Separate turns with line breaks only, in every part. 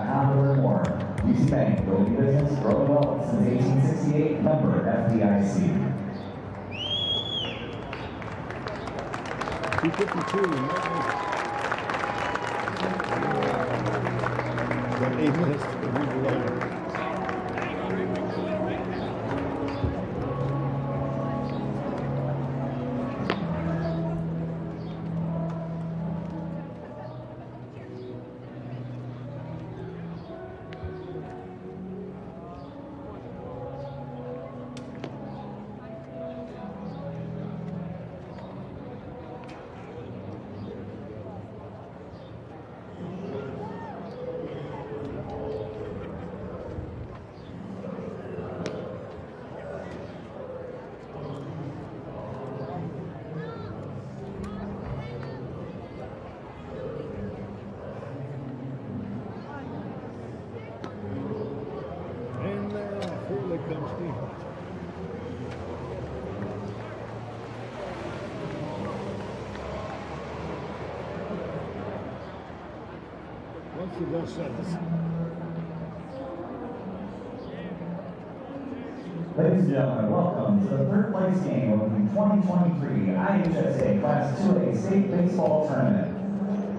IHSA.com to learn more. UC Bank, building business, growing wealth since 1868, member FDIC.
252. Got 8 minutes to read the letter. Once the dust settles.
Ladies and gentlemen, welcome to the third place game of the 2023 IHSA Class 2A State Baseball Tournament.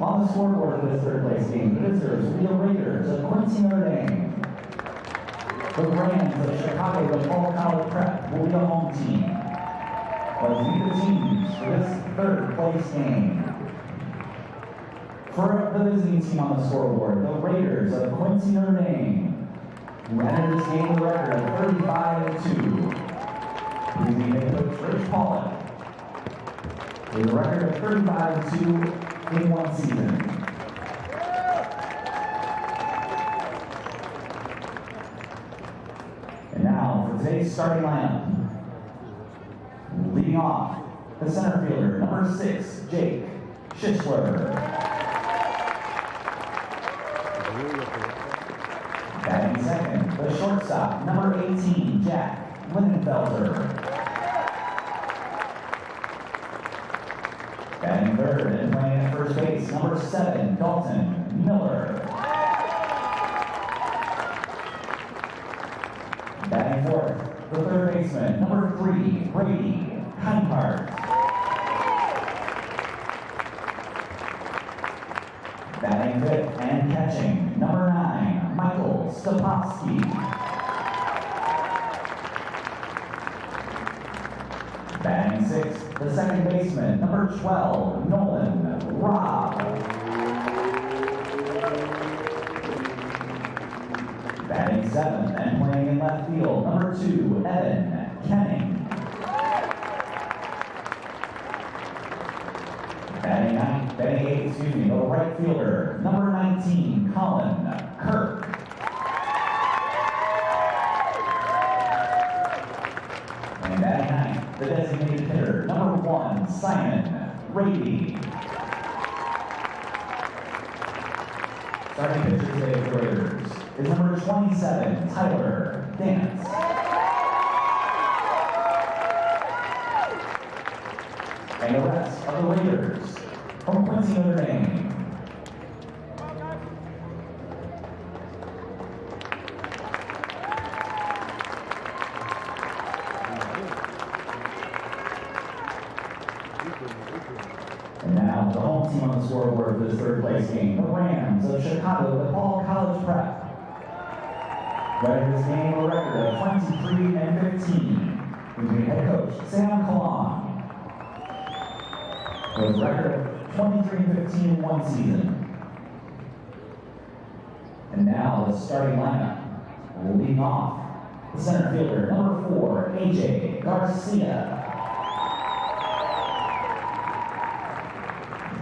On the scoreboard for this third place game, the visitors will be the Raiders of Quincy, Notre Dame. The Rams of Chicago DePaul College Prep will be the home team. Let's meet the teams for this third place game. For the visiting team on the scoreboard, the Raiders of Quincy, Notre Dame, who entered this game with a record of 35-2. Using head coach Rich Pollock with a record of 35-2 in one season. And now for today's starting lineup. Leading off, the center fielder, number 6, Jake Schistler. Batting second, the shortstop, number 18, Jack Lindenfelter. Batting third and playing at first base, number 7, Dalton Miller. Batting fourth, the third baseman, number 3, Brady Heinhardt. Batting fifth and catching, number 9, Michael Stopowski. Batting sixth, the second baseman, number 12, Nolan Robb. Batting seventh and playing in left field, number 2, Evan Kenning. Batting eighth, the right fielder, number 19, Colin Kirk. And batting ninth, the designated hitter, number 1, Simon Rady. Starting pitcher today for the Raiders is number 27, Tyler Dance. And the rest of the Raiders from Quincy, Notre Dame. And now the home team on the scoreboard for this third place game, the Rams of Chicago DePaul College Prep. Running this game with a record of 23-15. Between head coach Sam Kalam. With a record of 23-15 in one season. And now the starting lineup. Leading off, the center fielder, number 4, AJ Garcia.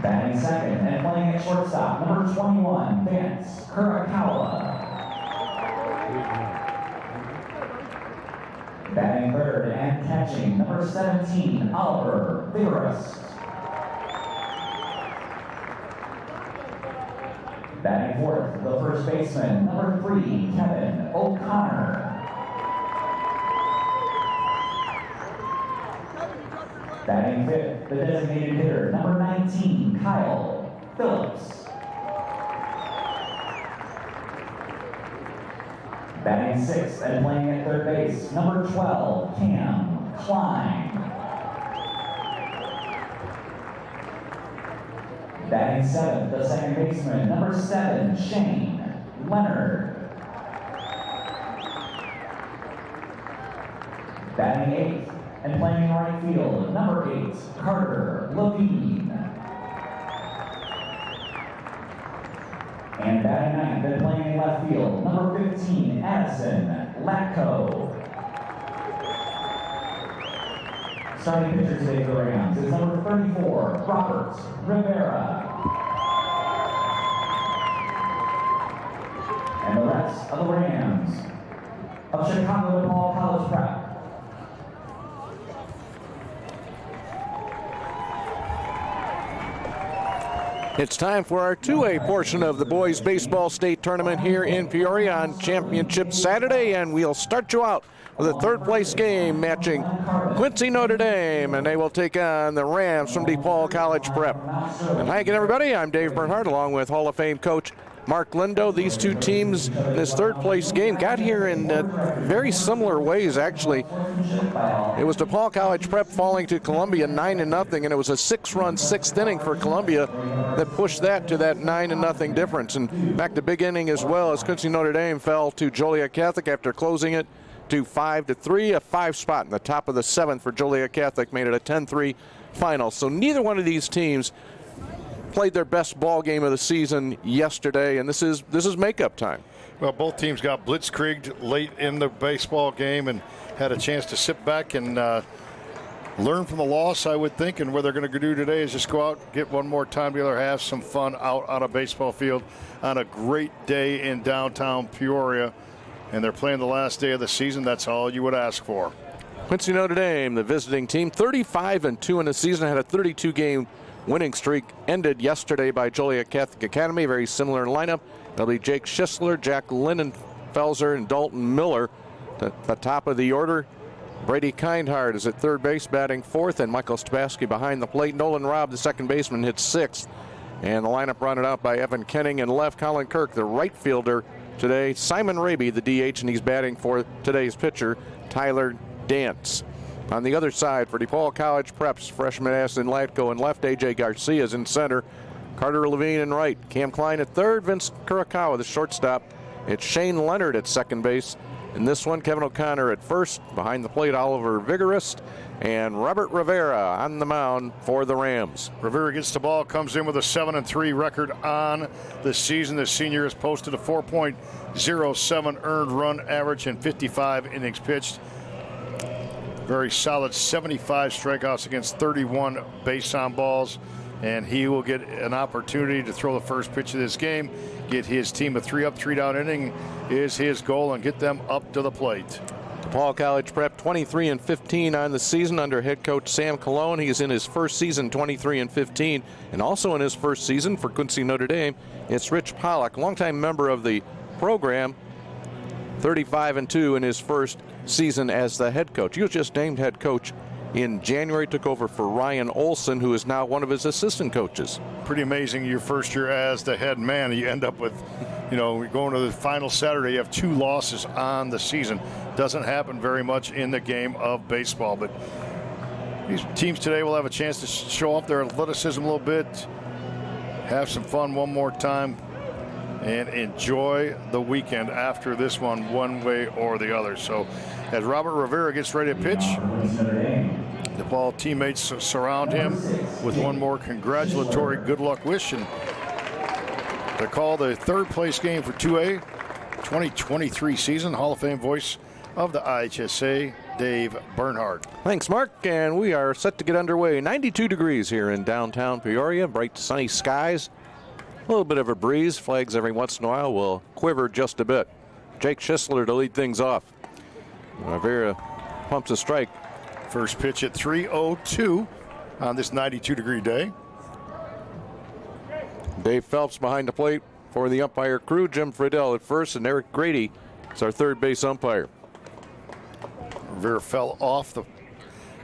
Batting second and playing at shortstop, number 21, Vance Kurakawa. Batting third and catching, number 17, Oliver Vigorous. Batting fourth, the first baseman, number 3, Kevin O'Connor. Batting fifth, the designated hitter, number 19, Kyle Phillips. Batting sixth and playing at third base, number 12, Cam Klein. Batting seventh, the second baseman, number 7, Shane Leonard. Batting eighth and playing in right field, number 8, Carter Levine. And batting ninth and playing in left field, number 15, Addison Latko. Starting pitcher today for the Rams is number 34, Robert Rivera. And the rest of the Rams of Chicago DePaul College Prep.
It's time for our 2A portion of the boys baseball state tournament here in Peoria on Championship Saturday, and we'll start you out with a third place game matching Quincy Notre Dame, and they will take on the Rams from DePaul College Prep. And hi again, everybody. I'm Dave Bernhardt along with Hall of Fame coach Mark Lindo. These two teams in this third place game got here in very similar ways, actually. It was DePaul College Prep falling to Columbia 9-0, and it was a 6-run sixth inning for Columbia that pushed that to that 9-0 difference. And back to big inning as well, as Quincy Notre Dame fell to Joliet Catholic after closing it to 5-3. A 5 spot in the top of the 7th for Joliet Catholic made it a 10-3 final. So neither one of these teams played their best ball game of the season yesterday, and this is makeup time.
Well, both teams got blitzkrieged late in the baseball game and had a chance to sit back and learn from the loss, I would think. And what they're going to do today is just go out, get one more time together, have some fun out on a baseball field on a great day in downtown Peoria. And they're playing the last day of the season. That's all you would ask for.
Quincy Notre Dame, the visiting team, 35-2 in the season, had a 32-game winning streak ended yesterday by Joliet Catholic Academy. Very similar lineup. It'll be Jake Schisler, Jack Lindenfelser, and Dalton Miller at the top of the order. Brady Kindhart is at third base, batting fourth, and Michael Stabaski behind the plate. Nolan Robb, the second baseman, hits sixth. And the lineup rounded out by Evan Kenning and left. Colin Kirk, the right fielder today. Simon Raby, the DH, and he's batting for today's pitcher, Tyler Dance. On the other side for DePaul College Preps, freshman Addison Latko in left, A.J. Garcia is in center, Carter Levine in right, Cam Klein at third, Vince Kurakawa the shortstop. It's Shane Leonard at second base. In this one, Kevin O'Connor at first, behind the plate Oliver Vigorist, and Robert Rivera on the mound for the Rams.
Rivera gets the ball, comes in with a 7-3 record on the season. The senior has posted a 4.07 earned run average and 55 innings pitched. Very solid 75 strikeouts against 31 base on balls, and he will get an opportunity to throw the first pitch of this game. Get his team a 3-up, 3-down inning is his goal, and get them up to the plate.
DePaul College Prep 23-15 on the season under head coach Sam Colon. He is in his first season 23-15, and also in his first season for Quincy Notre Dame, it's Rich Pollack, longtime member of the program, 35-2 in his first season as the head coach. He was just named head coach in January, took over for Ryan Olson, who is now one of his assistant coaches.
Pretty amazing your first year as the head man. You end up with, going to the final Saturday, you have 2 losses on the season. Doesn't happen very much in the game of baseball, but these teams today will have a chance to show off their athleticism a little bit, have some fun one more time, and enjoy the weekend after this one way or the other. So as Robert Rivera gets ready to pitch, the ball teammates surround him with one more congratulatory good luck wish, and they call the third place game for 2A 2023 season. Hall of Fame voice of the IHSA, Dave Bernhardt.
Thanks, Mark, and we are set to get underway. 92 degrees here in downtown Peoria, bright sunny skies. A little bit of a breeze. Flags every once in a while will quiver just a bit. Jake Schisler to lead things off. Rivera pumps a strike.
First pitch at 3:02 on this 92-degree day.
Dave Phelps behind the plate for the umpire crew. Jim Friedel at first, and Eric Grady is our third base umpire.
Rivera fell off the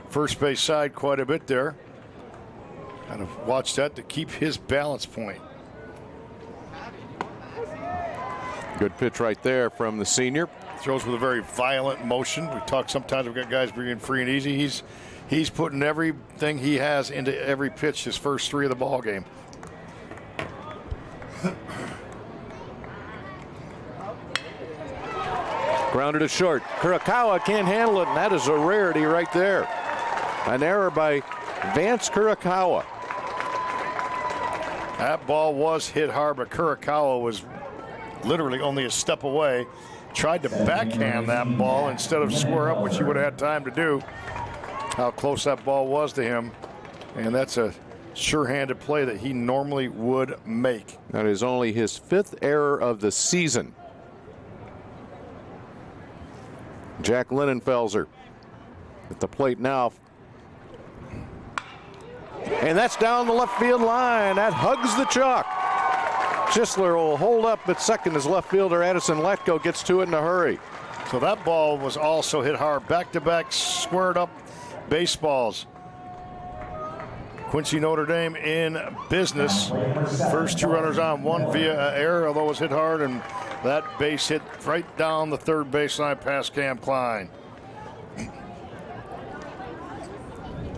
first base side quite a bit there. Kind of watch that to keep his balance point.
Good pitch right there from the senior.
Throws with a very violent motion. We talk sometimes, we've got guys bringing free and easy. He's putting everything he has into every pitch his first 3 of the ball game.
Grounded to short. Kurokawa can't handle it, and that is a rarity right there. An error by Vance Kurokawa.
That ball was hit hard, but Kurokawa was literally only a step away. Tried to backhand that ball instead of square up, which he would have had time to do. How close that ball was to him. And that's a sure-handed play that he normally would make.
That is only his 5th error of the season. Jack Linenfelser at the plate now. And that's down the left field line. That hugs the chalk. Schisler will hold up at second as left fielder Addison Latko gets to it in a hurry.
So that ball was also hit hard. Back-to-back squared up baseballs. Quincy Notre Dame in business. First 2 runners on, 1 via error, although it was hit hard, and that base hit right down the third baseline past Cam Klein.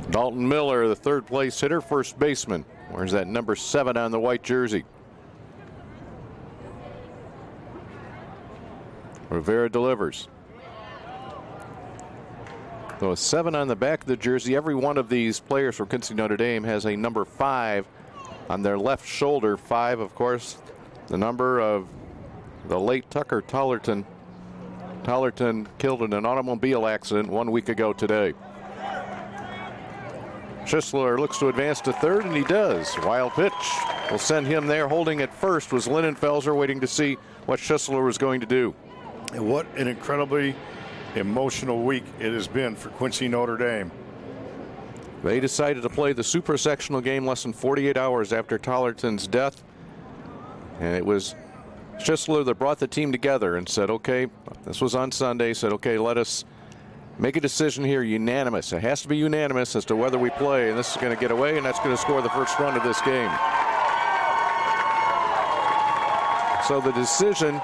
Dalton Miller, the 3rd place hitter, first baseman. Where's that number 7 on the white jersey? Rivera delivers. So a 7 on the back of the jersey. Every one of these players for Quincy Notre Dame has a number 5 on their left shoulder. 5, of course, the number of the late Tucker Tollerton. Tollerton killed in an automobile accident 1 week ago today. Schisler looks to advance to third, and he does. Wild pitch will send him there. Holding at first was Linenfelser, waiting to see what Schisler was going to do.
And what an incredibly emotional week it has been for Quincy Notre Dame.
They decided to play the super sectional game less than 48 hours after Tollerton's death. And it was Schisler that brought the team together and said, okay, this was on Sunday, said, okay, let us make a decision here, unanimous. It has to be unanimous as to whether we play, and this is going to get away, and that's going to score the first run of this game. So the decision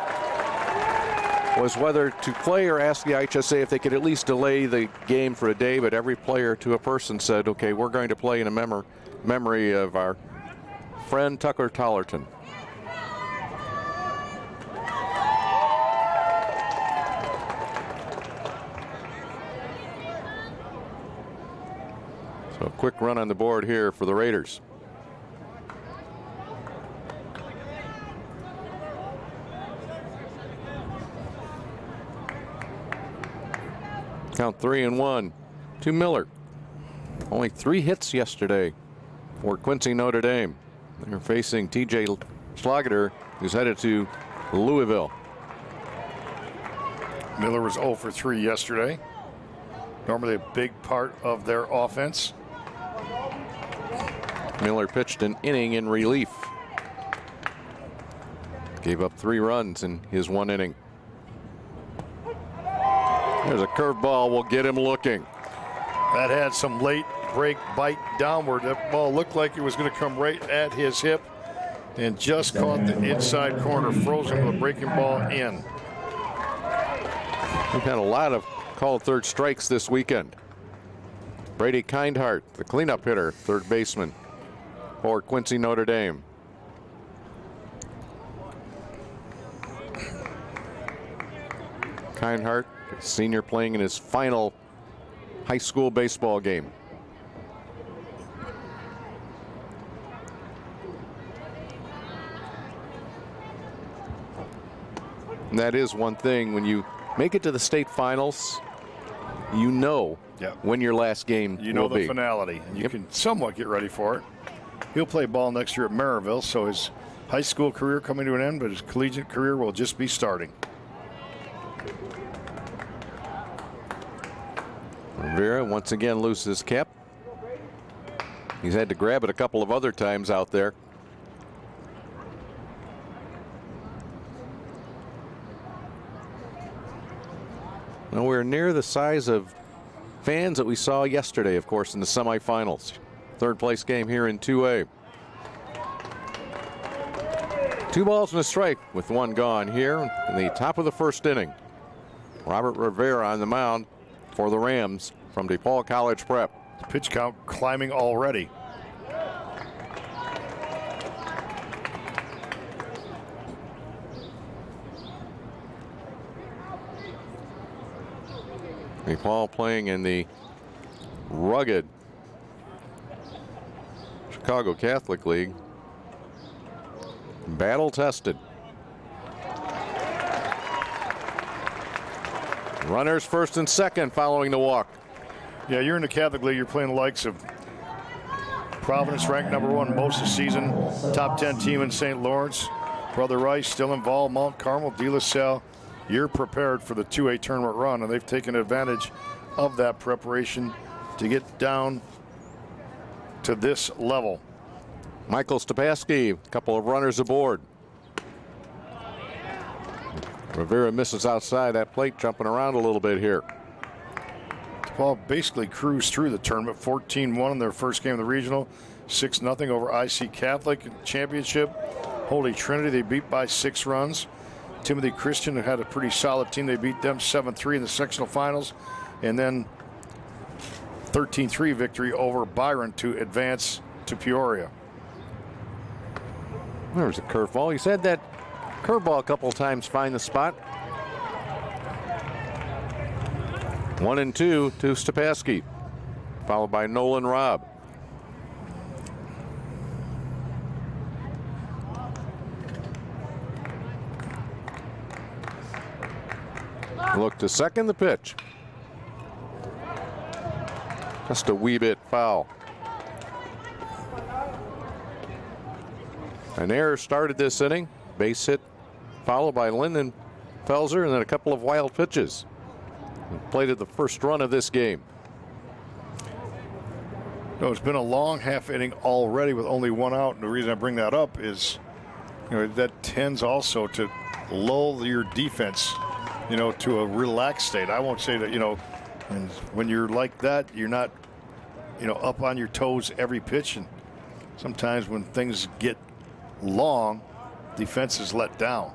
was whether to play or ask the IHSA if they could at least delay the game for a day, but every player to a person said, okay, we're going to play in a memory of our friend Tucker Tollerton. So a quick run on the board here for the Raiders. Count 3-1 to Miller. Only 3 hits yesterday for Quincy Notre Dame. They're facing TJ Schlageter, who's headed to Louisville.
Miller was 0 for 3 yesterday. Normally a big part of their offense.
Miller pitched an inning in relief. Gave up 3 runs in his 1 inning. There's a curveball, will get him looking.
That had some late break bite downward. That ball looked like it was going to come right at his hip and just caught the inside corner, froze him with a breaking ball in.
We've had a lot of called third strikes this weekend. Brady Kindhart, the cleanup hitter, third baseman for Quincy Notre Dame. Kindhart, senior, playing in his final high school baseball game. And that is one thing, when you make it to the state finals, you know when your last game
you know
will
the
be.
finality. You can somewhat get ready for it. He'll play ball next year at Maryville, so his high school career coming to an end, but his collegiate career will just be starting.
Rivera once again loses his cap. He's had to grab it a couple of other times out there. Nowhere near the size of fans that we saw yesterday, of course, in the semifinals. Third place game here in 2A. 2 balls and a strike with 1 gone here in the top of the 1st inning. Robert Rivera on the mound for the Rams from DePaul College Prep.
Pitch count climbing already.
DePaul playing in the rugged Chicago Catholic League. Battle tested. Runners first and second following the walk.
Yeah, you're in the Catholic League. You're playing the likes of Providence, ranked #1 most of the season. Top 10 team in St. Lawrence. Brother Rice still involved. Mount Carmel, De La Salle. You're prepared for the 2A tournament run, and they've taken advantage of that preparation to get down to this level.
Michael Stepaski, a couple of runners aboard. Rivera misses outside that plate, jumping around a little bit here.
DePaul basically cruised through the tournament, 14-1 in their first game of the regional, 6-0 over IC Catholic Championship. Holy Trinity they beat by 6 runs. Timothy Christian had a pretty solid team. They beat them 7-3 in the sectional finals, and then 13-3 victory over Byron to advance to Peoria.
There's a curveball. He's had that curveball a couple times find the spot. 1-2 to Stepaski, followed by Nolan Robb. Look to second, the pitch. Just a wee bit foul. An error started this inning. Base hit followed by Lyndon Felser, and then a couple of wild pitches. Plated the first run of this game.
No, it's been a long half inning already with only 1 out. And the reason I bring that up is, that tends also to lull your defense, to a relaxed state. I won't say that, and when you're like that, you're not, up on your toes every pitch. And sometimes when things get long, defense is let down.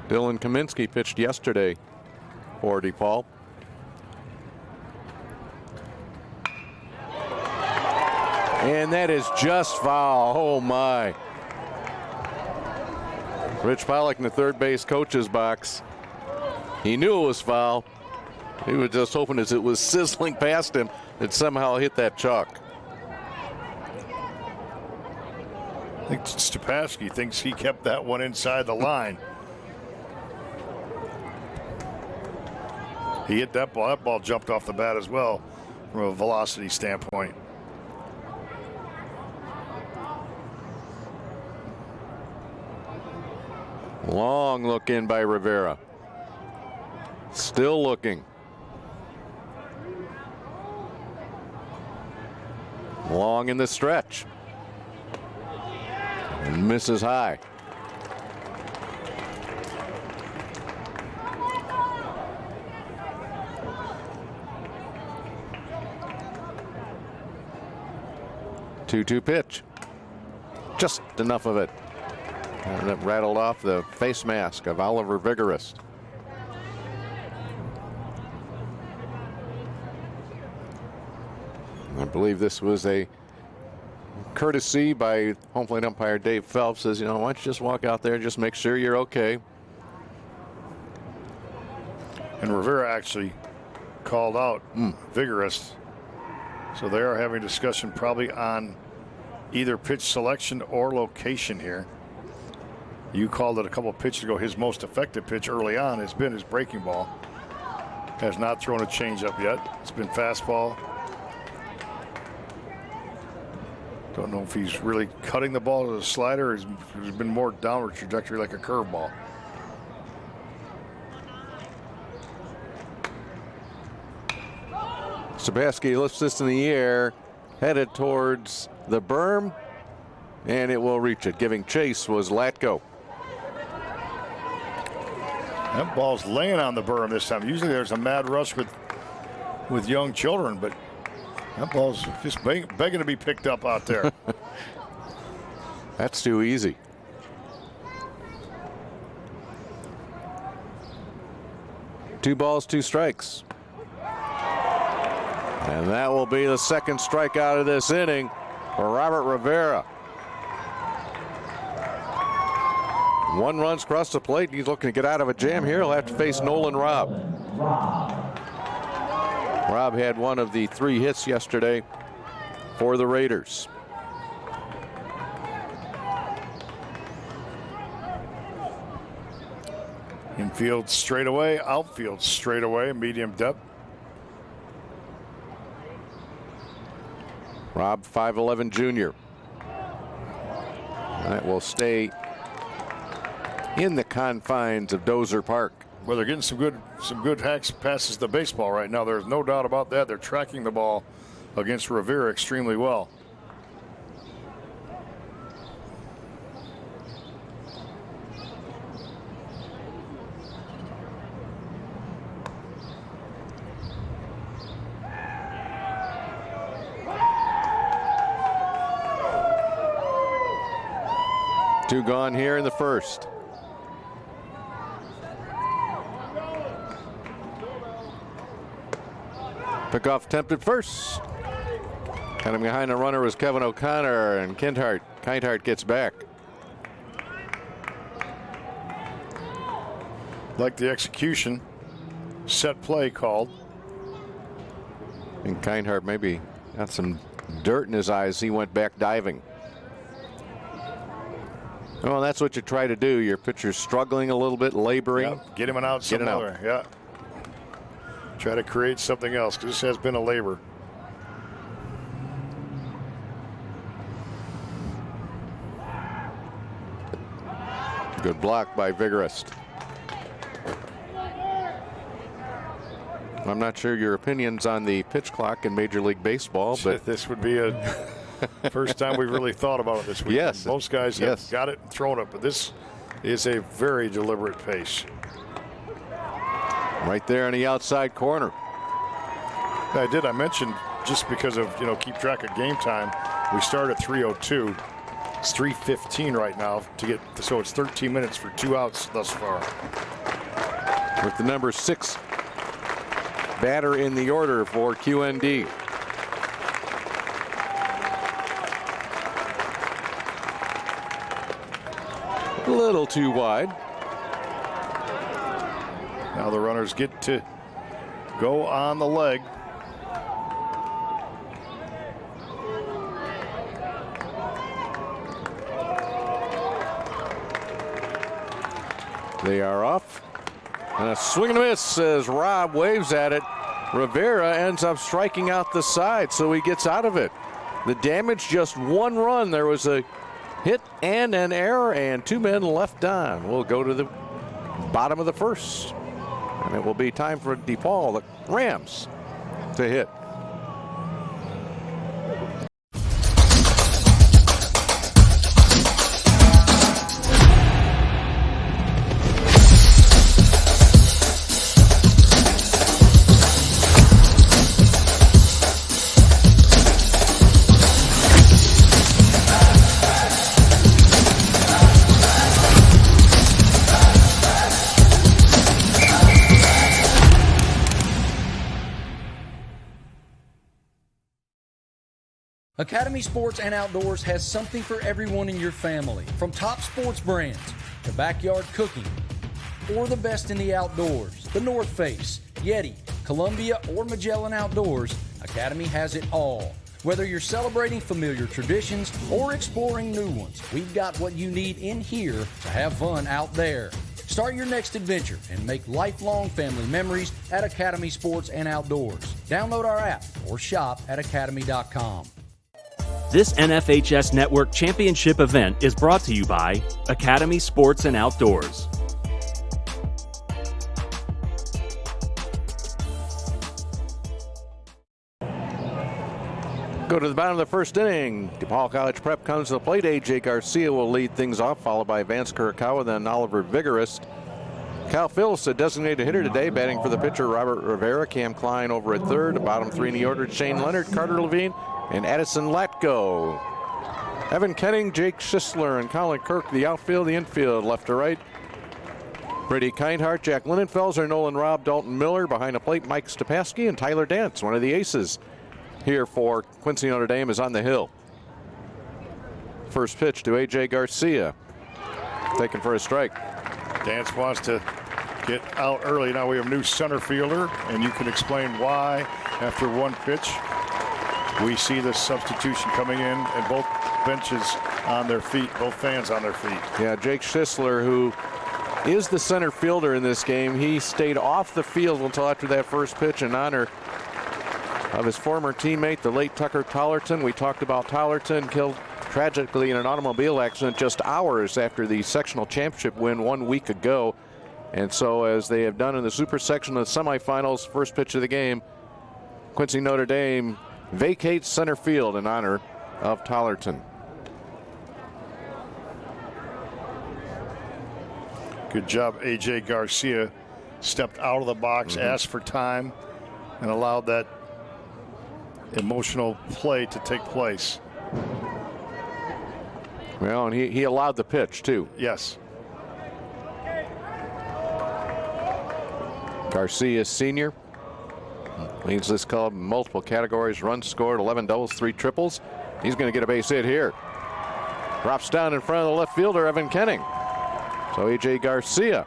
Dylan Kaminsky pitched yesterday for DePaul. And that is just foul. Oh my. Rich Pollock in the third base coach's box. He knew it was foul. He was just hoping as it was sizzling past him that somehow hit that chalk.
I think Stepaski thinks he kept that one inside the line. He hit that ball. That ball jumped off the bat as well from a velocity standpoint.
Long look in by Rivera. Still looking. Long in the stretch. And misses high. Two-two pitch. Just enough of it. And it rattled off the face mask of Oliver Vigorist. I believe this was a courtesy by home plate umpire Dave Phelps. Says, why don't you just walk out there and just make sure you're okay.
And Rivera actually called out Vigorist. So they are having a discussion probably on either pitch selection or location here. You called it a couple of pitches ago. His most effective pitch early on has been his breaking ball. Has not thrown a changeup yet. It's been fastball. Don't know if he's really cutting the ball to the slider. Or it's been more downward trajectory like a curveball.
Stepaski lifts this in the air, headed towards the berm, and it will reach it. Giving chase was Latko.
That ball's laying on the berm this time. Usually there's a mad rush with young children, but that ball's just begging to be picked up out there.
That's too easy. Two balls, two strikes. And that will be the second strikeout of this inning for Robert Rivera. 1 run across the plate. He's looking to get out of a jam here. He'll have to face Nolan Robb. Robb had one of the 3 hits yesterday for the Raiders.
Infield straight away, outfield straight away, medium depth.
Robb, 5'11" junior. That will stay in the confines of Dozer Park.
Well, they're getting some good hacks passes the baseball right now. There's no doubt about that. They're tracking the ball against Rivera extremely well.
Two gone here in the first. Pickoff attempted first. Coming behind the runner was Kevin O'Connor, and Kindhart gets back.
Like the execution, set play called.
And Kindhart maybe got some dirt in his eyes. He went back diving. Well, that's what you try to do. Your pitcher's struggling a little bit, laboring.
Yep. Get him an out somewhere. Yeah. Try to create something else, because this has been a labor.
Good block by Vigorist. I'm not sure your opinions on the pitch clock in Major League Baseball, but
this would be a first time we've really thought about it this week.
Yes.
Most guys have got it and thrown it, but this is a very deliberate pace.
Right there in the outside corner.
I mentioned, just because of, keep track of game time, we start at 3:02. It's 3:15 right now so it's 13 minutes for 2 outs thus far.
With the number 6 batter in the order for QND. A little too wide.
Now the runners get to go on the leg.
They are off. And a swing and a miss as Robb waves at it. Rivera ends up striking out the side, so he gets out of it. The damage, just 1 run. There was a hit and an error, and 2 men left on. We'll go to the bottom of the first. And it will be time for DePaul, the Rams, to hit.
Academy Sports and Outdoors has something for everyone in your family. From top sports brands to backyard cooking or the best in the outdoors. The North Face, Yeti, Columbia, or Magellan Outdoors, Academy has it all. Whether you're celebrating familiar traditions or exploring new ones, we've got what you need in here to have fun out there. Start your next adventure and make lifelong family memories at Academy Sports and Outdoors. Download our app or shop at academy.com.
This NFHS Network Championship event is brought to you by Academy Sports and Outdoors.
Go to the bottom of the first inning. DePaul College Prep comes to the plate. A.J. Garcia will lead things off, followed by Vance Kurokawa, then Oliver Vigorist. Cal Phillips, a designated hitter today, batting for the pitcher Robert Rivera. Cam Klein over at third. The bottom 3 in the order, Shane Leonard, Carter Levine, and Addison Latko. Evan Kenning, Jake Schisler, and Colin Kirk, the outfield, the infield, left to right. Brady Kindhart, Jack Linenfelser, Nolan Robb, Dalton Miller. Behind the plate, Mike Stepaski and Tyler Dance, one of the aces here for Quincy Notre Dame, is on the hill. First pitch to A.J. Garcia, taken for a strike.
Dance wants to get out early. Now we have a new center fielder, and you can explain why after one pitch we see the substitution coming in and both benches on their feet, both fans on their feet.
Yeah, Jake Schisler, who is the center fielder in this game, he stayed off the field until after that first pitch in honor of his former teammate, the late Tucker Tollerton. We talked about Tollerton, killed tragically in an automobile accident just hours after the sectional championship win 1 week ago. And so, as they have done in the super section of the semifinals, first pitch of the game, Quincy Notre Dame vacates center field in honor of Tollerton.
Good job. A.J. Garcia stepped out of the box, asked for time, and allowed that emotional play to take place.
Well, and he allowed the pitch, too.
Yes.
Garcia, senior, leads this club in multiple categories. Runs scored, 11 doubles, 3 triples. He's going to get a base hit here. Drops down in front of the left fielder, Evan Kenning. So A.J. Garcia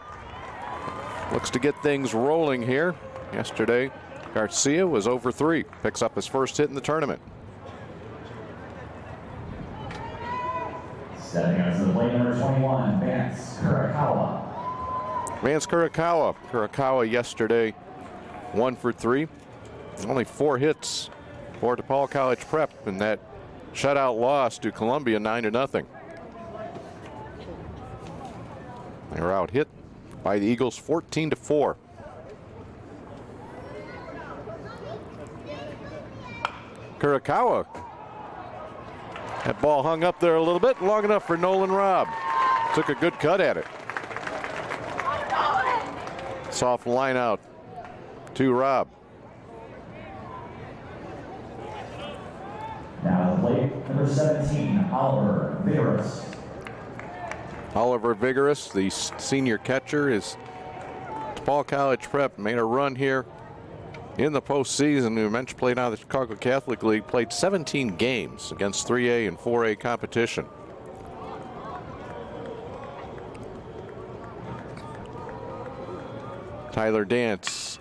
looks to get things rolling here. Yesterday, Garcia was over 3. Picks up his first hit in the tournament.
Stepping up to the plate, number 21, Vance Kurakawa.
Vance Kurakawa. Kurakawa yesterday 1 for 3. Only 4 hits for DePaul College Prep in that shutout loss to Columbia 9-0. They were out hit by the Eagles 14-4. Kurakawa. That ball hung up there a little bit, long enough for Nolan Robb. Took a good cut at it. Soft line out to Robb.
Now the plate, number 17, Oliver Vigorous.
Oliver Vigorous, the senior catcher, is DePaul College Prep, made a run here in the postseason. We mentioned played out of the Chicago Catholic League, played 17 games against 3A and 4A competition. Tyler Dance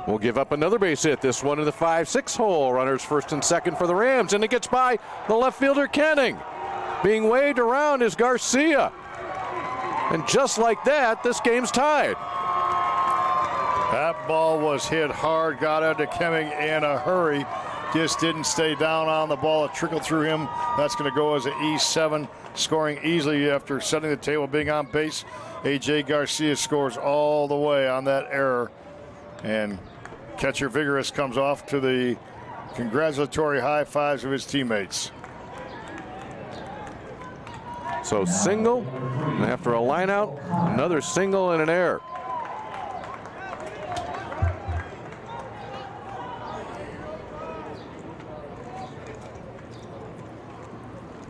will give up another base hit, this one in the 5-6 hole. Runners first and second for the Rams, and it gets by the left fielder Kenning. Being waved around is Garcia. And just like that, this game's tied.
That ball was hit hard, got out to Kenning in a hurry. Just didn't stay down on the ball. It trickled through him. That's going to go as an E7, scoring easily after setting the table, being on base. A.J. Garcia scores all the way on that error. And catcher Vigorous comes off to the congratulatory high fives of his teammates.
So single, and after a line out, another single and an error.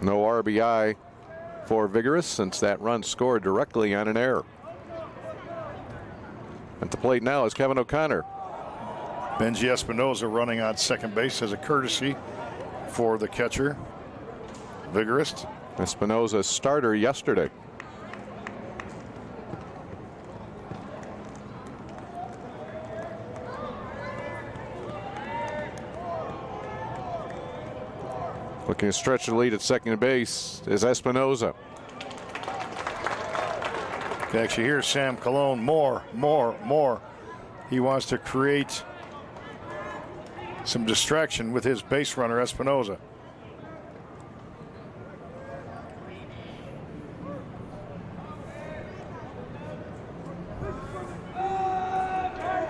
No RBI for Vigorous since that run scored directly on an error. At the plate now is Kevin O'Connor.
Benji Espinoza running on second base as a courtesy for the catcher Vigorous.
Espinoza starter yesterday. Looking to stretch the lead at second base is Espinoza.
You can actually hear Sam Colon more. He wants to create some distraction with his base runner Espinoza.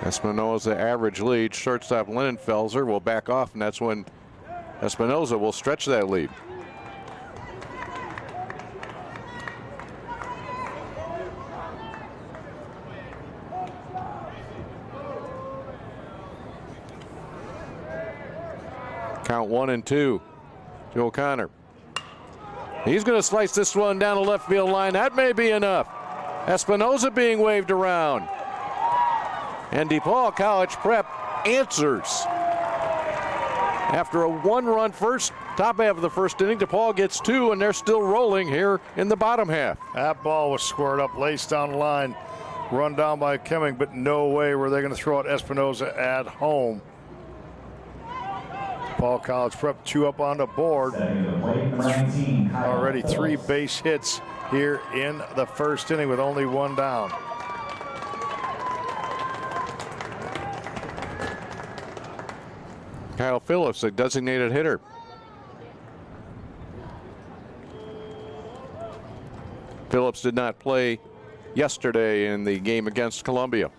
Espinoza average lead. Shortstop Linenfelser will back off, and that's when Espinoza will stretch that lead. Count 1-2 to O'Connor. He's going to slice this one down the left field line. That may be enough. Espinoza being waved around. And DePaul College Prep answers. After a one-run top half of the first inning, DePaul gets 2, and they're still rolling here in the bottom half.
That ball was squared up, laced down the line, run down by Kemming, but no way were they going to throw it Espinoza at home. DePaul College Prep 2 up on the board. Already 3 base hits here in the first inning with only 1 down.
Kyle Phillips, a designated hitter. Phillips did not play yesterday in the game against Columbia.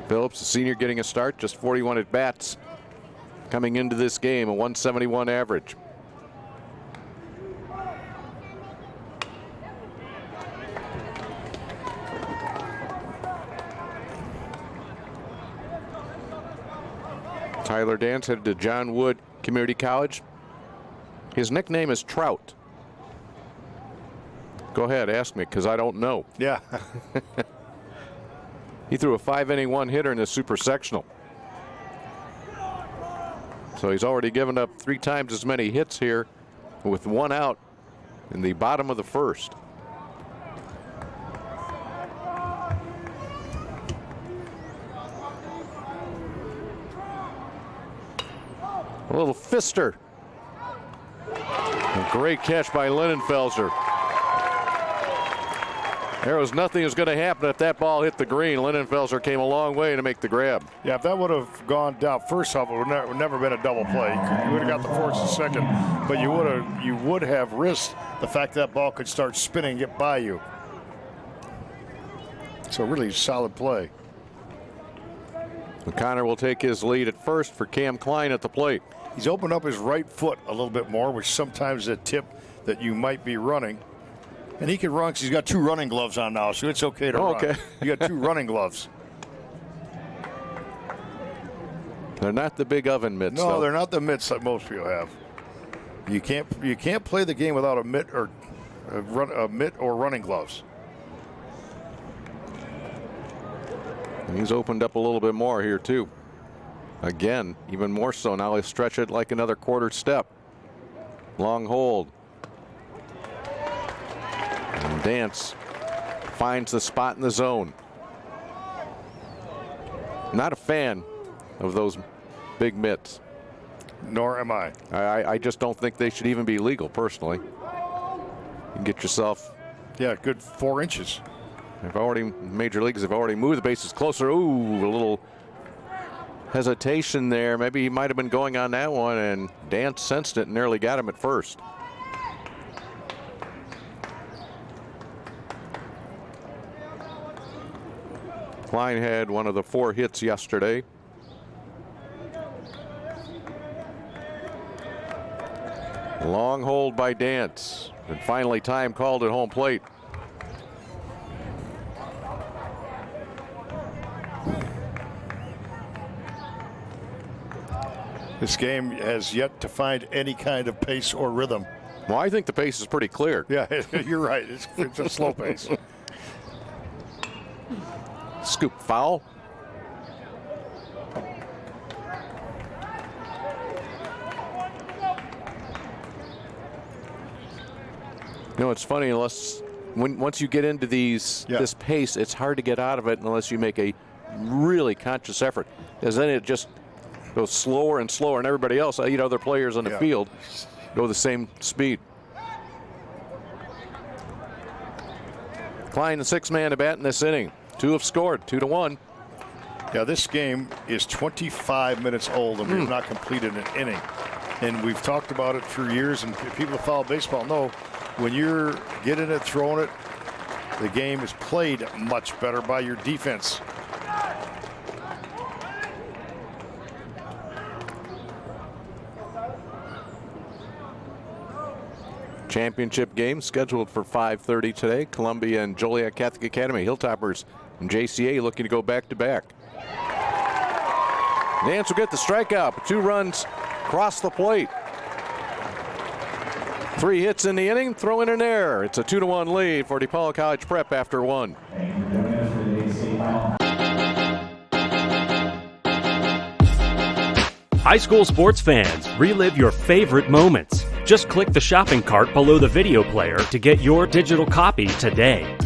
Phillips, the senior, getting a start, just 41 at bats coming into this game, a 171 average. Tyler Dance headed to John Wood Community College. His nickname is Trout. Go ahead, ask me, because I don't know.
Yeah.
He threw a 5-inning one-hitter in the super sectional. So he's already given up 3 times as many hits here with 1 out in the bottom of the first. A little fister. A great catch by Linenfelser. There was nothing was going to happen if that ball hit the green. Linenfelser came a long way to make the grab.
Yeah, if that would have gone down, first off, it would never been a double play. You would have got the first and second, but you would have risked the fact that ball could start spinning and get by you. So really solid play.
O'Connor will take his lead at first for Cam Klein at the plate.
He's opened up his right foot a little bit more, which sometimes is a tip that you might be running. And he can run because he's got 2 running gloves on now, so it's okay to run.
Okay.
You got 2 running gloves.
They're not the big oven mitts.
No,
though.
they're not the mitts that most people have. You can't play the game without a mitt or running gloves.
And he's opened up a little bit more here too. Again, even more so. Now he'll stretch it like another quarter step. Long hold. And Dance finds the spot in the zone. Not a fan of those big mitts.
Nor am I.
I just don't think they should even be legal, personally. You can get yourself.
Yeah, good 4 inches.
Major leagues have already moved the bases closer. Ooh, a little hesitation there. Maybe he might have been going on that one, and Dance sensed it and nearly got him at first. Klein had one of the 4 hits yesterday. Long hold by Dance, and finally time called at home plate.
This game has yet to find any kind of pace or rhythm.
Well, I think the pace is pretty clear.
Yeah, you're right. It's a slow pace.
Scoop foul. You know, it's funny, once you get into this pace, it's hard to get out of it unless you make a really conscious effort, because then it just goes slower and slower, and everybody else, other players on the field, go the same speed. Klein, the 6th man to bat in this inning. 2 have scored, 2-1.
Yeah, this game is 25 minutes old, and we've not completed an inning. And we've talked about it for years, and people who follow baseball know when you're getting it, throwing it, the game is played much better by your defense.
Championship game scheduled for 5:30 today. Columbia and Joliet Catholic Academy. Hilltoppers and JCA looking to go back-to-back. Nance will get the strikeout. 2 runs across the plate. 3 hits in the inning, throw in an error. It's a 2-1 lead for DePaul College Prep after 1.
High school sports fans, relive your favorite moments. Just click the shopping cart below the video player to get your digital copy today.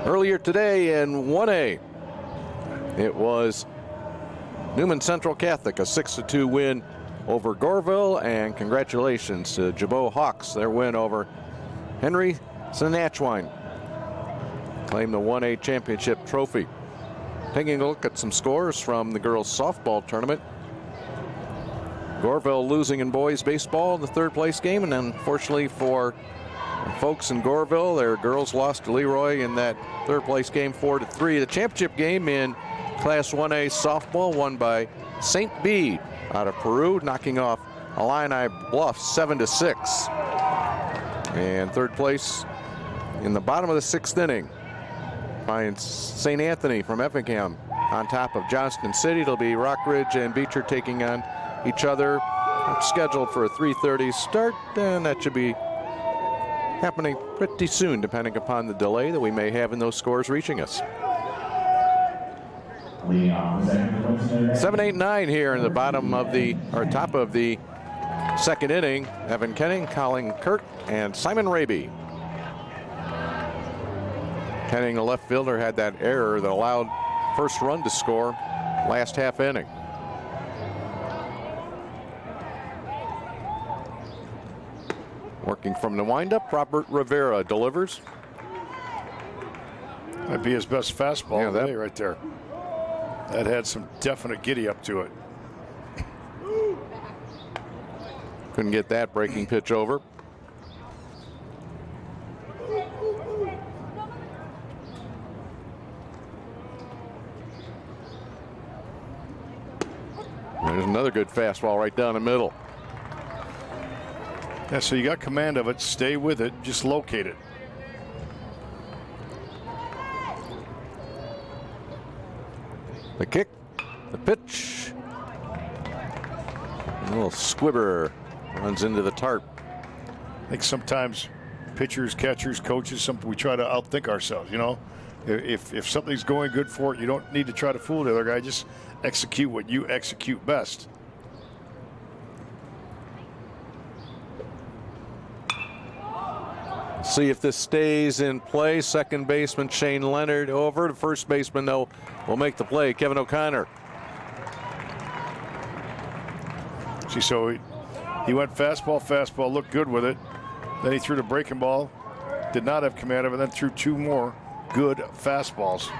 Earlier today in 1A, it was Newman Central Catholic, a 6-2 win over Goreville, and congratulations to Jabot Hawks, their win over Henry Senachwine. Claim the 1A championship trophy. Taking a look at some scores from the girls softball tournament. Goreville losing in boys baseball in the 3rd place game, and unfortunately for folks in Goreville, their girls lost to Leroy in that 3rd place game 4-3. The championship game in Class 1A softball won by St. Bede out of Peru, knocking off Illini Bluff 7-6. And 3rd place in the bottom of the 6th inning finds St. Anthony from Effingham on top of Johnston City. It'll be Rockridge and Beecher taking on each other. Scheduled for a 3:30 start, and that should be happening pretty soon, depending upon the delay that we may have in those scores reaching us. 7-8-9 here in the bottom of the, or top of the 2nd inning. Evan Kenning, Colin Kirk, and Simon Raby. Kenning, the left fielder, had that error that allowed first run to score last half inning. Working from the windup, Robert Rivera delivers.
That'd be his best fastball of the day right there. That had some definite giddy up to it.
Couldn't get that breaking pitch over. There's another good fastball right down the middle.
Yeah, so you got command of it. Stay with it. Just locate it.
The kick, the pitch. A little squibber runs into the tarp.
I think sometimes pitchers, catchers, coaches, we try to outthink ourselves. You know, if something's going good for it, you don't need to try to fool the other guy. Just execute what you execute best.
See if this stays in play. Second baseman Shane Leonard over. The first baseman, though, will make the play. Kevin O'Connor.
See, so he went fastball, looked good with it. Then he threw the breaking ball, did not have command of it, then threw 2 more good fastballs.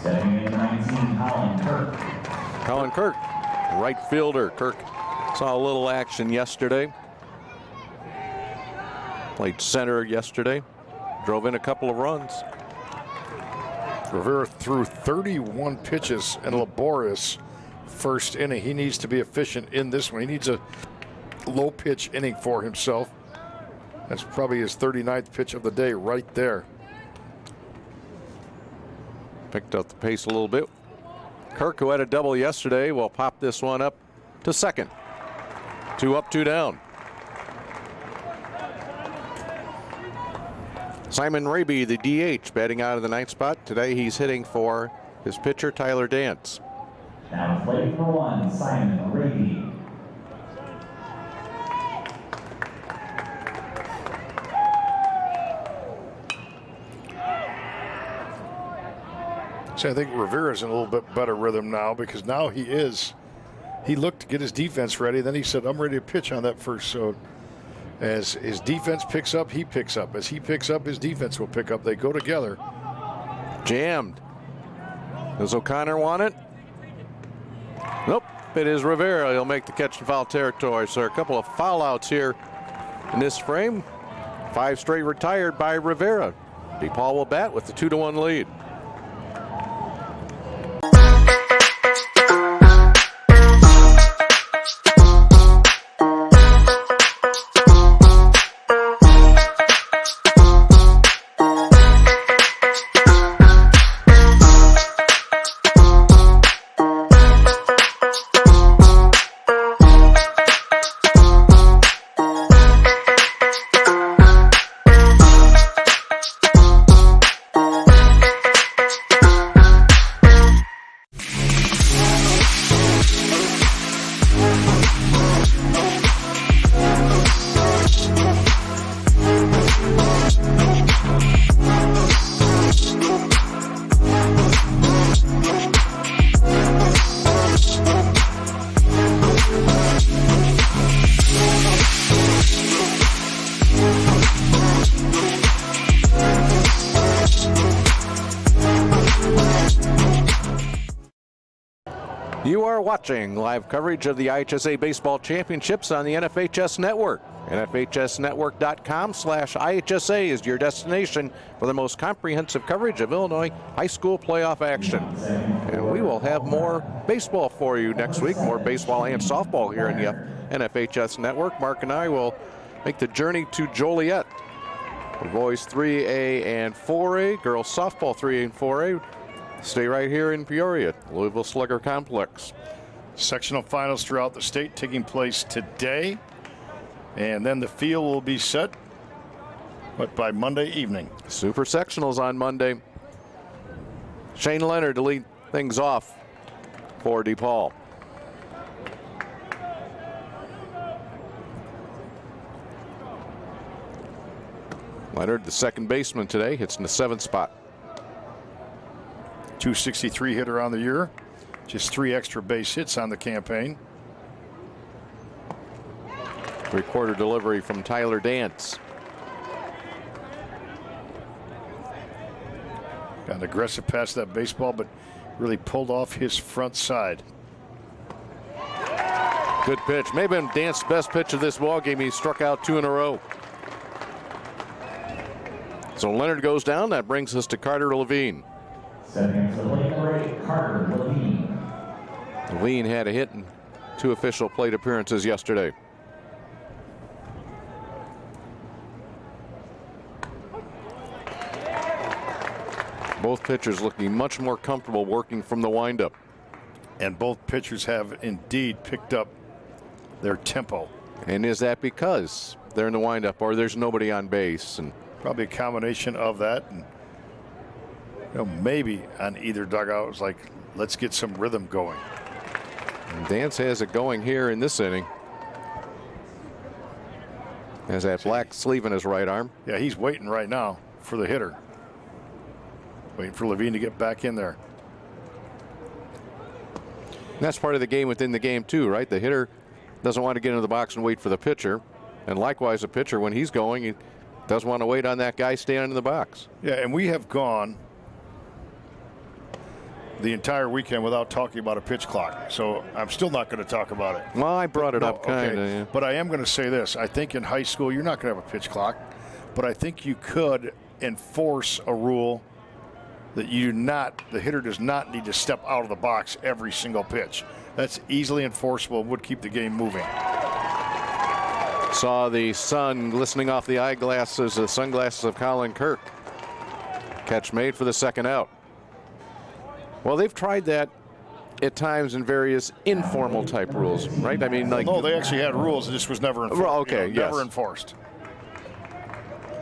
7-19, Colin Kirk.
Colin Kirk, right fielder. Kirk saw a little action yesterday. Played center yesterday. Drove in a couple of runs.
Rivera threw 31 pitches in a laborious first inning. He needs to be efficient in this one. He needs a low pitch inning for himself. That's probably his 39th pitch of the day right there.
Picked up the pace a little bit. Kirk, who had a double yesterday, will pop this one up to second. 2 up, 2 down. Simon Raby, the DH, batting out of the 9th spot. Today he's hitting for his pitcher, Tyler Dance.
Now play for 1, Simon Raby.
So I think Rivera's in a little bit better rhythm now, because now he looked to get his defense ready. Then he said, I'm ready to pitch on that first. So as his defense picks up, he picks up. As he picks up, his defense will pick up. They go together.
Jammed. Does O'Connor want it? Nope. It is Rivera. He'll make the catch in foul territory. So a couple of foul outs here in this frame. 5 straight retired by Rivera. DePaul will bat with the 2-1 lead. You are watching live coverage of the IHSA Baseball Championships on the NFHS Network. NFHSnetwork.com/IHSA is your destination for the most comprehensive coverage of Illinois high school playoff action. And we will have more baseball for you next week, more baseball and softball here in the NFHS Network. Mark and I will make the journey to Joliet for boys 3A and 4A, girls softball 3A and 4A. Stay right here in Peoria, Louisville Slugger Complex.
Sectional finals throughout the state taking place today. And then the field will be set by Monday evening.
Super sectionals on Monday. Shane Leonard to lead things off for DePaul. Leonard, the second baseman today, hits in the 7th spot.
263 hitter on the year. Just 3 extra base hits on the campaign.
3-quarter delivery from Tyler Dance.
Got an aggressive pass to that baseball, but really pulled off his front side.
Good pitch. Maybe Dance's best pitch of this ball game. He struck out 2 in a row. So Leonard goes down. That brings us to Carter Levine.
Stepping to the plate number 8, Carter Levine.
Levine had a hit in 2 official plate appearances yesterday. Both pitchers looking much more comfortable working from the windup.
And both pitchers have indeed picked up their tempo.
And is that because they're in the windup or there's nobody on base? And
probably a combination of that. And maybe on either dugout, it's like, let's get some rhythm going.
And Dance has it going here in this inning. Has that black sleeve in his right arm.
Yeah, he's waiting right now for the hitter. Waiting for Levine to get back in there.
And that's part of the game within the game too, right? The hitter doesn't want to get into the box and wait for the pitcher. And likewise, the pitcher, when he's going, he doesn't want to wait on that guy standing in the box.
Yeah, and we have gone the entire weekend without talking about a pitch clock. So I'm still not going to talk about it.
Well, I brought it up kind of.
Okay.
Yeah.
But I am going to say this. I think in high school, you're not going to have a pitch clock. But I think you could enforce a rule that the hitter does not need to step out of the box every single pitch. That's easily enforceable and would keep the game moving.
Saw the sun glistening off the eyeglasses, the sunglasses of Colin Kirk. Catch made for the second out. Well, they've tried that at times in various informal type rules, right? I mean, like.
No, they actually had rules. It just was never enforced.
Well, okay, yes.
Never enforced.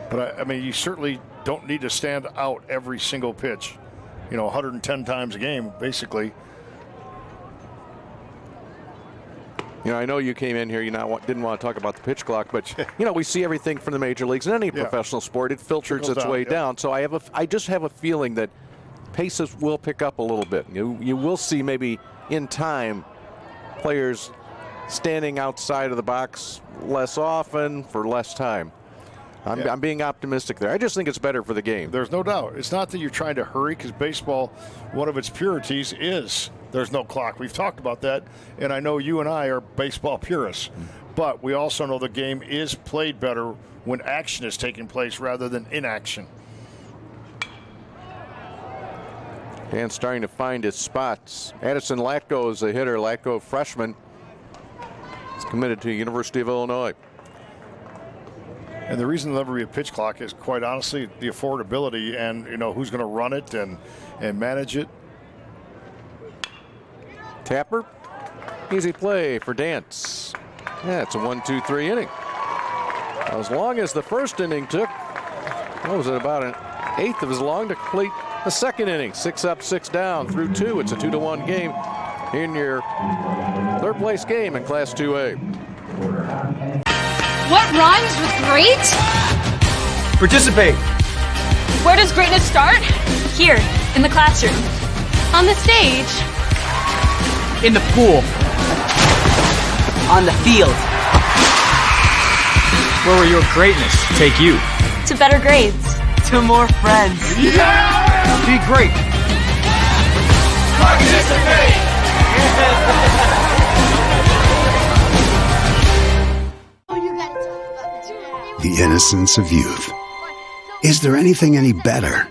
But I mean, you certainly don't need to stand out every single pitch, 110 times a game, basically.
I know you came in here, didn't want to talk about the pitch clock, but we see everything from the major leagues in any professional sport. It filters its way down. So I just have a feeling that paces will pick up a little bit. You will see maybe in time players standing outside of the box less often for less time. I'm being optimistic there. I just think it's better for the game.
There's no doubt. It's not that you're trying to hurry, because baseball, one of its purities is there's no clock. We've talked about that, and I know you and I are baseball purists. But we also know the game is played better when action is taking place rather than inaction.
And starting to find his spots. Addison Latko is a hitter. Latko, freshman. He's committed to the University of Illinois.
And the reason there'll never be a pitch clock is, quite honestly, the affordability and, who's going to run it and manage it.
Tapper. Easy play for Dance. Yeah, it's a 1-2-3 inning. As long as the first inning took, what was it, about an eighth of as long to complete the second inning. 6 up, 6 down through 2. It's a 2-1 game in your third place game in Class 2A.
What rhymes with great?
Participate.
Where does greatness start? Here, in the classroom. On the stage.
In the pool. On the field. Where will your greatness take you?
To better grades.
To more friends.
Yeah!
Be great.
Participate!
The innocence of youth. Is there anything any better?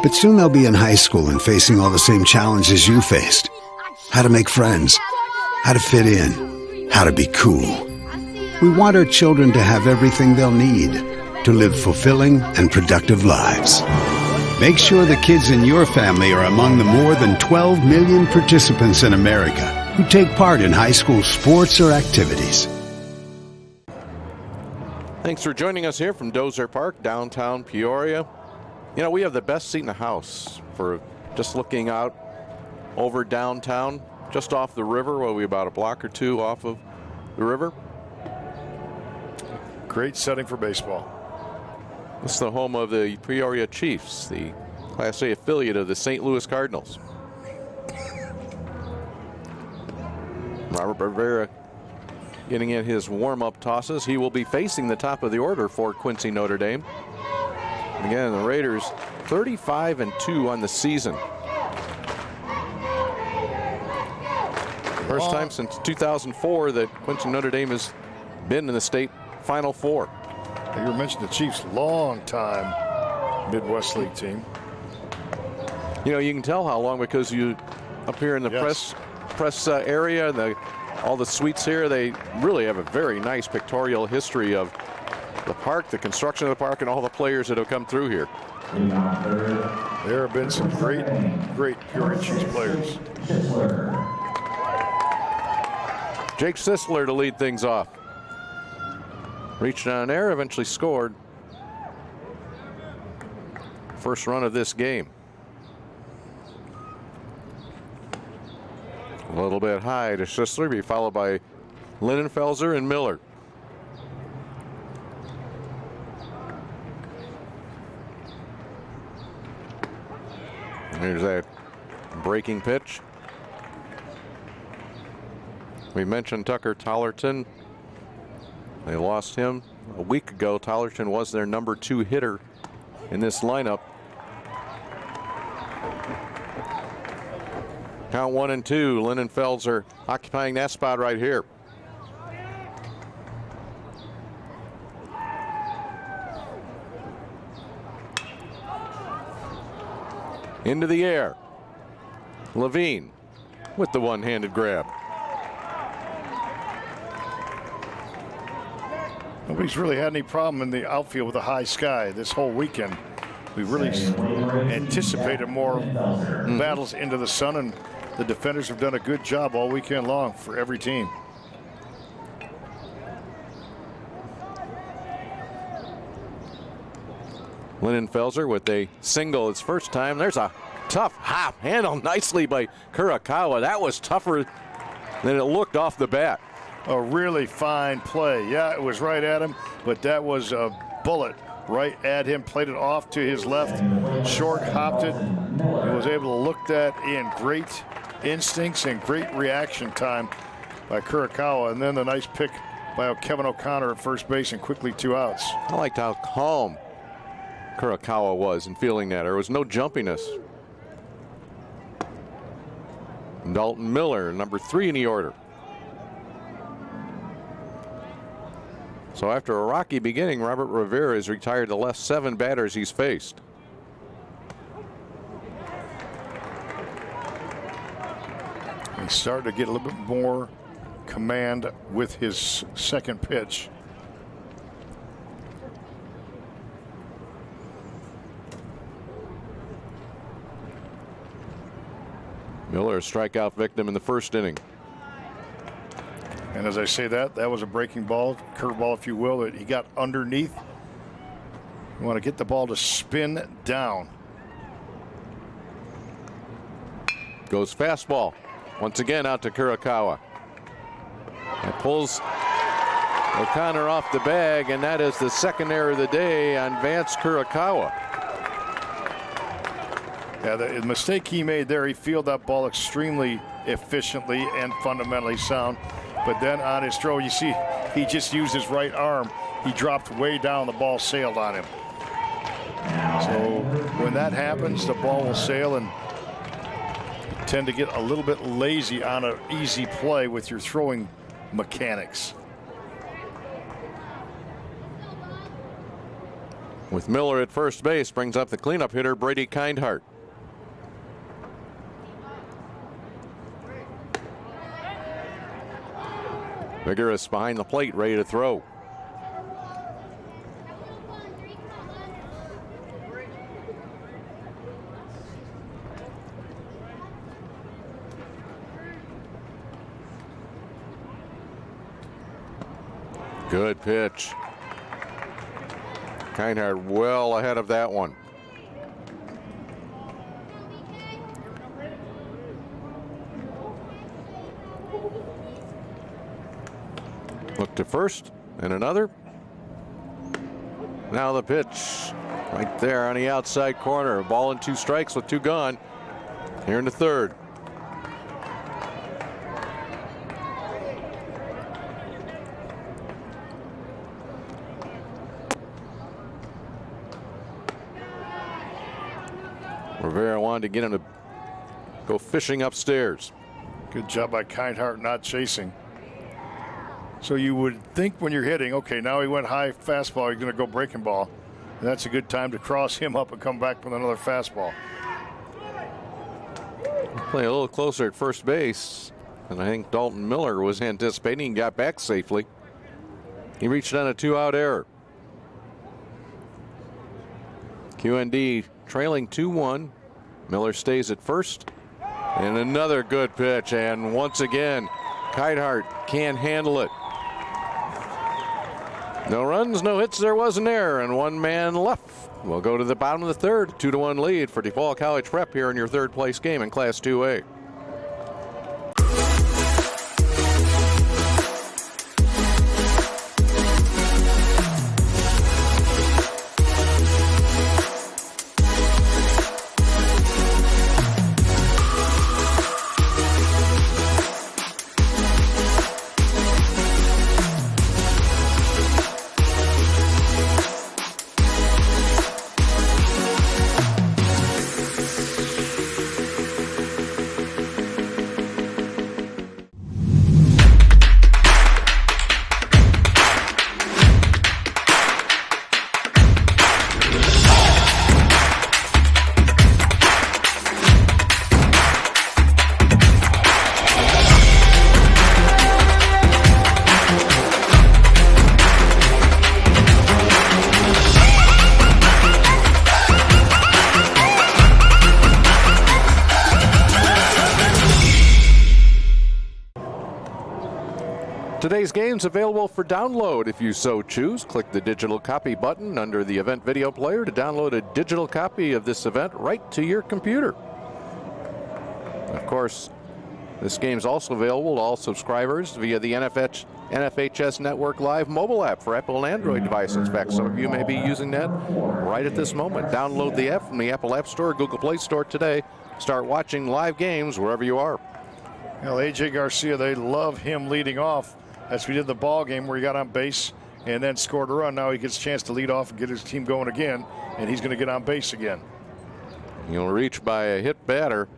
But soon they'll be in high school and facing all the same challenges you faced. How to make friends, how to fit in, how to be cool. We want our children to have everything they'll need to live fulfilling and productive lives. Make sure the kids in your family are among the more than 12 million participants in America who take part in high school sports or activities.
Thanks for joining us here from Dozer Park, downtown Peoria. We have the best seat in the house for just looking out over downtown, just off the river. We're about a block or two off of the river.
Great setting for baseball.
This is the home of the Peoria Chiefs, the Class A affiliate of the St. Louis Cardinals. Robert Rivera getting in his warm-up tosses. He will be facing the top of the order for Quincy Notre Dame. Again, the Raiders 35-2 on the season. First time since 2004 that Quincy Notre Dame has been in the state Final Four.
You mentioned the Chiefs, long time Midwest League team.
You can tell how long, because you up here in the press area, all the suites here, they really have a very nice pictorial history of the park, the construction of the park, and all the players that have come through here.
There have been some great Peoria Chiefs players.
Jake Sisler to lead things off. Reached on air, eventually scored. First run of this game. A little bit high to Sisler, be followed by Linenfelser and Miller. Here's that breaking pitch. We mentioned Tucker Tollerton. They lost him a week ago. Tollerton was their number 2 hitter in this lineup. Count 1-2. Linenfelser occupying that spot right here. Into the air. Levine with the one-handed grab.
Nobody's really had any problem in the outfield with a high sky this whole weekend. We really anticipated more battles into the sun, and the defenders have done a good job all weekend long for every team.
Linenfelser with a single his first time. There's a tough hop handled nicely by Kurakawa. That was tougher than it looked off the bat.
A really fine play. Yeah, it was right at him, but that was a bullet right at him. Played it off to his left, short hopped it. He was able to look that in. Great instincts and great reaction time by Kurakawa, and then the nice pick by Kevin O'Connor at first base and quickly 2 outs.
I liked how calm Kurokawa was in fielding that. There was no jumpiness. Dalton Miller, number 3 in the order. So after a rocky beginning, Robert Rivera has retired the last 7 batters he's faced.
He's starting to get a little bit more command with his second pitch.
Miller, a strikeout victim in the first inning.
And as I say that was a breaking ball, curveball if you will, that he got underneath. You want to get the ball to spin down.
Goes fastball. Once again out to Kurokawa. That pulls O'Connor off the bag, and that is the second error of the day on Vance Kurokawa.
Yeah, the mistake he made there, he fielded that ball extremely efficiently and fundamentally sound. But then on his throw, you see he just used his right arm. He dropped way down, the ball sailed on him. So when that happens, the ball will sail, and you tend to get a little bit lazy on an easy play with your throwing mechanics.
With Miller at first base, brings up the cleanup hitter, Brady Kindhart. Vigorous behind the plate, ready to throw. Good pitch. Kindhart well ahead of that one. Look to first and another. Now the pitch right there on the outside corner. Ball and 2 strikes with 2 gone here in the third. Rivera wanted to get him to go fishing upstairs.
Good job by Kindhart not chasing. So you would think when you're hitting, okay, now he went high fastball, you're going to go breaking ball. And that's a good time to cross him up and come back with another fastball.
Playing a little closer at first base than I think Dalton Miller was anticipating. He got back safely. He reached on a 2-out error. QND trailing 2-1. Miller stays at first. And another good pitch. And once again, Kindhart can't handle it. No runs, no hits, there was an error, and 1 man left. We'll go to the bottom of the third. 2-1 lead for DePaul College Prep here in your third place game in Class 2A. Today's game's available for download if you so choose. Click the digital copy button under the event video player to download a digital copy of this event right to your computer. Of course, this game's also available to all subscribers via the NFHS Network Live mobile app for Apple and Android devices. In fact, some of you may be using that right at this moment. Download the app from the Apple App Store, Google Play Store today. Start watching live games wherever you are.
Well, A.J. Garcia, they love him leading off as we did the ball game where he got on base and then scored a run. Now he gets a chance to lead off and get his team going again, and he's going to get on base again.
He'll reach by a hit batter.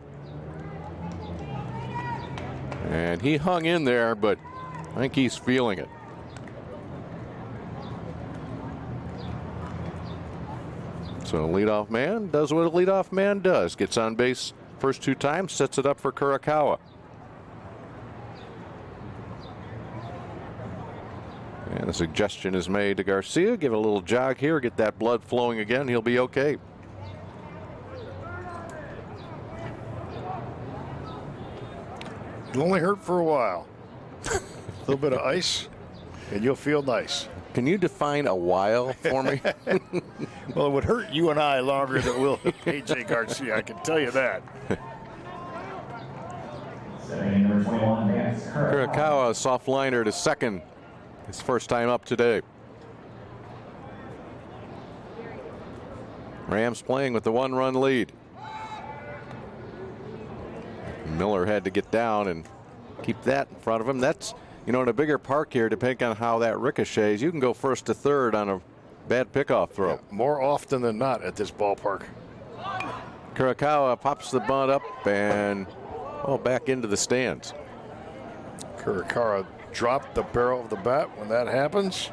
And he hung in there, but I think he's feeling it. So leadoff man does what a leadoff man does. Gets on base first 2 times, sets it up for Kurakawa. And the suggestion is made to Garcia. Give it a little jog here, get that blood flowing again. He'll be okay.
It'll only hurt for a while. A little bit of ice, and you'll feel nice.
Can you define a while for me?
Well, it would hurt you and I longer than it will AJ Garcia, I can tell you that.
Kurakawa, a soft liner to second. His first time up today. Rams playing with the 1-run lead. Miller had to get down and keep that in front of him. That's, you know, in a bigger park here, depending on how that ricochets, you can go first to third on a bad pickoff throw.
Yeah, more often than not at this ballpark.
Kurakawa pops the bunt up and back into the stands.
Kurakawa dropped the barrel of the bat. When that happens,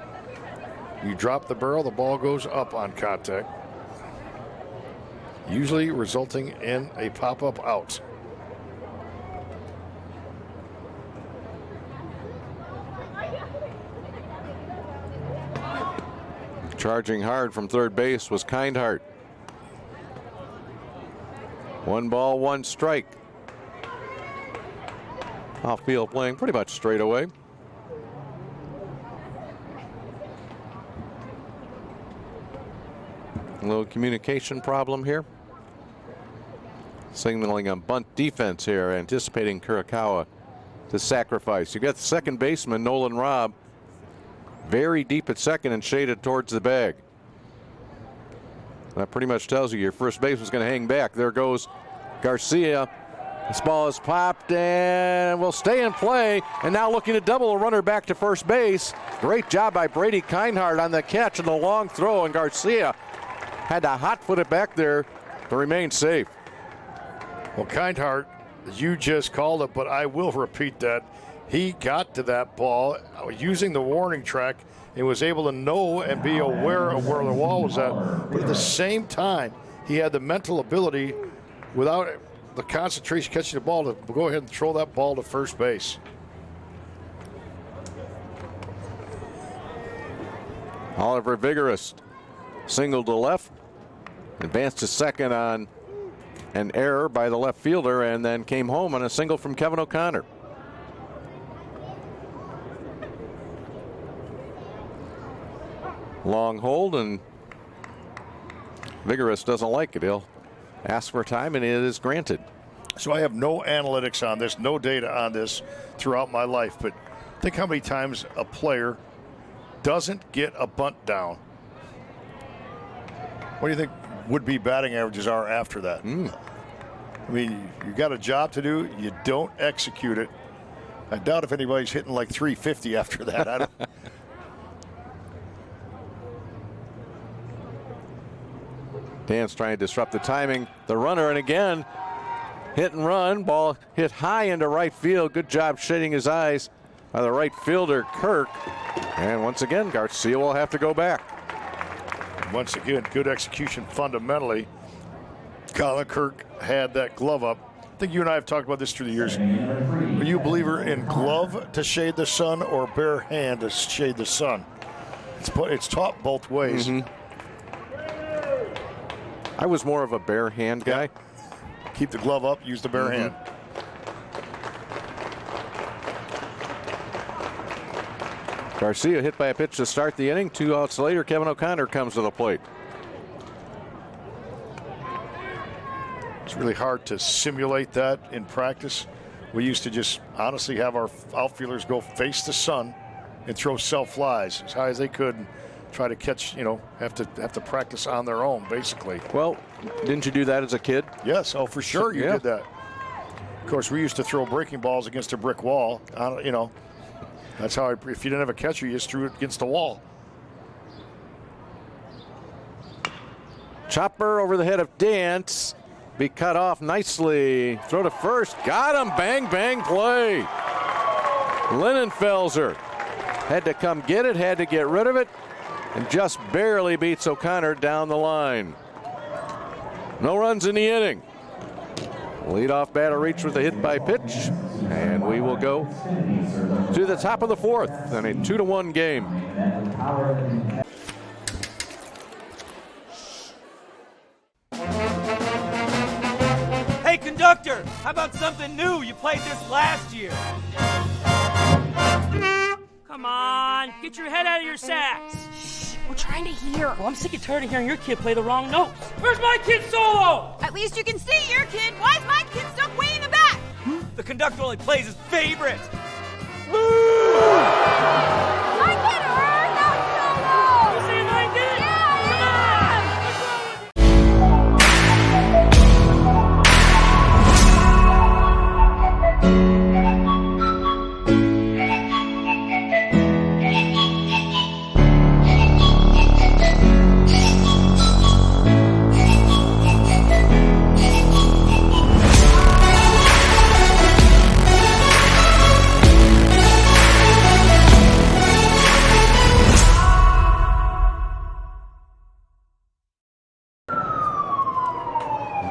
you drop the barrel, the ball goes up on contact, usually resulting in a pop-up out.
Charging hard from third base was Kindheart. 1 ball, 1 strike. Outfield playing pretty much straight away. A little communication problem here. Signaling a bunt defense here, anticipating Kurakawa to sacrifice. You got the second baseman, Nolan Robb, very deep at second and shaded towards the bag. That pretty much tells you your first base was going to hang back. There goes Garcia. This ball is popped and will stay in play. And now looking to double a runner back to first base. Great job by Brady Kindheart on the catch and the long throw. And Garcia had to hot foot it back there to remain safe.
Well, Kindheart, you just called it, but I will repeat that. He got to that ball using the warning track and was able to know and be aware of where the wall was at. But at the same time, he had the mental ability, without the concentration catching the ball, to go ahead and throw that ball to first base.
Oliver Vigorous singled to left, advanced to second on an error by the left fielder, and then came home on a single from Kevin O'Connor. Long hold, and Vigorous doesn't like it. He'll ask for time, and it is granted.
So I have no analytics on this, no data on this throughout my life, but think how many times a player doesn't get a bunt down. What do you think would-be batting averages are after that? I mean, you got a job to do, you don't execute it. I doubt if anybody's hitting like 350 after that. I don't.
Dan's trying to disrupt the timing. The runner, and again, hit and run. Ball hit high into right field. Good job shading his eyes by the right fielder, Kirk. And once again, Garcia will have to go back.
Once again, good execution fundamentally. Colin Kirk had that glove up. I think you and I have talked about this through the years. Are you a believer in glove to shade the sun or bare hand to shade the sun? It's taught both ways.
I was more of a bare hand guy.
Keep the glove up, use the bare hand.
Garcia hit by a pitch to start the inning. 2 outs later, Kevin O'Connor comes to the plate.
It's really hard to simulate that in practice. We used to just honestly have our outfielders go face the sun and throw self flies as high as they could and try to catch, have to practice on their own, basically.
Well, didn't you do that as a kid?
Yes, oh, for sure you did that. Of course, we used to throw breaking balls against a brick wall, That's how if you didn't have a catcher, you just threw it against the wall.
Chopper over the head of Dance. Be cut off nicely. Throw to first. Got him. Bang, bang play. Linenfelser had to come get it, had to get rid of it, and just barely beats O'Connor down the line. No runs in the inning. Leadoff batter reached with a hit by pitch, and we will go to the top of the fourth in a 2-1 game.
Hey, conductor, how about something new? You played this last year.
Come on, get your head out of your sacks.
Shh, we're trying to hear.
Well, I'm sick and tired of hearing your kid play the wrong notes. Where's my kid solo?
At least you can see your kid. Why is my kid stuck way in the back?
The conductor only plays his favorite.
My kid heard that solo.
You saying I did?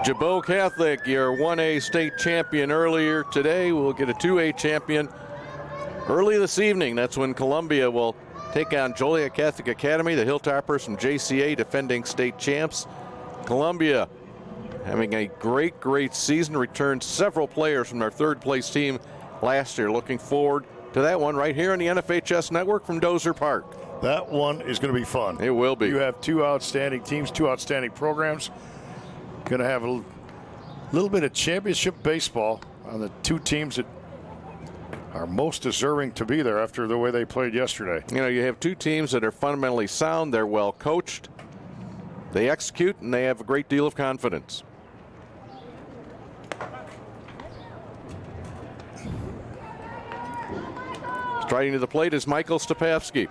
Jabot Catholic, your 1A state champion earlier today, will get a 2A champion early this evening. That's when Columbia will take on Joliet Catholic Academy, the Hilltoppers from JCA, defending state champs. Columbia having a great season, returned several players from their third place team last year. Looking forward to that one right here on the NFHS Network from Dozer Park.
That one is going to be fun.
It will be.
You have two outstanding teams, two outstanding programs. Going to have a little bit of championship baseball on the two teams that are most deserving to be there after the way they played yesterday.
You know, you have two teams that are fundamentally sound. They're well coached. They execute, and they have a great deal of confidence. Striding to the plate is Michael Stepavsky.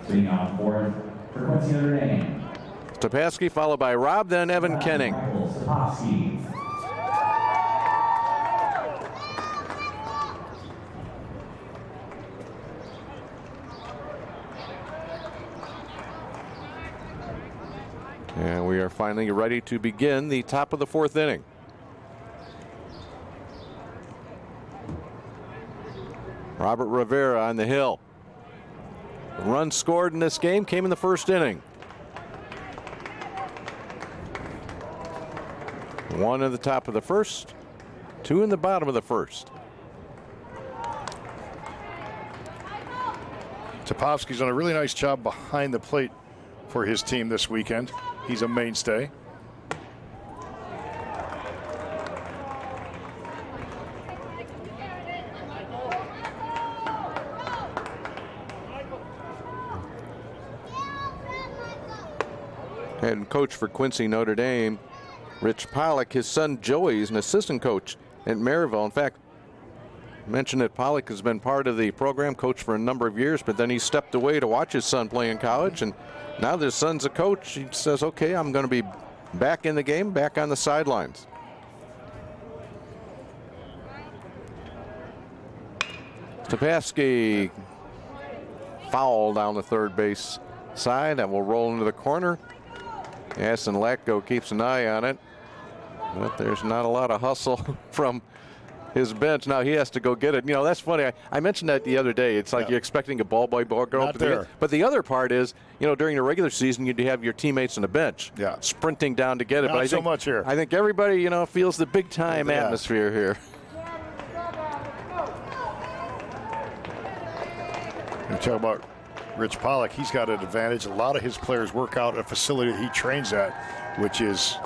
Leading off fourth for Quincy, Notre.
Stepavsky followed by Rob, then Evan Kenning. And we are finally ready to begin the top of the fourth inning. Robert Rivera on the hill. The run scored in this game came in the first inning. One at the top of the first, two in the bottom of the first.
Topofsky's done a really nice job behind the plate for his team this weekend. He's a mainstay.
Head coach for Quincy, Notre Dame, Rich Pollock. His son Joey is an assistant coach at Maryville. In fact, mentioned that Pollock has been part of the program, coach for a number of years, but then he stepped away to watch his son play in college, and now that his son's a coach, he says, okay, I'm going to be back in the game, back on the sidelines. Stepavsky foul down the third base side. That will roll into the corner. Aston Latko keeps an eye on it, but there's not a lot of hustle from his bench. Now he has to go get it. You know, that's funny. I mentioned that the other day. It's like you're expecting a ball boy, ball girl.
Not there.
But the other part is, you know, during the regular season, you'd have your teammates on the bench sprinting down to get it.
Not
but I
so
think,
much here.
I think everybody, you know, feels the big time atmosphere here.
You talk about Rich Pollock, he's got an advantage. A lot of his players work out at a facility that he trains at, which is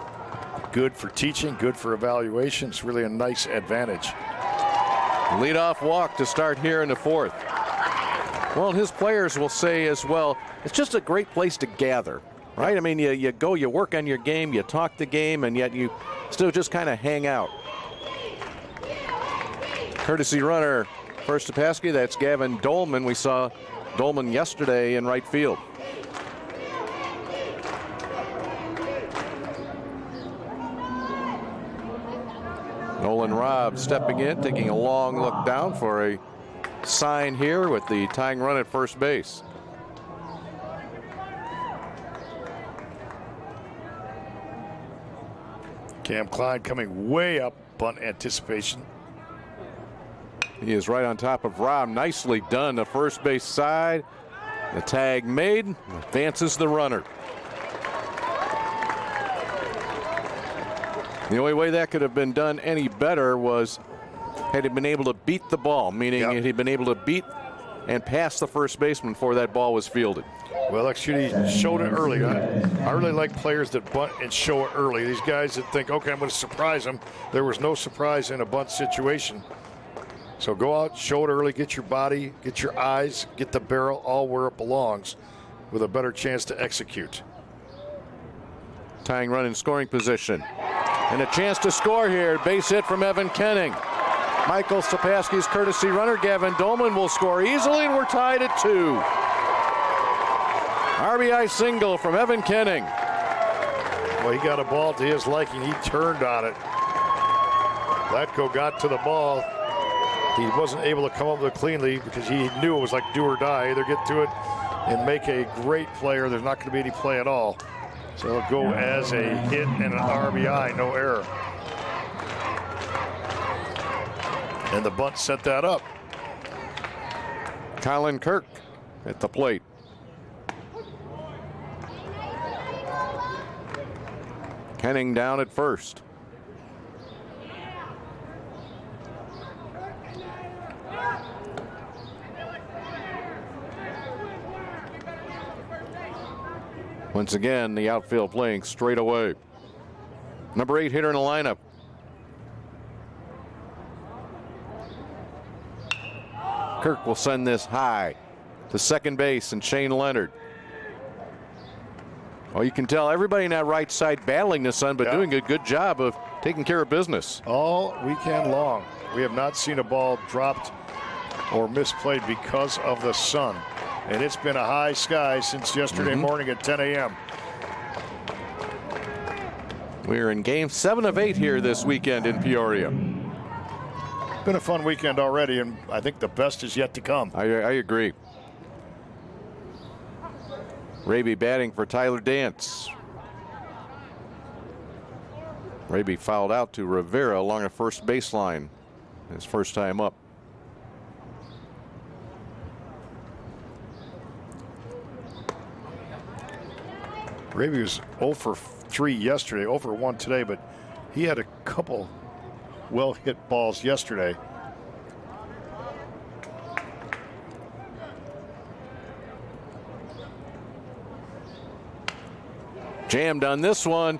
good for teaching, good for evaluation. It's really a nice advantage.
Leadoff walk to start here in the fourth. Well, his players will say as well, it's just a great place to gather, right? I mean, you go, you work on your game, you talk the game, and yet you still just kind of hang out. Courtesy runner, first to Paskey, that's Gavin Dolman. We saw Dolman yesterday in right field. Nolan Robb stepping in, taking a long look down for a sign here with the tying run at first base.
Cam Klein coming way up, bunt anticipation.
He is right on top of Robb. Nicely done, the first base side. The tag made, advances the runner. The only way that could have been done any better was had he been able to beat the ball, meaning had he been able to beat and pass the first baseman before that ball was fielded.
Well, actually, he showed it early. I really like players that bunt and show it early. These guys that think, okay, I'm going to surprise them. There was no surprise in a bunt situation. So go out, show it early, get your body, get your eyes, get the barrel all where it belongs with a better chance to execute.
Tying run in scoring position. And a chance to score here. Base hit from Evan Kenning. Michael Sapaski's courtesy runner, Gavin Dolman, will score easily, and we're tied at 2. RBI single from Evan Kenning.
Well, he got a ball to his liking. He turned on it. Latko got to the ball. He wasn't able to come up with it cleanly because he knew it was like do or die. Either get to it and make a great play, or there's not going to be any play at all. So it'll go as a hit and an RBI, no error. And the bunt set that up.
Colin Kirk at the plate. Kenning down at first. Once again, the outfield playing straight away. Number 8 hitter in the lineup. Kirk will send this high to second base, and Shane Leonard. Well, you can tell everybody in that right side battling the sun, but doing a good job of taking care of business.
All weekend long, we have not seen a ball dropped or misplayed because of the sun. And it's been a high sky since yesterday morning at 10 a.m.
We're in game 7 of 8 here this weekend in Peoria.
Been a fun weekend already, and I think the best is yet to come.
I agree. Raby batting for Tyler Dance. Raby fouled out to Rivera along the first baseline. His first time up.
Raby was 0 for 3 yesterday, 0 for 1 today, but he had a couple well-hit balls yesterday.
Jammed on this one.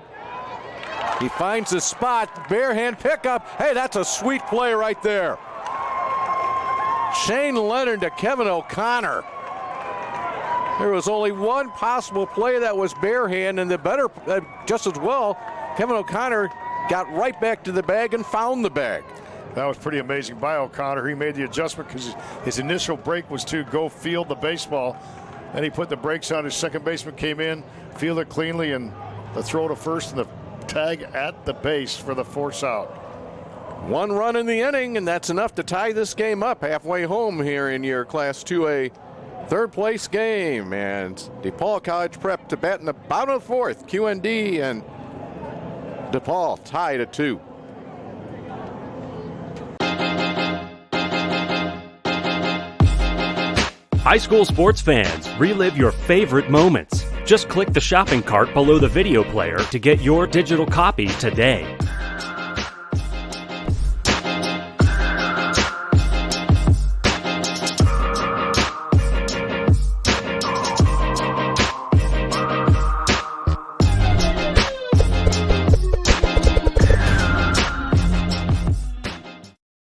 He finds the spot. Bare hand pickup. Hey, that's a sweet play right there. Shane Leonard to Kevin O'Connor. There was only one possible play that was bare hand, and the better, just as well, Kevin O'Connor got right back to the bag and found the bag.
That was pretty amazing by O'Connor. He made the adjustment because his initial break was to go field the baseball. Then he put the brakes on. His second baseman came in, fielded cleanly, and the throw to first and the tag at the base for the force out.
1 run in the inning, and that's enough to tie this game up halfway home here in your Class 2A third place game. And DePaul College Prep to bat in the bottom of the 4th. QND and DePaul tied at 2.
High school sports fans, relive your favorite moments. Just click the shopping cart below the video player to get your digital copy today.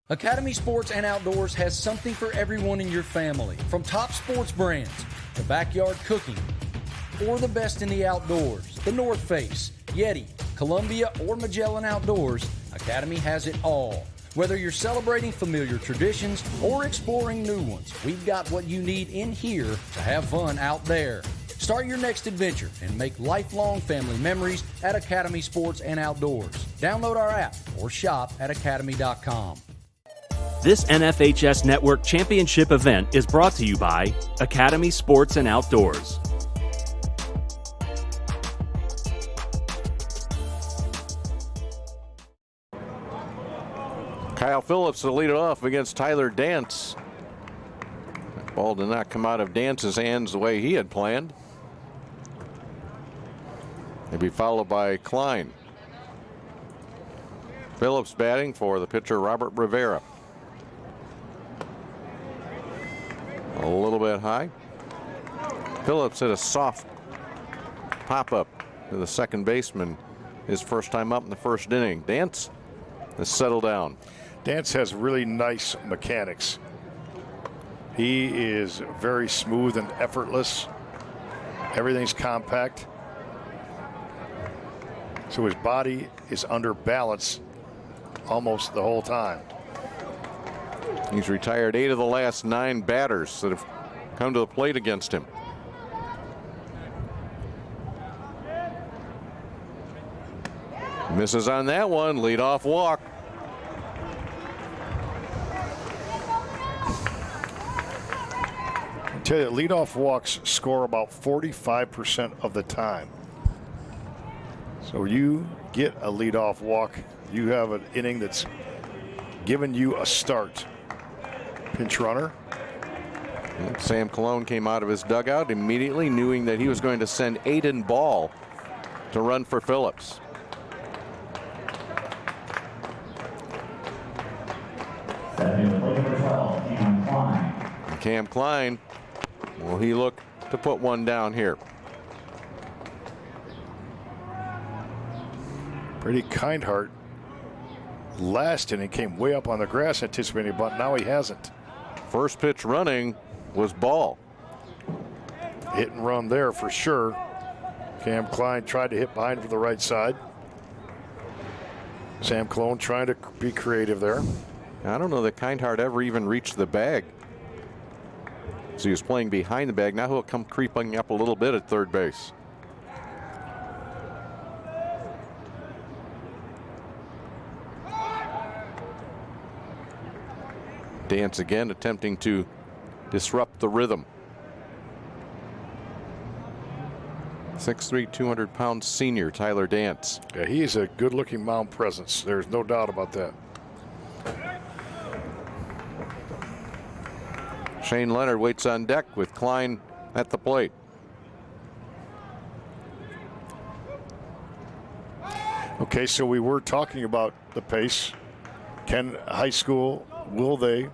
Academy Sports and Outdoors has something for everyone in your family. From top sports brands to backyard cooking or the best in the outdoors. The North Face, Yeti, Columbia, or Magellan Outdoors, Academy has it all. Whether you're celebrating familiar traditions or exploring new ones, we've got what you need in here to have fun out there. Start your next adventure and make lifelong family memories at Academy Sports and Outdoors. Download our app or shop at academy.com.
This NFHS Network Championship event is brought to you by Academy Sports and Outdoors.
Kyle Phillips will lead it off against Tyler Dance. That ball did not come out of Dance's hands the way he had planned. He'll be followed by Klein. Phillips batting for the pitcher Robert Rivera. A little bit high. Phillips hit a soft pop-up to the second baseman his first time up in the first inning. Dance has settled down.
Dance has really nice mechanics. He is very smooth and effortless. Everything's compact. So his body is under balance almost the whole time.
He's retired 8 of the last 9 batters that have come to the plate against him. Misses on that one. Leadoff walk.
I tell you, leadoff walks score about 45% of the time. So you get a leadoff walk, you have an inning that's given you a start. Pinch runner.
And Sam Cologne came out of his dugout immediately, knowing that he was going to send Aiden Ball to run for Phillips. Cam Klein, will he look to put one down here?
Brady Kindheart last inning came way up on the grass anticipating, but now he hasn't.
First pitch running was Ball.
Hit and run there for sure. Cam Klein tried to hit behind for the right side. Sam Cologne trying to be creative there.
I don't know that Kindheart ever even reached the bag. So he was playing behind the bag. Now he'll come creeping up a little bit at third base. Dance again, attempting to disrupt the rhythm. 6'3", 200-pound senior Tyler Dance.
Yeah, he is a good-looking mound presence. There's no doubt about that.
Shane Leonard waits on deck with Klein at the plate.
Okay, so we were talking about the pace. Can high school, will they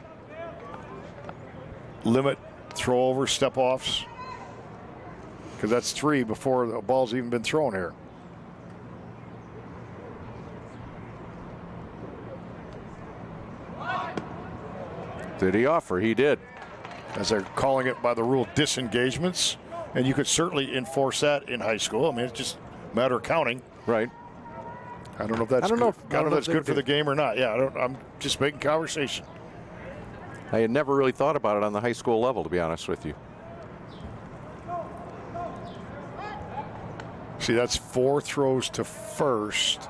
limit throw over, step offs? Because that's 3 before the ball's even been thrown here.
Did he offer? He did.
As they're calling it by the rule, disengagements. And you could certainly enforce that in high school. I mean, it's just a matter of counting.
Right.
I don't know if that's good for the game or not. Yeah, I'm just making conversation.
I had never really thought about it on the high school level, to be honest with you.
See, that's 4 throws to first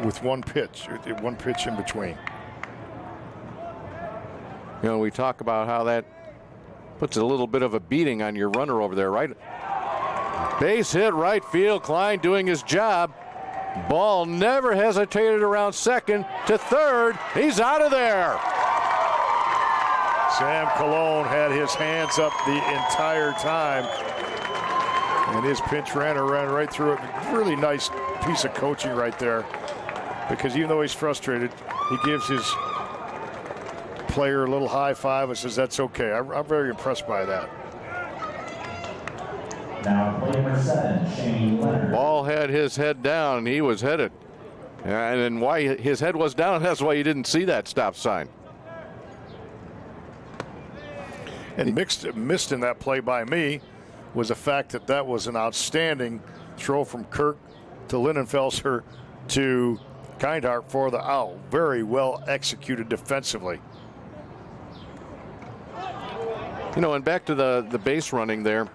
with one pitch in between.
You know, we talk about how that puts a little bit of a beating on your runner over there, right? Base hit right field. Klein doing his job. Ball never hesitated around second to third. He's out of there.
Sam Cologne had his hands up the entire time. And his pinch runner ran right through it. Really nice piece of coaching right there. Because even though he's frustrated, he gives his player a little high five and says, that's okay. I'm very impressed by that.
Now play number 7, Shane Leonard.
Ball had his head down. He was headed. And then why his head was down, that's why you didn't see that stop sign.
And missed in that play by me was the fact that that was an outstanding throw from Kirk to Lindenfelser to Kindheart for the out. Very well executed defensively.
You know, and back to the base running there,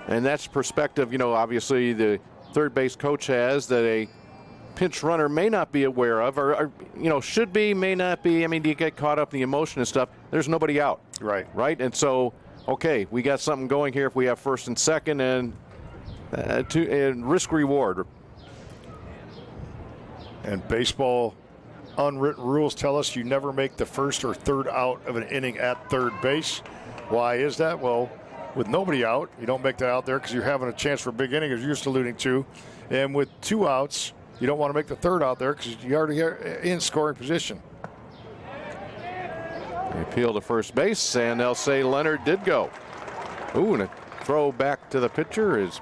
and that's perspective, you know, obviously the third base coach has that a pinch runner may not be aware of, or you know, should be, may not be. I mean, you get caught up in the emotion and stuff. There's nobody out.
Right.
Right? And so, okay, we got something going here if we have first and second, and risk reward.
And baseball unwritten rules tell us you never make the first or third out of an inning at third base. Why is that? Well, with nobody out, you don't make that out there because you're having a chance for a big inning, as you're just alluding to. And with 2 outs, you don't want to make the third out there because you already are in scoring position.
They appeal to first base, and they'll say Leonard did go. Ooh, and a throw back to the pitcher is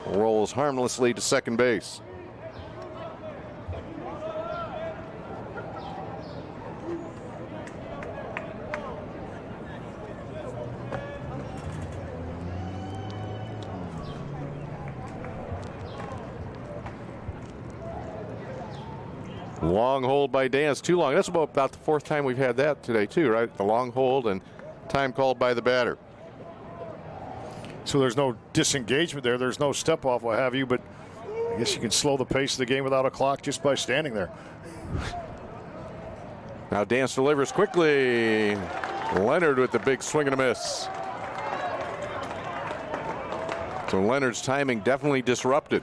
rolls harmlessly to second base. Long hold by Dance, too long. That's about the 4th time we've had that today, too, right? The long hold and time called by the batter.
So there's no disengagement there. There's no step off, what have you, but I guess you can slow the pace of the game without a clock just by standing there.
Now Dance delivers quickly. Leonard with the big swing and a miss. So Leonard's timing definitely disrupted.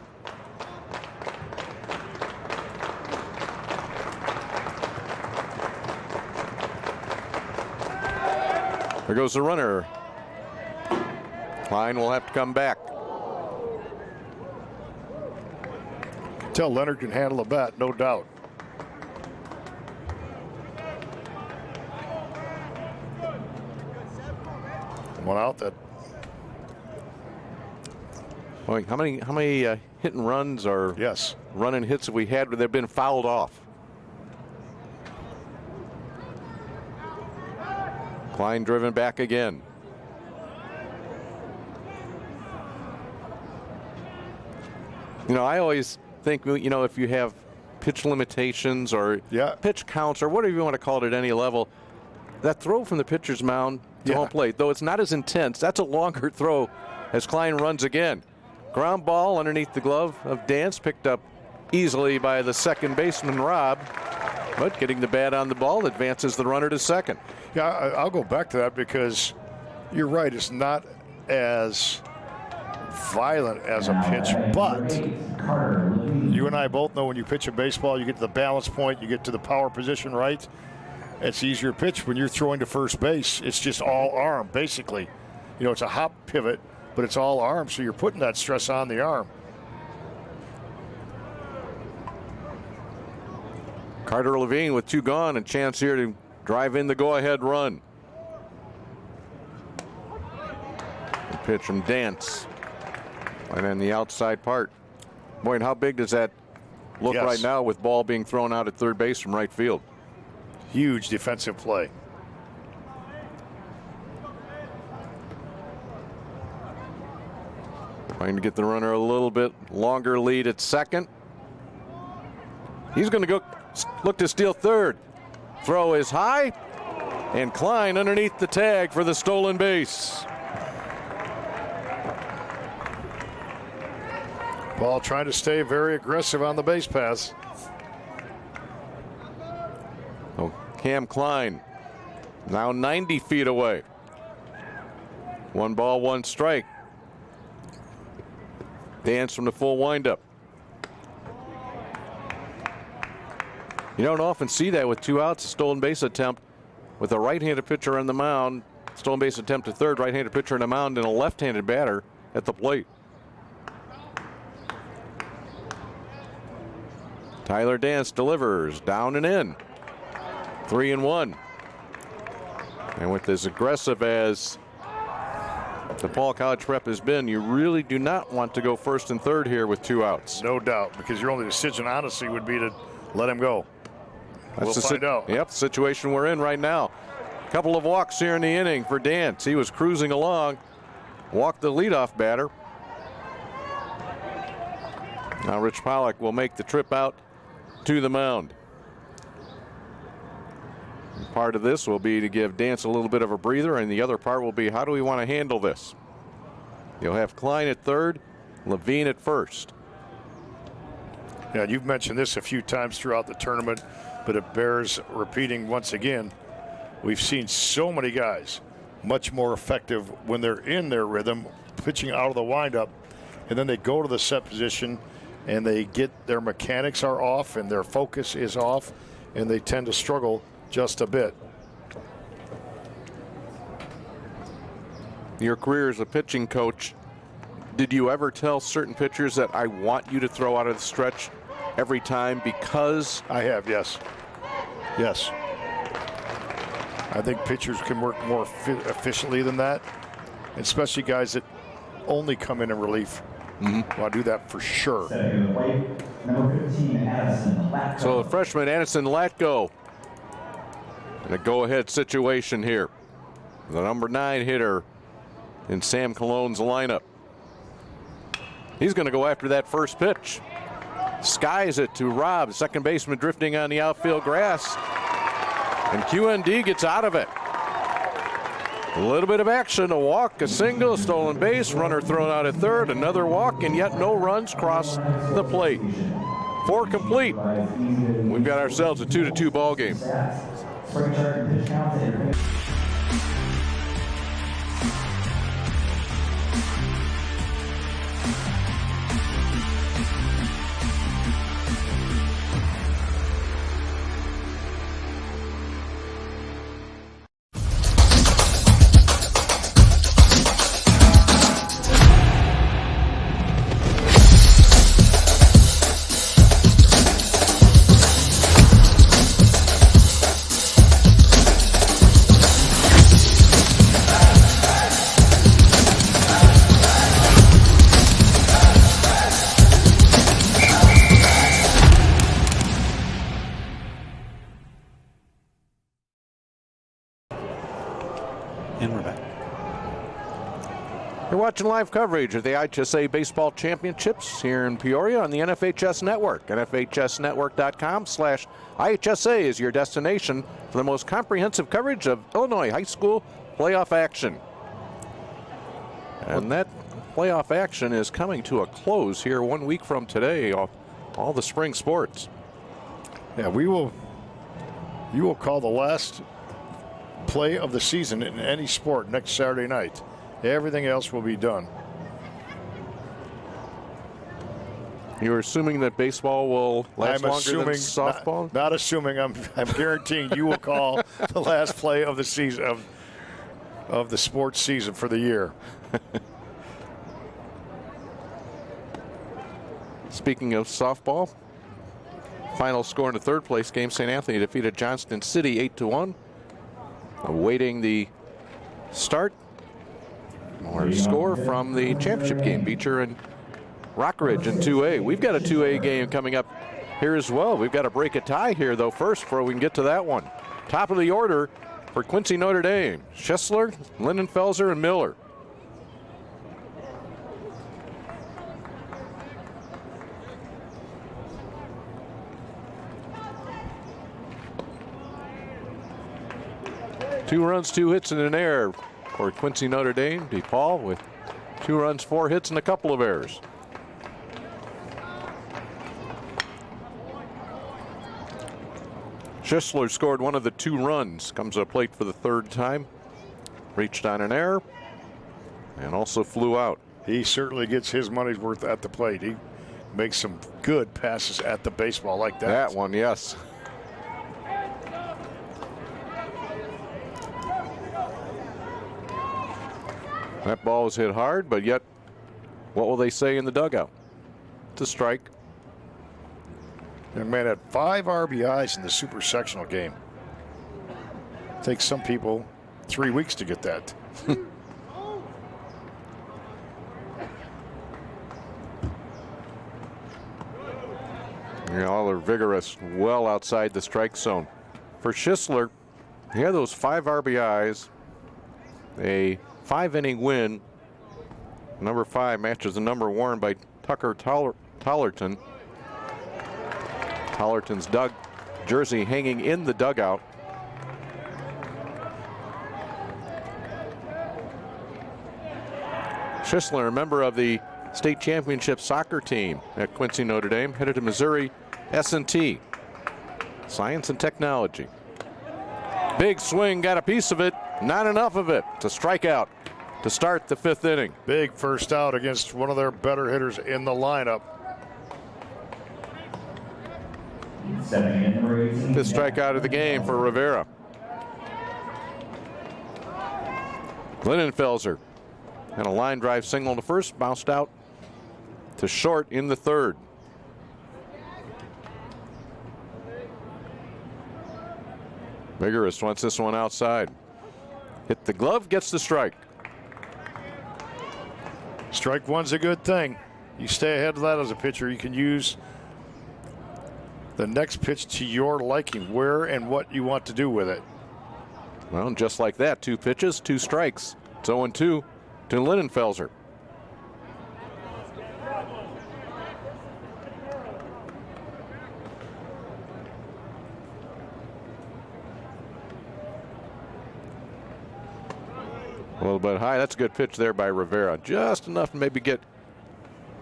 There goes the runner. Klein will have to come back.
Tell Leonard can handle a bat, no doubt. One out. That.
Boy, how many hit and runs or run and hits have we had where they've been fouled off? Klein driven back again. You know, I always think, you know, if you have pitch limitations or pitch counts or whatever you want to call it at any level, that throw from the pitcher's mound to home plate, though it's not as intense, that's a longer throw as Klein runs again. Ground ball underneath the glove of Dance, picked up easily by the second baseman, Robb. But getting the bat on the ball advances the runner to second.
Yeah, I'll go back to that because you're right. It's not as violent as a pitch, but you and I both know when you pitch a baseball, you get to the balance point, you get to the power position, right? It's easier pitch. When you're throwing to first base, it's just all arm, basically. You know, it's a hop pivot, but it's all arm, so you're putting that stress on the arm.
Carter Levine with 2 gone, a chance here to drive in the go-ahead run. The pitch from Dance. And then the outside part. Boy, and how big does that look right now with ball being thrown out at third base from right field?
Huge defensive play.
Trying to get the runner a little bit longer lead at second. He's going to go look to steal third. Throw is high, and Klein underneath the tag for the stolen base.
Ball trying to stay very aggressive on the base pass.
Oh, Cam Klein now 90 feet away. 1 ball, 1 strike. Dance from the full windup. You don't often see that with 2 outs, a stolen base attempt with a right-handed pitcher on the mound, stolen base attempt to third, right-handed pitcher on the mound, and a left-handed batter at the plate. Tyler Dance delivers down and in. 3-1. And with as aggressive as DePaul College Prep has been, you really do not want to go first and third here with 2 outs.
No doubt, because your only decision, honestly, would be to let him go. We'll find out.
Yep, the situation we're in right now. A couple of walks here in the inning for Dance. He was cruising along, walked the leadoff batter. Now Rich Pollock will make the trip out to the mound. And part of this will be to give Dance a little bit of a breather, and the other part will be how do we want to handle this? You'll have Klein at third, Levine at first.
Yeah, you've mentioned this a few times throughout the tournament, but it bears repeating once again. We've seen so many guys much more effective when they're in their rhythm, pitching out of the windup, and then they go to the set position and they get their mechanics are off and their focus is off, and they tend to struggle just a bit.
Your career as a pitching coach, did you ever tell certain pitchers that I want you to throw out of the stretch every time because?
I have, yes. Yes. I think pitchers can work more efficiently than that, especially guys that only come in relief. Well, I'll do that for sure.
Number 15, Addison Latko.
So the freshman Addison Latko in a go-ahead situation here. The number 9 hitter in Sam Cologne's lineup. He's going to go after that first pitch. Skies it to Robb, second baseman drifting on the outfield grass. And QND gets out of it. A little bit of action, a walk, a single, a stolen base, runner thrown out at third, another walk, and yet no runs cross the plate. 4 complete. We've got ourselves a 2-2 ball game.
And we're back.
You're watching live coverage of the IHSA Baseball Championships here in Peoria on the NFHS Network. NFHSnetwork.com/IHSA is your destination for the most comprehensive coverage of Illinois high school playoff action. And that playoff action is coming to a close here 1 week from today, all the spring sports.
Yeah, you will call the last play of the season in any sport next Saturday night. Everything else will be done.
You're assuming that baseball will last longer than softball?
Not assuming. I'm guaranteeing you will call the last play of the season of the sports season for the year.
Speaking of softball, final score in the third place game, St. Anthony defeated Johnston City 8-1. Awaiting the start or score from the championship game, Beecher and Rockridge in 2A. We've got a 2A game coming up here as well. We've got to break a tie here, though, first before we can get to that one. Top of the order for Quincy Notre Dame, Schissler, Lindenfelser, and Miller. Two runs, 2 hits, and an error for Quincy Notre Dame. DePaul with 2 runs, 4 hits, and a couple of errors. Schissler scored one of the 2 runs. Comes to the plate for the 3rd time. Reached on an error and also flew out.
He certainly gets his money's worth at the plate. He makes some good passes at the baseball like that.
That one, yes. That ball was hit hard, but yet, what will they say in the dugout? It's a strike.
Young man had 5 RBIs in the super sectional game. Takes some people 3 weeks to get that.
All are vigorous, well outside the strike zone. For Schissler, he had those 5 RBIs, a 5-inning win. Number 5 matches the number worn by Tucker Tollerton. Tollerton's jersey hanging in the dugout. Schisler, a member of the state championship soccer team at Quincy, Notre Dame, headed to Missouri S&T, science and technology. Big swing, got a piece of it, not enough of it. It's a strikeout to start the 5th inning.
Big first out against one of their better hitters in the lineup.
5th strikeout of the game for Rivera. Linenfelser and a line drive single to first, bounced out to short in the 3rd. Vigorous wants this one outside. Hit the glove, gets the strike.
Strike one's a good thing. You stay ahead of that as a pitcher. You can use the next pitch to your liking, where and what you want to do with it.
Well, just like that, 2 pitches, 2 strikes. It's 0-2 to Linenfelser. A little bit high. That's a good pitch there by Rivera. Just enough to maybe get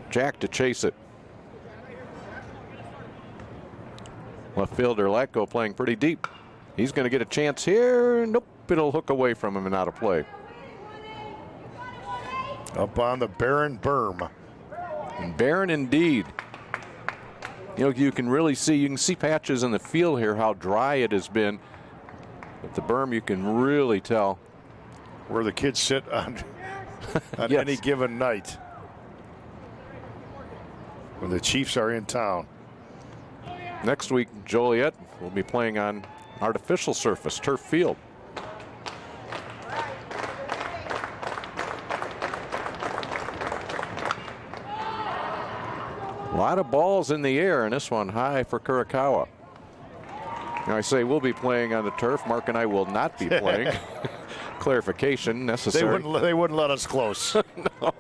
Jack to chase it. Left fielder Latko playing pretty deep. He's going to get a chance here. Nope, it'll hook away from him and out of play.
Up on the barren berm.
And barren indeed. You know, you can see patches in the field here how dry it has been. But the berm, you can really tell
where the kids sit on
yes.
any given night when the Chiefs are in town.
Next week, Joliet will be playing on artificial surface, turf field. A lot of balls in the air, and this one high for Kurokawa. Now I say we'll be playing on the turf. Mark and I will not be playing. Clarification necessary.
They wouldn't let us close.
No.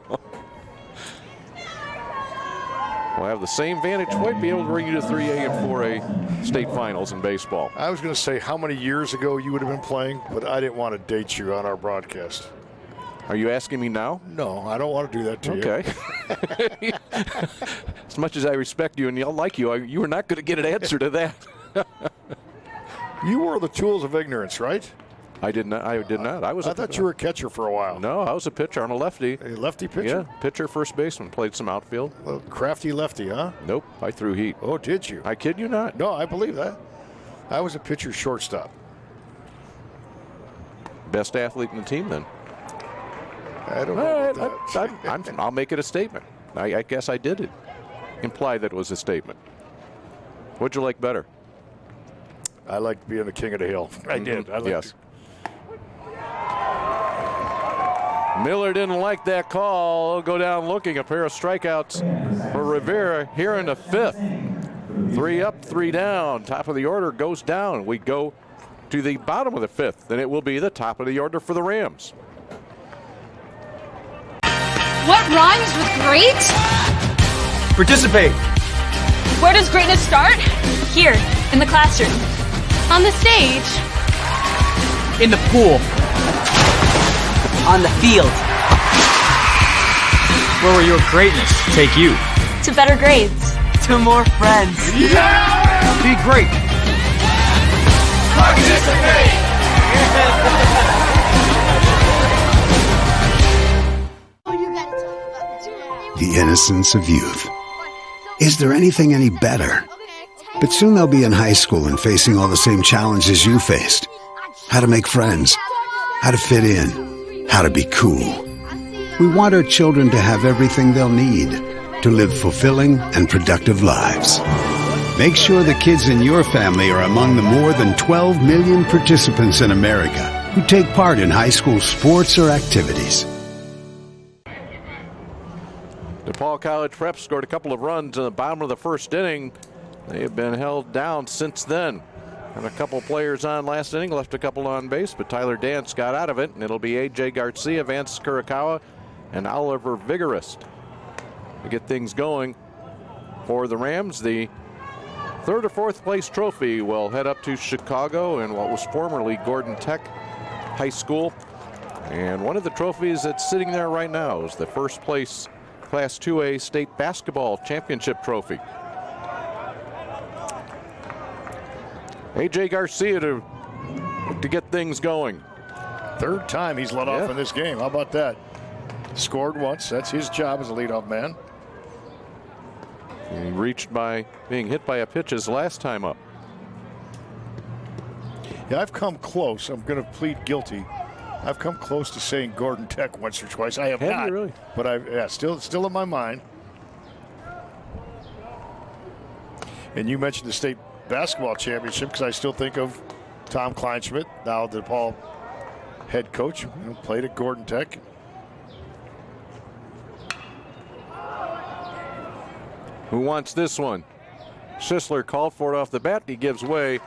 We'll have the same vantage point, be able to bring you to 3A and 4A state finals in baseball.
I was going to say how many years ago you would have been playing, but I didn't want to date you on our broadcast.
Are you asking me now?
No, I don't want to do that to
you. Okay. As much as I respect you and y'all like you, you were not going to get an answer to that.
You were the tools of ignorance, right?
I did not. I
thought you were a catcher for a while.
No, I was a pitcher. I'm a lefty.
A lefty pitcher?
Yeah, pitcher, first baseman. Played some outfield.
A little crafty lefty, huh?
Nope, I threw heat.
Oh, did you?
I kid you not.
No, I believe that. I was a pitcher shortstop.
Best athlete in the team, then.
I don't know about that.
I'll make it a statement. I guess I did it. Imply that it was a statement. What'd you like better?
I liked being the king of the hill. I did.
Yes. Miller didn't like that call. He'll go down looking. A pair of strikeouts for Rivera here in the 5th. 3 up, 3 down. Top of the order goes down. We go to the bottom of the 5th, and it will be the top of the order for the Rams.
What rhymes with great?
Participate.
Where does greatness start? Here, in the classroom. On the stage.
In the pool. On the field. Where will your greatness take you?
To better grades.
To more friends.
Yeah!
Be great.
Participate!
The innocence of youth. Is there anything any better? But soon they'll be in high school and facing all the same challenges you faced. How to make friends. How to fit in. How to be cool. We want our children to have everything they'll need to live fulfilling and productive lives. Make sure the kids in your family are among the more than 12 million participants in America who take part in high school sports or activities.
DePaul College Prep scored a couple of runs in the bottom of the 1st inning. They have been held down since then. And a couple players on last inning, left a couple on base, but Tyler Dance got out of it, and it'll be A.J. Garcia, Vance Kurokawa, and Oliver Vigorist to get things going for the Rams. The Third or fourth place trophy will head up to Chicago in what was formerly Gordon Tech High School. And one of the trophies that's sitting there right now is the first place Class 2A state basketball championship trophy. A.J. Garcia to get things going.
Third time he's let off in this game. How about that? Scored once. That's his job as a leadoff man.
He reached by being hit by a pitch his last time up.
Yeah, I've come close. I'm going to plead guilty. I've come close to saying Gordon Tech once or twice. I have not.
Really?
But still in my mind. And you mentioned the state basketball championship because I still think of Tom Kleinschmidt, now the DePaul head coach, who played at Gordon Tech.
Who wants this one? Schisler called for it off the bat. He gives way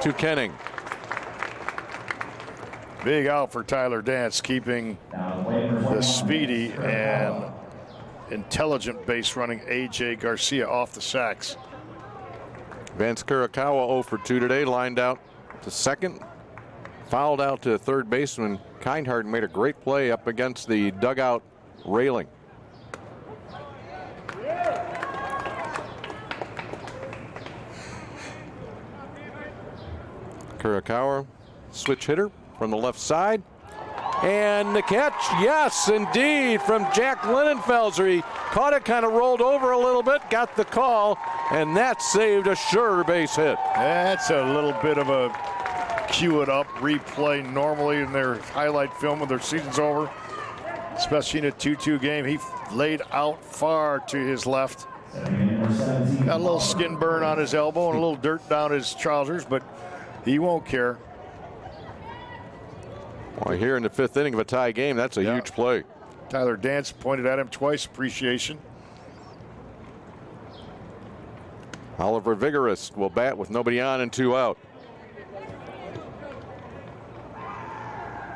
to Kenning.
Big out for Tyler Dance, keeping the speedy and intelligent base running A.J. Garcia off the sacks.
Vance Kurakawa 0 for 2 today, lined out to second, fouled out to third baseman. Kindhart made a great play up against the dugout railing. Kurakawa, switch hitter from the left side. And the catch, yes, indeed, from Jack Linenfelser. He caught it, kind of rolled over a little bit, got the call, and that saved a sure base hit.
That's a little bit of a cue it up replay normally in their highlight film when their season's over, especially in a 2-2 game. He laid out far to his left. Got a little skin burn on his elbow and a little dirt down his trousers, but he won't care.
Well, here in the 5th inning of a tie game, that's a huge play.
Tyler Dance pointed at him twice. Appreciation.
Oliver Vigorist will bat with nobody on and 2 out.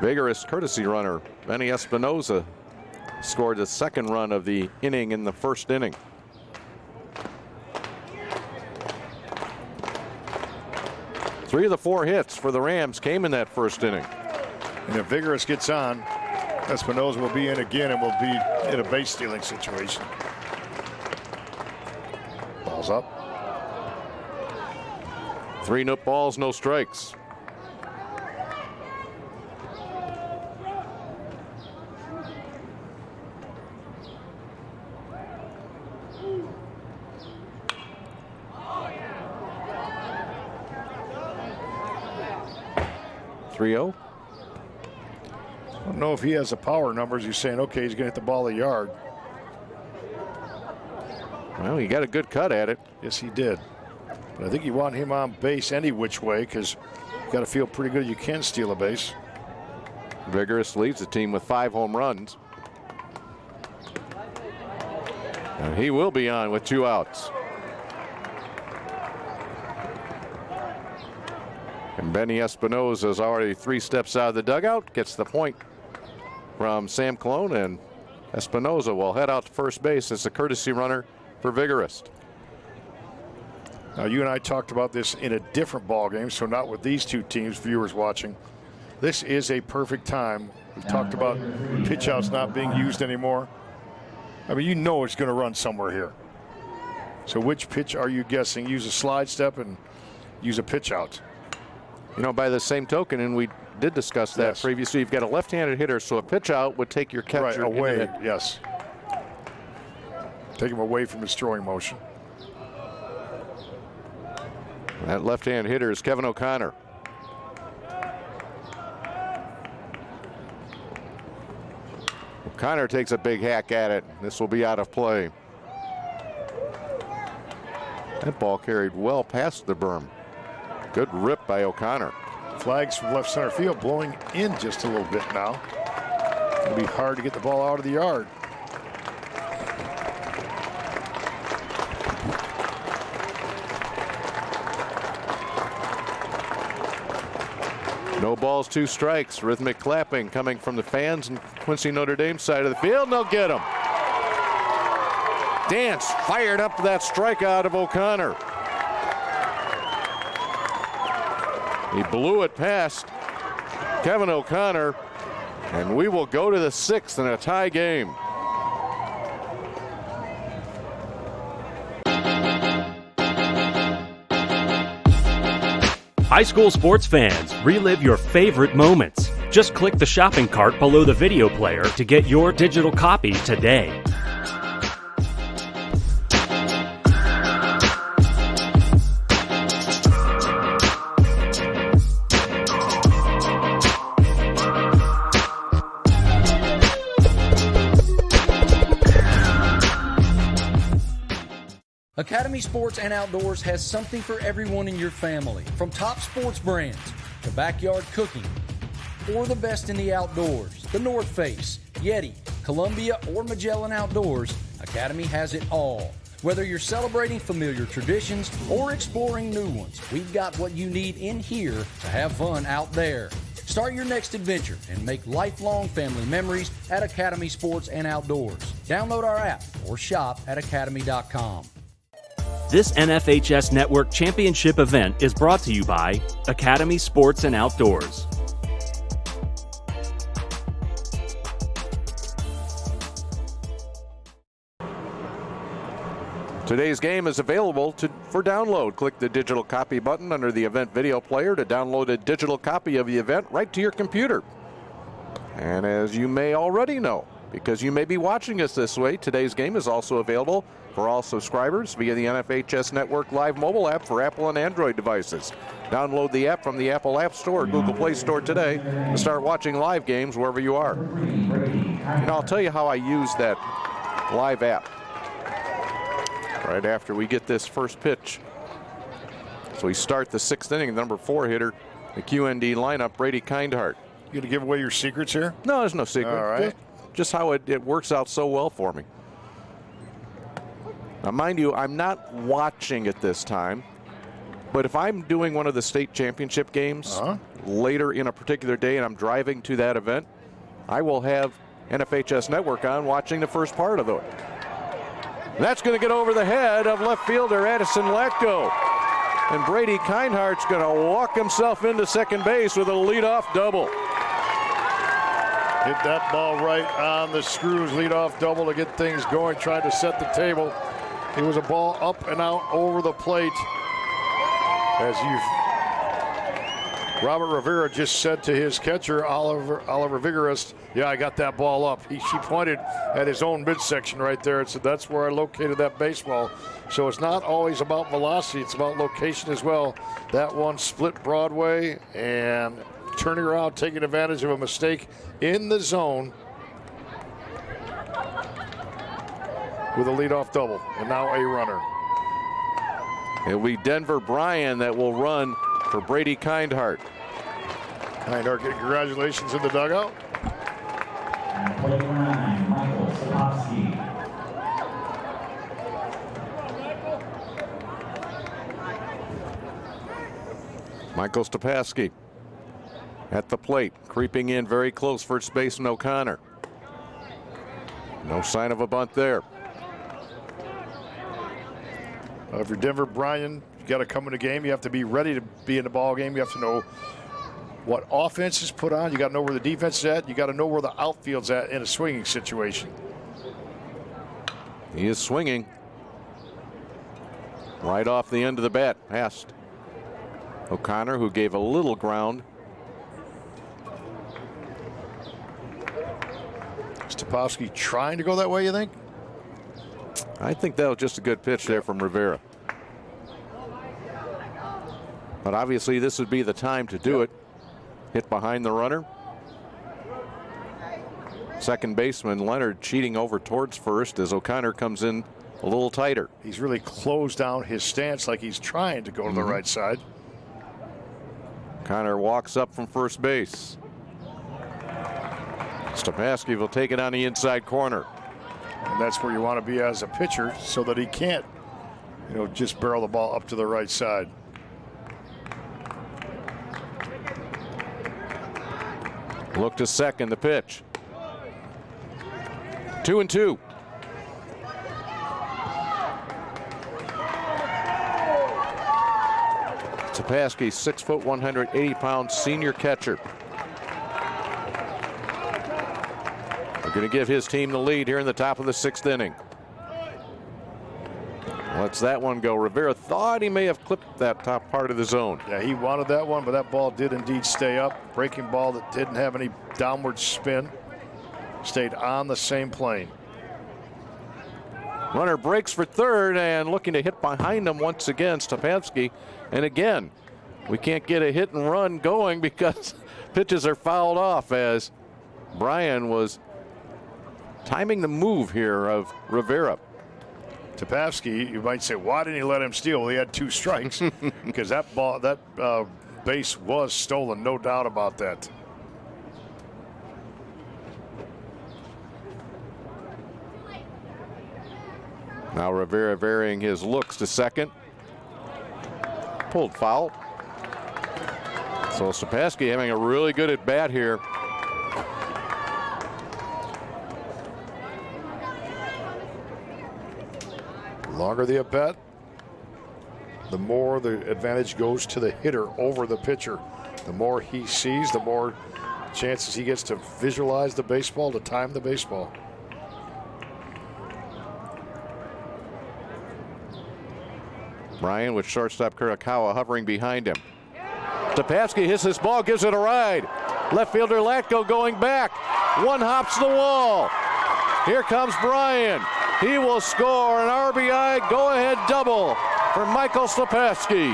Vigorist, courtesy runner. Benny Espinoza scored the second run of the inning in the 1st inning. Three of the 4 hits for the Rams came in that 1st inning.
And if Vigorous gets on, Espinoza will be in again and will be in a base stealing situation. Ball's up.
3 no balls, no strikes. .30.
I don't know if he has the power numbers. He's saying, okay, he's going to hit the ball a yard.
Well, he got a good cut at it.
Yes, he did. But I think you want him on base any which way because you got to feel pretty good you can steal a base.
Vigorous leads the team with 5 home runs. And he will be on with 2 outs. And Benny Espinoza is already 3 steps out of the dugout, gets the point from Sam Colon, and Espinoza will head out to first base as the courtesy runner for Vigorist.
Now, you and I talked about this in a different ball game, so not with these 2 teams, viewers watching. This is a perfect time. We talked about pitch outs not being used anymore. I mean, you know it's going to run somewhere here. So which pitch are you guessing? Use a slide step and use a pitch out.
You know, by the same token, and we did discuss that previously, you've got a left-handed hitter, so a pitch out would take your catcher
away. Yes. Take him away from his throwing motion.
That left-hand hitter is Kevin O'Connor. O'Connor takes a big hack at it. This will be out of play. That ball carried well past the berm. Good rip by O'Connor.
Flags from left center field blowing in just a little bit now. It'll be hard to get the ball out of the yard.
No balls, 2 strikes. Rhythmic clapping coming from the fans and Quincy Notre Dame side of the field, and they'll get him. Dance fired up that strikeout of O'Connor. He blew it past Kevin O'Connor, and we will go to the 6th in a tie game.
High school sports fans, relive your favorite moments. Just click the shopping cart below the video player to get your digital copy today.
Academy Sports and Outdoors has something for everyone in your family. From top sports brands to backyard cooking or the best in the outdoors. The North Face, Yeti, Columbia, or Magellan Outdoors, Academy has it all. Whether you're celebrating familiar traditions or exploring new ones, we've got what you need in here to have fun out there. Start your next adventure and make lifelong family memories at Academy Sports and Outdoors. Download our app or shop at academy.com.
This NFHS Network Championship event is brought to you by Academy Sports and Outdoors.
Today's game is available for download. Click the digital copy button under the event video player to download a digital copy of the event right to your computer. And as you may already know, because you may be watching us this way, today's game is also available for all subscribers via the NFHS Network Live mobile app for Apple and Android devices. Download the app from the Apple App Store or Google Play Store today to start watching live games wherever you are. And I'll tell you how I use that live app right after we get this first pitch. So we start the 6th inning, number 4 hitter, the QND lineup, Brady Kindhart.
You gonna give away your secrets here?
No, there's no secret.
All right.
Just how it works out so well for me. Now, mind you, I'm not watching it this time, but if I'm doing one of the state championship games later in a particular day and I'm driving to that event, I will have NFHS Network on watching the first part of it. That's going to get over the head of left fielder Addison Latko. And Brady Kindhart's going to walk himself into second base with a leadoff double.
Hit that ball right on the screws, leadoff double to get things going, tried to set the table. It was a ball up and out over the plate. As Robert Rivera just said to his catcher, Oliver Vigorist, yeah, I got that ball up. She pointed at his own midsection right there and said, that's where I located that baseball. So it's not always about velocity, it's about location as well. That one split Broadway and turning around, taking advantage of a mistake in the zone with a leadoff double, and now a runner.
It'll be Denver Bryan that will run for Brady Kindhart.
Kindhart getting congratulations in the dugout.
And play number 9, Michael Sapowski.
Michael Stopowski at the plate, creeping in very close, first baseman O'Connor. No sign of a bunt there.
If you're Denver Bryan, you got to come in the game. You have to be ready to be in the ball game. You have to know what offense is put on. You got to know where the defense is at. You got to know where the outfield's at in a swinging situation.
He is swinging right off the end of the bat, past O'Connor, who gave a little ground.
Stopowski trying to go that way, you think?
I think that was just a good pitch there from Rivera. But obviously this would be the time to do it. Hit behind the runner. Second baseman Leonard cheating over towards first as O'Connor comes in a little tighter.
He's really closed down his stance like he's trying to go to the right side.
O'Connor walks up from first base. Stopowski will take it on the inside corner.
And that's where you want to be as a pitcher so that he can't, just barrel the ball up to the right side.
Look to second, the pitch. 2-2. Tepaski, 6 foot, 180 pound senior catcher. They're going to give his team the lead here in the top of the 6th inning. Lets that one go. Rivera thought he may have clipped that top part of the zone.
Yeah, he wanted that one, but that ball did indeed stay up. Breaking ball that didn't have any downward spin. Stayed on the same plane.
Runner breaks for third and looking to hit behind him once again, Stepavsky. And again, we can't get a hit and run going because pitches are fouled off as Brian was timing the move here of Rivera.
Tepavsky, you might say, why didn't he let him steal? Well, he had 2 strikes because that base was stolen, no doubt about that.
Now Rivera varying his looks to second. Pulled foul. So Stepavsky having a really good at bat here.
The longer the at bat, the more the advantage goes to the hitter over the pitcher. The more he sees, the more chances he gets to visualize the baseball, to time the baseball.
Brian with shortstop Kurakawa hovering behind him. Stepavsky hits this ball, gives it a ride. Left fielder Latko going back. One hops the wall. Here comes Brian. He will score an RBI go-ahead double for Michael Stepavsky.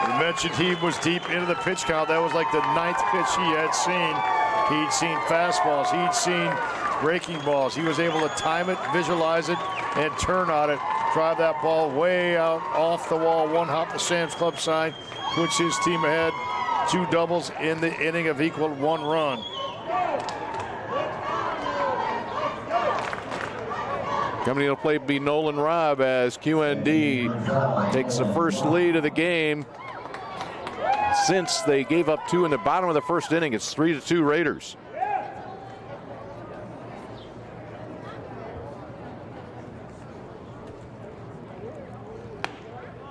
You mentioned he was deep into the pitch count. That was like the 9th pitch he had seen. He'd seen fastballs. He'd seen breaking balls. He was able to time it, visualize it, and turn on it. Drive that ball way out off the wall. One hop the Sam's Club sign. Puts his team ahead. 2 doubles in the inning of equal 1 run.
Coming into play be Nolan Robb as QND takes the first lead of the game. Since they gave up 2 in the bottom of the 1st inning, it's 3-2 Raiders.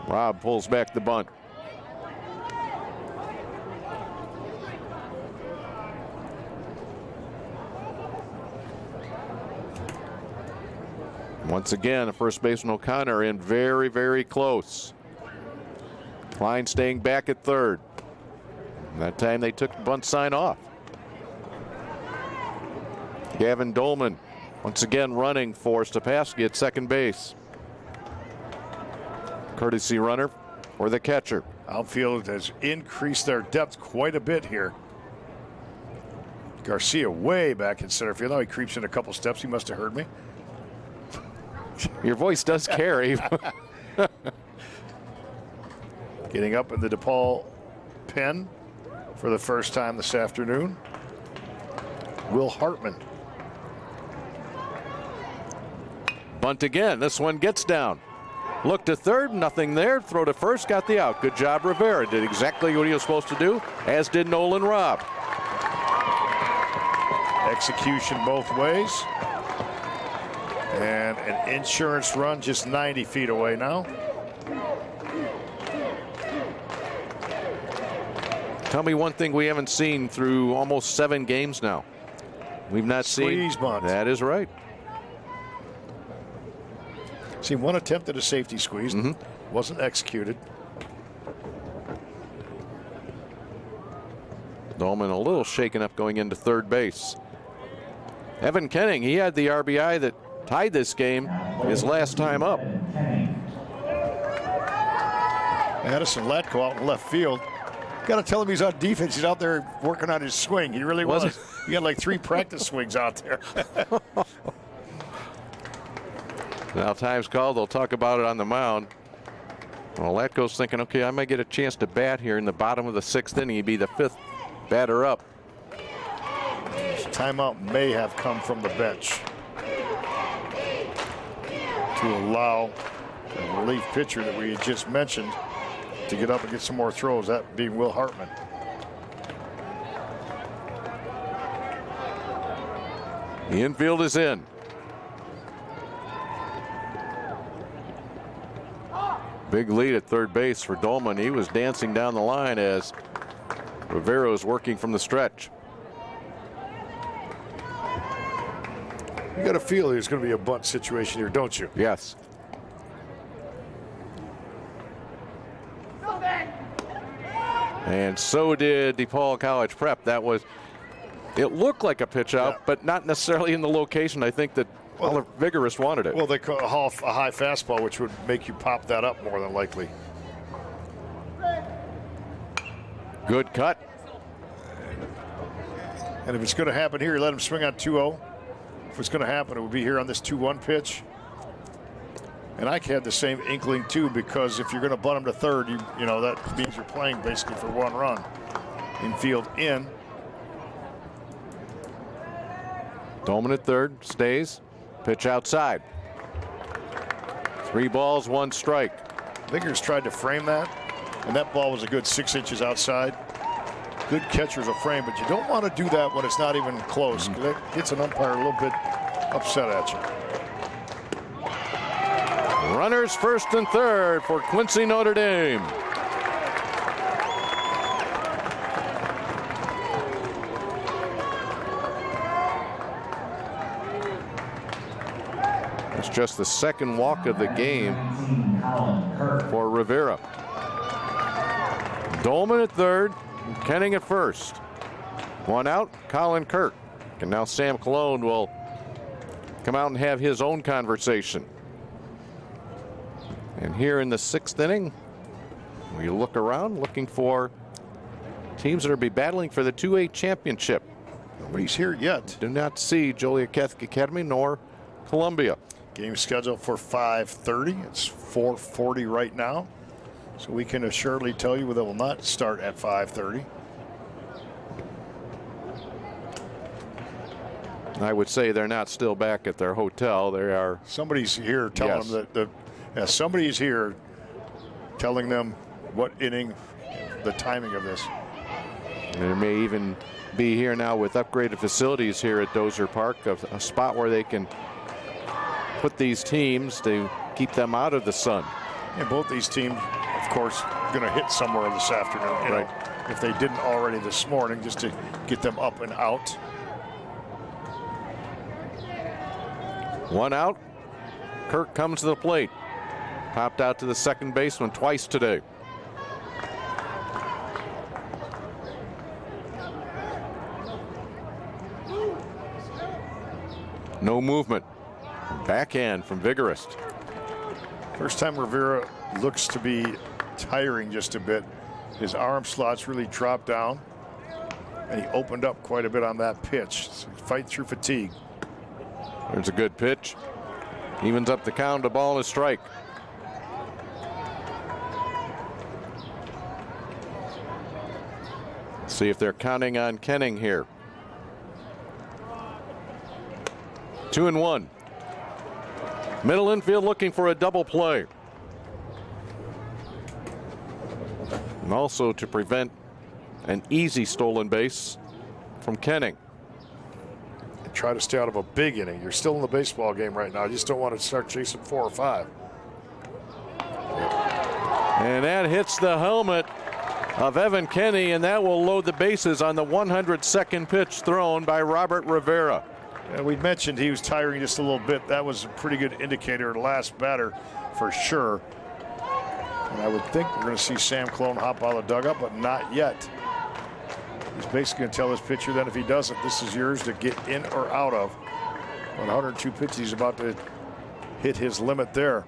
Robb pulls back the bunt. Once again, first baseman O'Connor in very, very close. Klein staying back at third. And that time they took the bunt sign off. Gavin Dolman once again running for Stepavsky at second base. Courtesy runner for the catcher.
Outfield has increased their depth quite a bit here. Garcia way back in center field. Now he creeps in a couple steps. He must have heard me.
Your voice does carry.
Getting up in the DePaul pen for the first time this afternoon, Will Hartman.
Bunt again. This one gets down. Look to third, nothing there. Throw to first, got the out. Good job, Rivera. Did exactly what he was supposed to do, as did Nolan Robb.
Execution both ways. And an insurance run just 90 feet away now.
Tell me one thing we haven't seen through almost 7 games now. We've not seen.
Squeeze bunt.
That is right.
See, one attempt at a safety squeeze. Wasn't executed.
Dolman a little shaken up going into third base. Evan Kenning, he had the RBI that tied this game his last time up.
Addison Latko out in left field. Got to tell him he's on defense. He's out there working on his swing. He really was. He got like 3 practice swings out there.
Now time's called. They'll talk about it on the mound. Well, Latko's thinking, okay, I might get a chance to bat here in the bottom of the 6th inning. He'd be the 5th batter up.
Timeout may have come from the bench to allow the relief pitcher that we had just mentioned to get up and get some more throws, that being Will Hartman.
The infield is in. Big lead at third base for Dolman. He was dancing down the line as Rivera is working from the stretch.
You got a feel there's going to be a bunt situation here, don't you?
Yes. And so did DePaul College Prep. It looked like a pitch out, but not necessarily in the location I think that Vigorous wanted it.
Well, they call a high fastball, which would make you pop that up more than likely.
Good cut.
And if it's going to happen here, you let him swing on 2-0. If it's going to happen, it would be here on this 2-1 pitch. And I had the same inkling too, because if you're going to bunt him to third, you know that means you're playing basically for one run. Infield in.
Dolman at third, stays. Pitch outside. 3 balls, 1 strike.
Vigors tried to frame that, and that ball was a good 6 inches outside. Good catchers will frame, but you don't want to do that when it's not even close, because that gets an umpire a little bit upset at you.
Runners first and third for Quincy Notre Dame. It's just the second walk of the game for Rivera. Dolman at third, Kenning at first. 1 out, Colin Kirk. And now Sam Cologne will come out and have his own conversation. And here in the 6th inning, we look around looking for teams that will be battling for the 2A championship.
Nobody's here yet.
Do not see Joliet Catholic Academy nor Columbia.
Game scheduled for 5:30. It's 4:40 right now. So we can assuredly tell you that will not start at 5:30.
I would say they're not still back at their hotel. They are.
Somebody's here telling them that somebody's here telling them what inning, the timing of this.
There may even be here now with upgraded facilities here at Dozer Park, a spot where they can put these teams to keep them out of the sun.
And both these teams, of course, going to hit somewhere this afternoon. You know, if they didn't already this morning, just to get them up and out.
1 out. Kirk comes to the plate. Popped out to the second baseman twice today. No movement. Backhand from Vigorous.
First time Rivera looks to be tiring just a bit. His arm slots really dropped down, and he opened up quite a bit on that pitch. So fight through fatigue.
There's a good pitch. Evens up the count, a ball and a strike. See if they're counting on Kenning here. 2-1. Middle infield looking for a double play. And also to prevent an easy stolen base from Kenning.
And try to stay out of a big inning. You're still in the baseball game right now. You just don't want to start chasing 4 or 5.
And that hits the helmet of Evan Kenny, and that will load the bases on the 102nd pitch thrown by Robert Rivera.
And we mentioned he was tiring just a little bit. That was a pretty good indicator. Last batter for sure. And I would think we're going to see Sam Cologne hop out of the dugout, but not yet. He's basically going to tell his pitcher then if he doesn't, this is yours to get in or out of. 102 pitches, he's about to hit his limit there.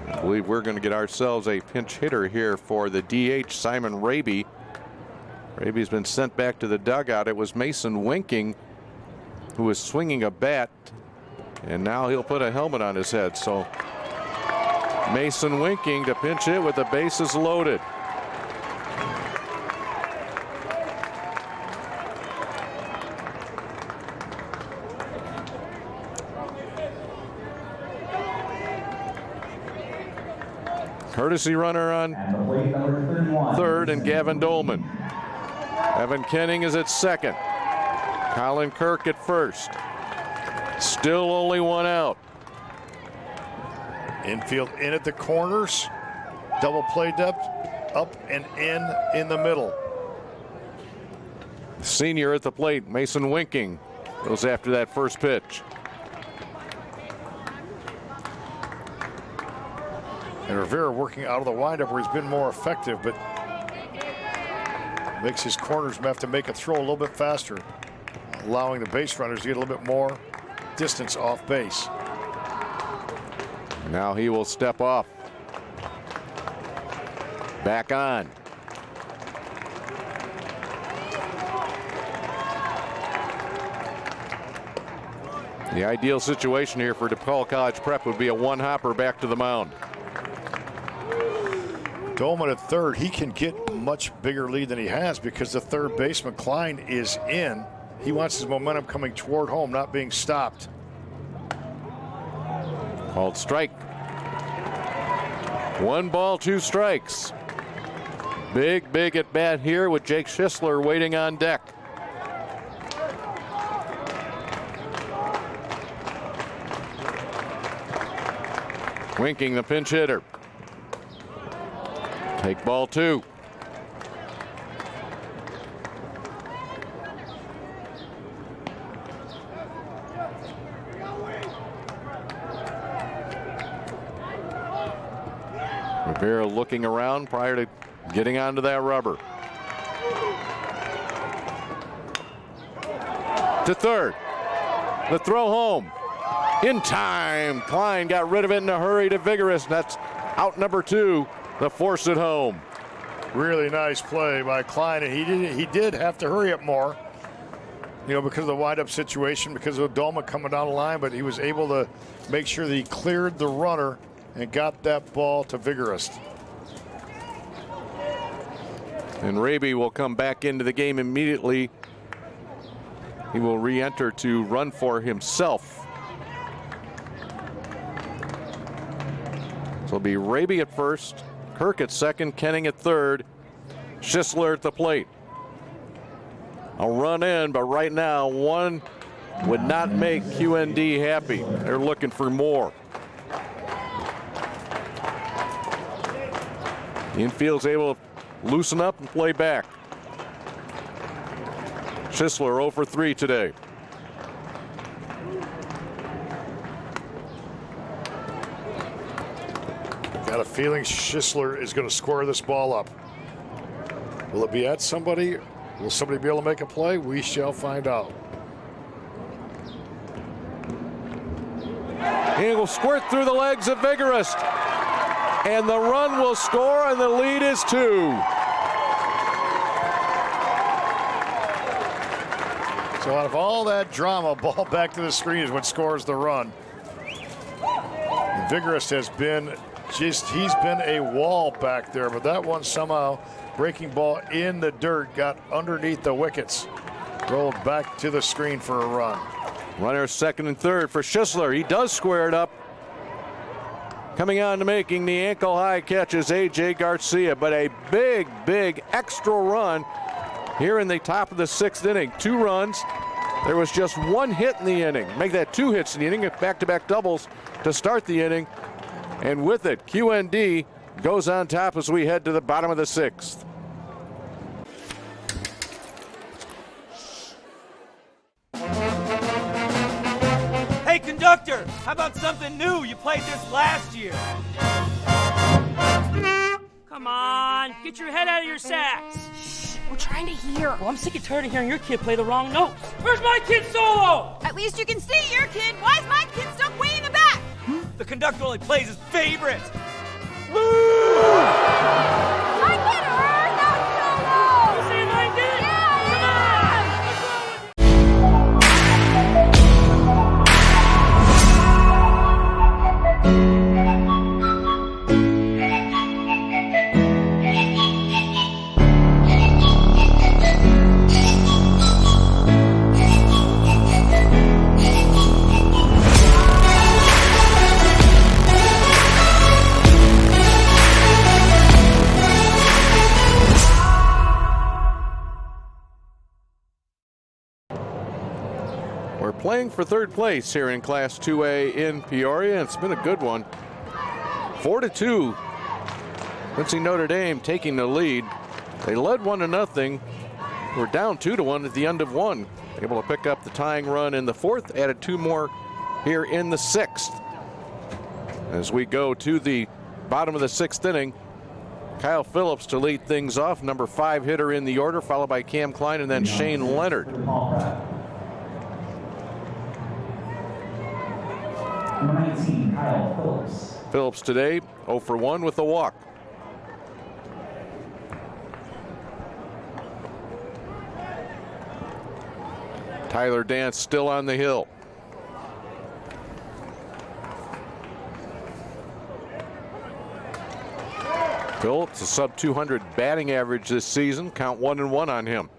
I believe we're going to get ourselves a pinch hitter here for the DH, Simon Raby. Raby's been sent back to the dugout. It was Mason Winking who was swinging a bat, and now he'll put a helmet on his head. So Mason Winking to pinch hit with the bases loaded. Courtesy runner on third, and Gavin Dolman. Evan Kenning is at second. Colin Kirk at first. Still only 1 out.
Infield in at the corners. Double play depth. Up and in the middle.
Senior at the plate, Mason Winking, goes after that first pitch.
And Rivera working out of the windup where he's been more effective, but makes his corners have to make a throw a little bit faster, allowing the base runners to get a little bit more distance off base.
Now he will step off. Back on. The ideal situation here for DePaul College Prep would be a one-hopper back to the mound.
Dolman at third, he can get much bigger lead than he has because the third baseman, Klein, is in. He wants his momentum coming toward home, not being stopped.
Called strike. 1 ball, 2 strikes. Big at bat here with Jake Schisler waiting on deck. Winking, the pinch hitter. Take ball 2. Rivera looking around prior to getting onto that rubber. To third. The throw home. In time. Klein got rid of it in a hurry to Vigorous. That's out number 2 to force it home.
Really nice play by Klein, and he did have to hurry up more, you know, because of the windup situation, because of Dolman coming down the line, but he was able to make sure that he cleared the runner and got that ball to Vigorous.
And Raby will come back into the game immediately. He will re-enter to run for himself. So it'll be Raby at first, Kirk at second, Kenning at third, Schisler at the plate. A run in, but right now one would not make QND happy. They're looking for more. The infield's able to loosen up and play back. Schisler 0 for 3 today.
Got a feeling Schisler is going to square this ball up. Will it be at somebody? Will somebody be able to make a play? We shall find out.
He will squirt through the legs of Vigorous. And the run will score, and the lead is 2.
So out of all that drama, ball back to the screen is what scores the run. And Vigorous has been he's been a wall back there, but that one somehow, breaking ball in the dirt, got underneath the wickets, rolled back to the screen for a run.
Runner second and third for Schisler. He does square it up. Coming on to making the ankle high catch is A.J. Garcia, but a big extra run here in the top of the 6th inning. 2 runs. There was just 1 hit in the inning. Make that 2 hits in the inning, back-to-back doubles to start the inning. And with it, QND goes on top as we head to the bottom of the 6th.
Hey, conductor, how about something new? You played this last year.
Come on, get your head out of your sacks.
Shh, we're trying to hear.
Well, I'm sick and tired of hearing your kid play the wrong notes. Where's my kid solo?
At least you can see your kid. Why is my kid stuck way in the back?
The conductor only plays his favorites.
I get her, not solo.
You saying I did it?
Yeah.
Come on. What's wrong with
Playing for third place here in Class 2A in Peoria. It's been a good one. 4-2. Quincy Notre Dame taking the lead. They led 1-0. We're down 2-1 at the end of one. Able to pick up the tying run in the fourth, added 2 more here in the 6th. As we go to the bottom of the 6th inning, Kyle Phillips to lead things off, number 5 hitter in the order, followed by Cam Klein and then Shane Leonard.
Number 19, Kyle Phillips.
Phillips today 0 for 1 with a walk. Tyler Dance still on the hill. Phillips, a sub-200 batting average this season. Count 1-1 on him.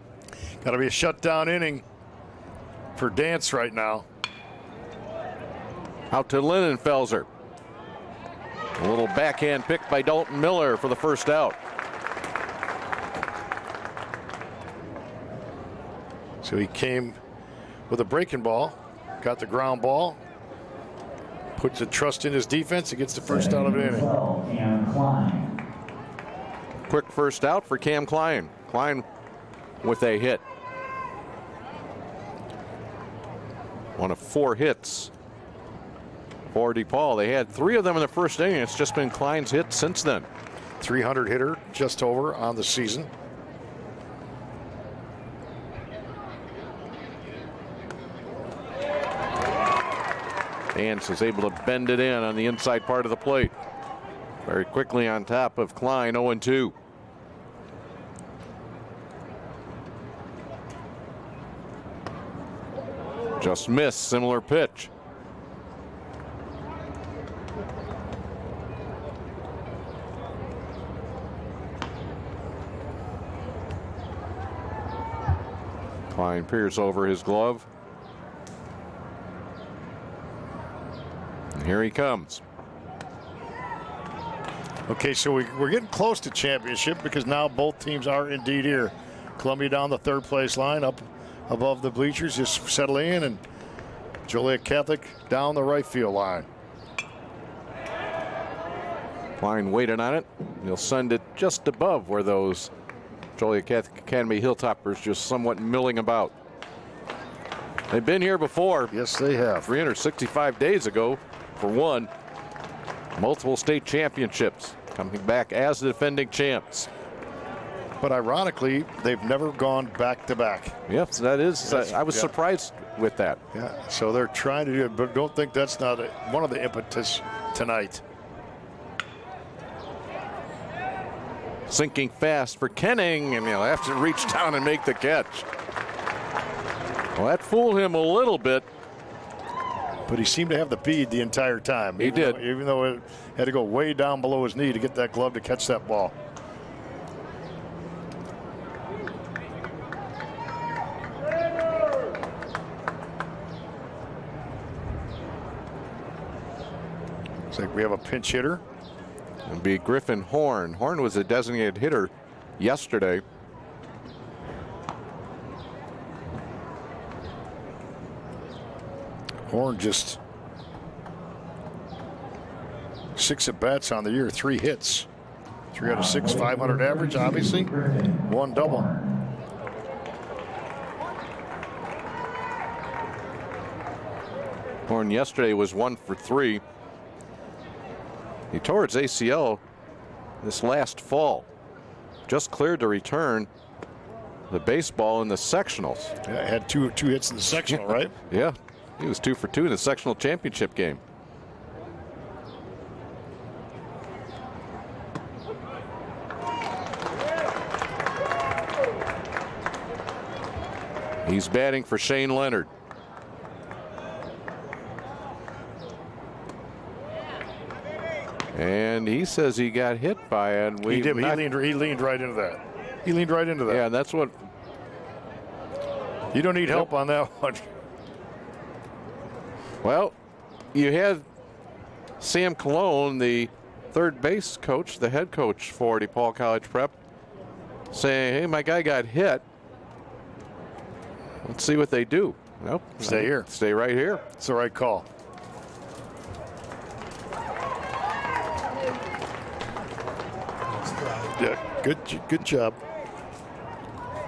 Got to be a shutdown inning for Dance right now.
Out to Linenfelser. A little backhand pick by Dalton Miller for the first out.
So he came with a breaking ball, got the ground ball, puts the trust in his defense, and gets the first out of the inning.
Quick first out for Cam Klein. Klein with a hit. One of 4 hits for DePaul. They had 3 of them in the first inning. It's just been Klein's hit since then.
300 hitter, just over on the season.
Dance is able to bend it in on the inside part of the plate. Very quickly on top of Klein, 0-2. Just missed, similar pitch. Klein peers over his glove. And here he comes.
Okay, so we're getting close to championship because now both teams are indeed here. Columbia down the 3rd place line, up above the bleachers, just settling in, and Joliet Catholic down the right field line.
Klein waited on it. He'll send it just above where those Joliet Catholic Academy Hilltoppers just somewhat milling about. They've been here before.
Yes, they have.
365 days ago for one. Multiple state championships, coming back as the defending champs.
But ironically, they've never gone back-to-back.
Yes, that is. I was surprised with that.
Yeah, so they're trying to do it, but don't think that's not one of the impetus tonight.
Sinking fast for Kenning, and he'll have to reach down and make the catch. Well, that fooled him a little bit.
But he seemed to have the bead the entire time.
He did.
Even though it had to go way down below his knee to get that glove to catch that ball. Looks like we have a pinch hitter.
It'll be Griffin Horn. Horn was a designated hitter yesterday.
Horn just 6 at-bats on the year, 3 hits. 3 out of 6, 500 average, obviously. 1 double.
Horn yesterday was 1 for 3. He tore his ACL this last fall. Just cleared to return the baseball in the sectionals.
Yeah, had two hits in the sectional, right?
Yeah. He was 2 for 2 in the sectional championship game. He's batting for Shane Leonard. And he says he got hit by it. And
He did. He leaned right into that. He leaned right into that.
Yeah, that's what.
You don't need help on that one.
Well, you had Sam Colon, the 3rd base coach, the head coach for DePaul College Prep, saying, hey, my guy got hit. Let's see what they do. Nope.
Stay here.
Stay right here.
It's the right call. Yeah, good job.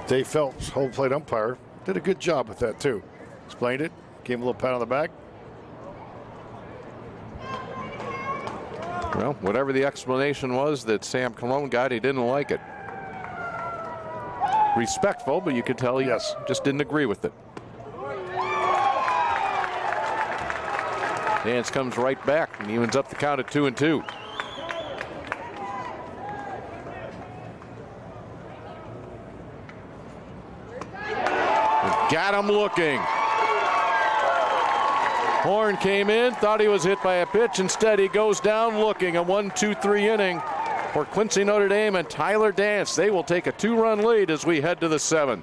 Dave Phelps, home plate umpire, did a good job with that too. Explained it, gave him a little pat on the back.
Well, whatever the explanation was that Sam Cologne got, he didn't like it. Respectful, but you could tell he just didn't agree with it. Dance comes right back and evens up the count at 2-2. Got him looking. Horn came in, thought he was hit by a pitch. Instead, he goes down looking. A 1-2-3 inning for Quincy Notre Dame and Tyler Dance. They will take a 2-run lead as we head to the 7th.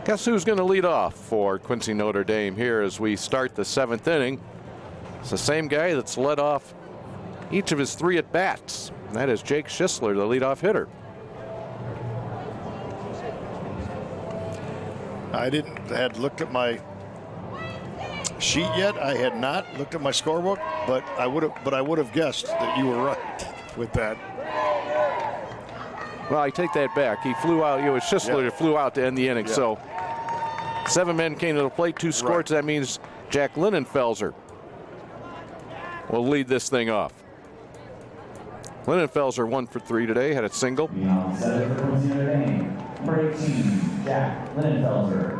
Guess who's going to lead off for Quincy Notre Dame here as we start the 7th inning? It's the same guy that's led off each of his 3 at-bats. And that is Jake Schisler, the leadoff hitter.
I had looked at my sheet yet. I had not looked at my scorebook, but I would have guessed that you were right with that.
Well, I take that back. He flew out. It was Schisler that flew out to end the inning.
Yeah.
So 7 men came to the plate, 2 scored. Right. So that means Jack Linenfelser will lead this thing off. Linenfelser 1 for 3 today, had a single.
Set for Quincy Notre Dame, number 18, Jack Linenfelser.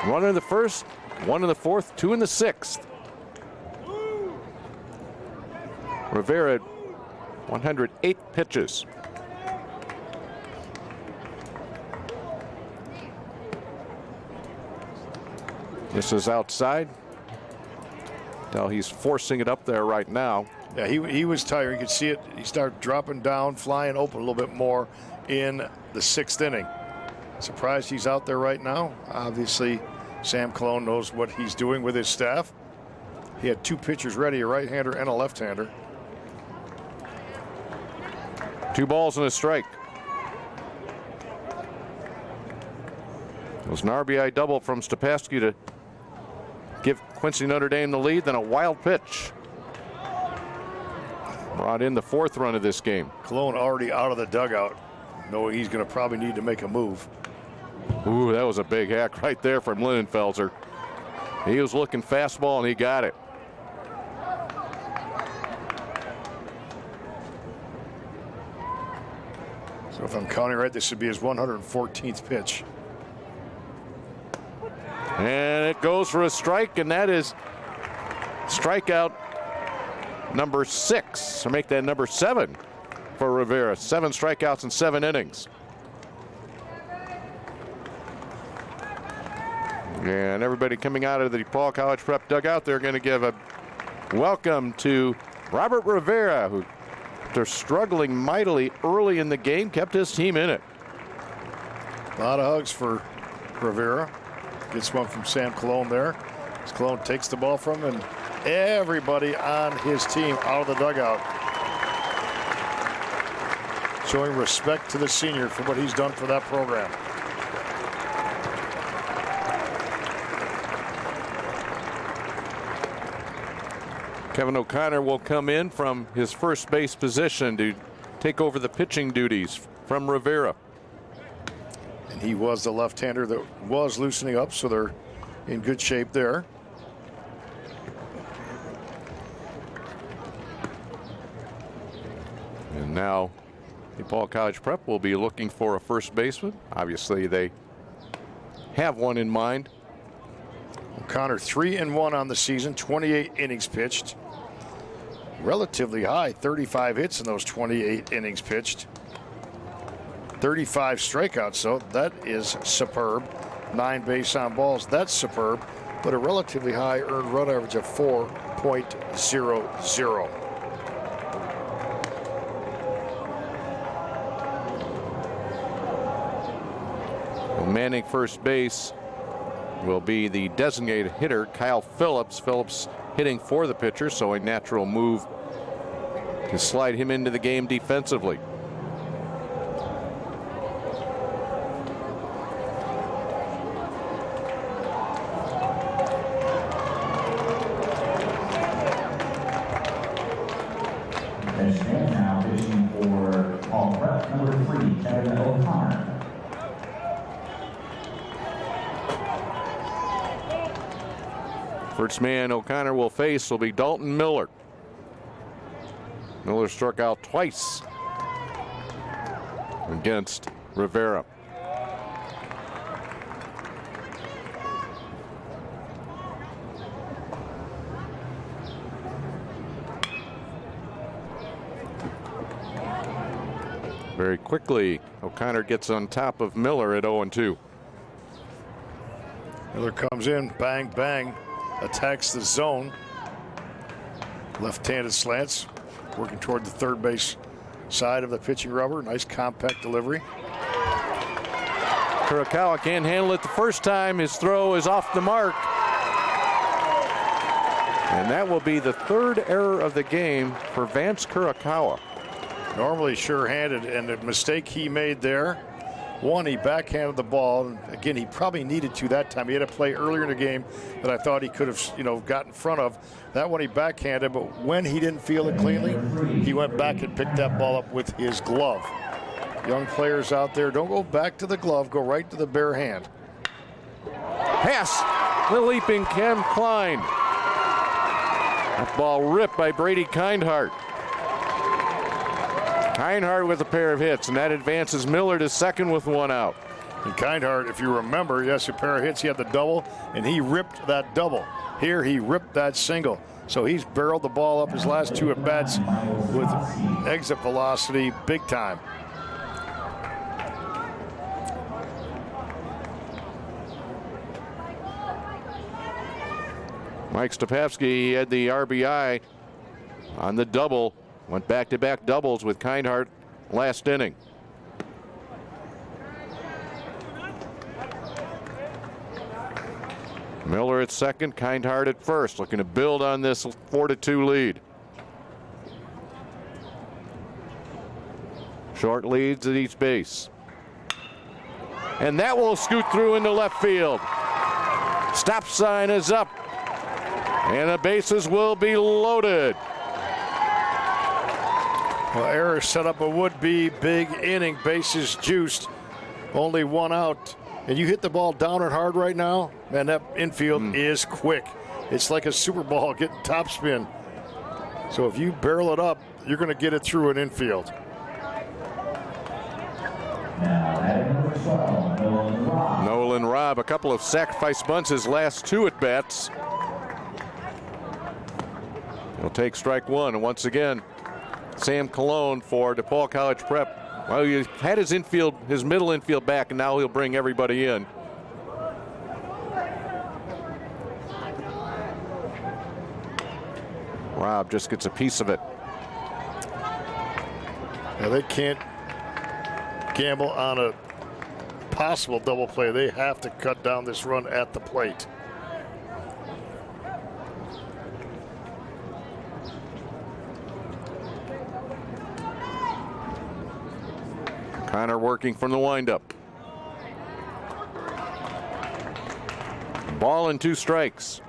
1 in the first, 1 in the 4th, 2 in the 6th. Rivera 108 pitches. This is outside. Now he's forcing it up there right now.
Yeah, he was tired. You could see it. He started dropping down, flying open a little bit more in the 6th inning. Surprised he's out there right now. Obviously, Sam Cologne knows what he's doing with his staff. He had 2 pitchers ready, a right-hander and a left-hander.
2 balls and a strike. It was an RBI double from Stepasky to give Quincy Notre Dame the lead, then a wild pitch. Brought in the 4th run of this game.
Cologne already out of the dugout, knowing he's going to probably need to make a move.
Ooh, that was a big hack right there from Linenfelser. He was looking fastball and he got it.
So if I'm counting right, this should be his 114th pitch.
And it goes for a strike, and that is strikeout number 6. To make that number 7 for Rivera. 7 strikeouts in 7 innings. And everybody coming out of the DePaul College Prep dugout, they're going to give a welcome to Robert Rivera, who, after struggling mightily early in the game, kept his team in it.
A lot of hugs for Rivera. Gets one from Sam Cologne there. As Cologne takes the ball from him, and everybody on his team out of the dugout, showing respect to the senior for what he's done for that program.
Kevin O'Connor will come in from his first base position to take over the pitching duties from Rivera.
And he was the left-hander that was loosening up, so they're in good shape there.
And now DePaul College Prep will be looking for a first baseman. Obviously, they have one in mind.
O'Connor 3-1 on the season, 28 innings pitched. Relatively high, 35 hits in those 28 innings pitched. 35 strikeouts, so that is superb. 9 base on balls, that's superb. But a relatively high earned run average of 4.00.
Manning first base will be the designated hitter, Kyle Phillips. Phillips hitting for the pitcher, so a natural move to slide him into the game defensively.
Now pitching for Paul Prep, number 3, Kevin O'Connor.
First man O'Connor will face will be Dalton Miller. Miller struck out twice against Rivera. Very quickly, O'Connor gets on top of Miller at 0-2.
Miller comes in, bang, bang, attacks the zone. Left-handed slants, working toward the third base side of the pitching rubber. Nice compact delivery.
Kurokawa can't handle it the first time. His throw is off the mark. And that will be the third error of the game for Vance Kurokawa.
Normally sure-handed, and the mistake he made there, one, he backhanded the ball. Again, he probably needed to that time. He had a play earlier in the game that I thought he could have, got in front of. That one he backhanded, but when he didn't feel it cleanly, he went back and picked that ball up with his glove. Young players out there, don't go back to the glove, go right to the bare hand.
Pass, the leaping Cam Klein. That ball ripped by Brady Kindhart. Kindhart with a pair of hits, and that advances Miller to second with one out.
And Kindhart, if you remember, yes, a pair of hits, he had the double, and he ripped that double. Here, he ripped that single. So he's barreled the ball up his last 2 at-bats with exit velocity big time.
Mike Stopavsky had the RBI on the double. Went back-to-back doubles with Kindhart last inning. Miller at second, Kindhart at first, looking to build on this 4-2 lead. Short leads at each base. And that will scoot through into left field. Stop sign is up. And the bases will be loaded.
Well, error set up a would-be big inning, bases juiced, only one out. And you hit the ball down and hard right now, man, that infield is quick. It's like a Super Ball getting topspin. So if you barrel it up, you're going to get it through an infield.
Nolan Robb, a couple of sacrifice bunts his last 2 at-bats. He'll take strike 1, and once again, Sam Cologne for DePaul College Prep. Well, he had his middle infield back, and now he'll bring everybody in. Robb just gets a piece of it.
Now they can't gamble on a possible double play. They have to cut down this run at the plate.
Connor working from the windup. Ball and 2 strikes.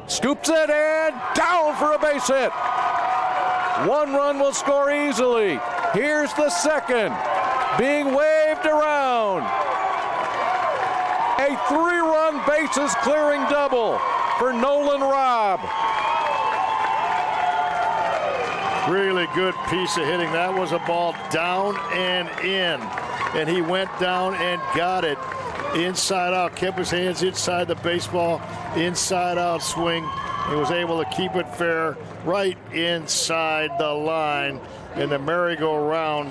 Scoops it and down for a base hit. 1 run will score easily. Here's the second, being waved around. A 3-run bases clearing double for Nolan Robb.
Really good piece of hitting. That was a ball down and in. And he went down and got it inside out. Kept his hands inside the baseball, inside out swing. He was able to keep it fair right inside the line. And the merry-go-round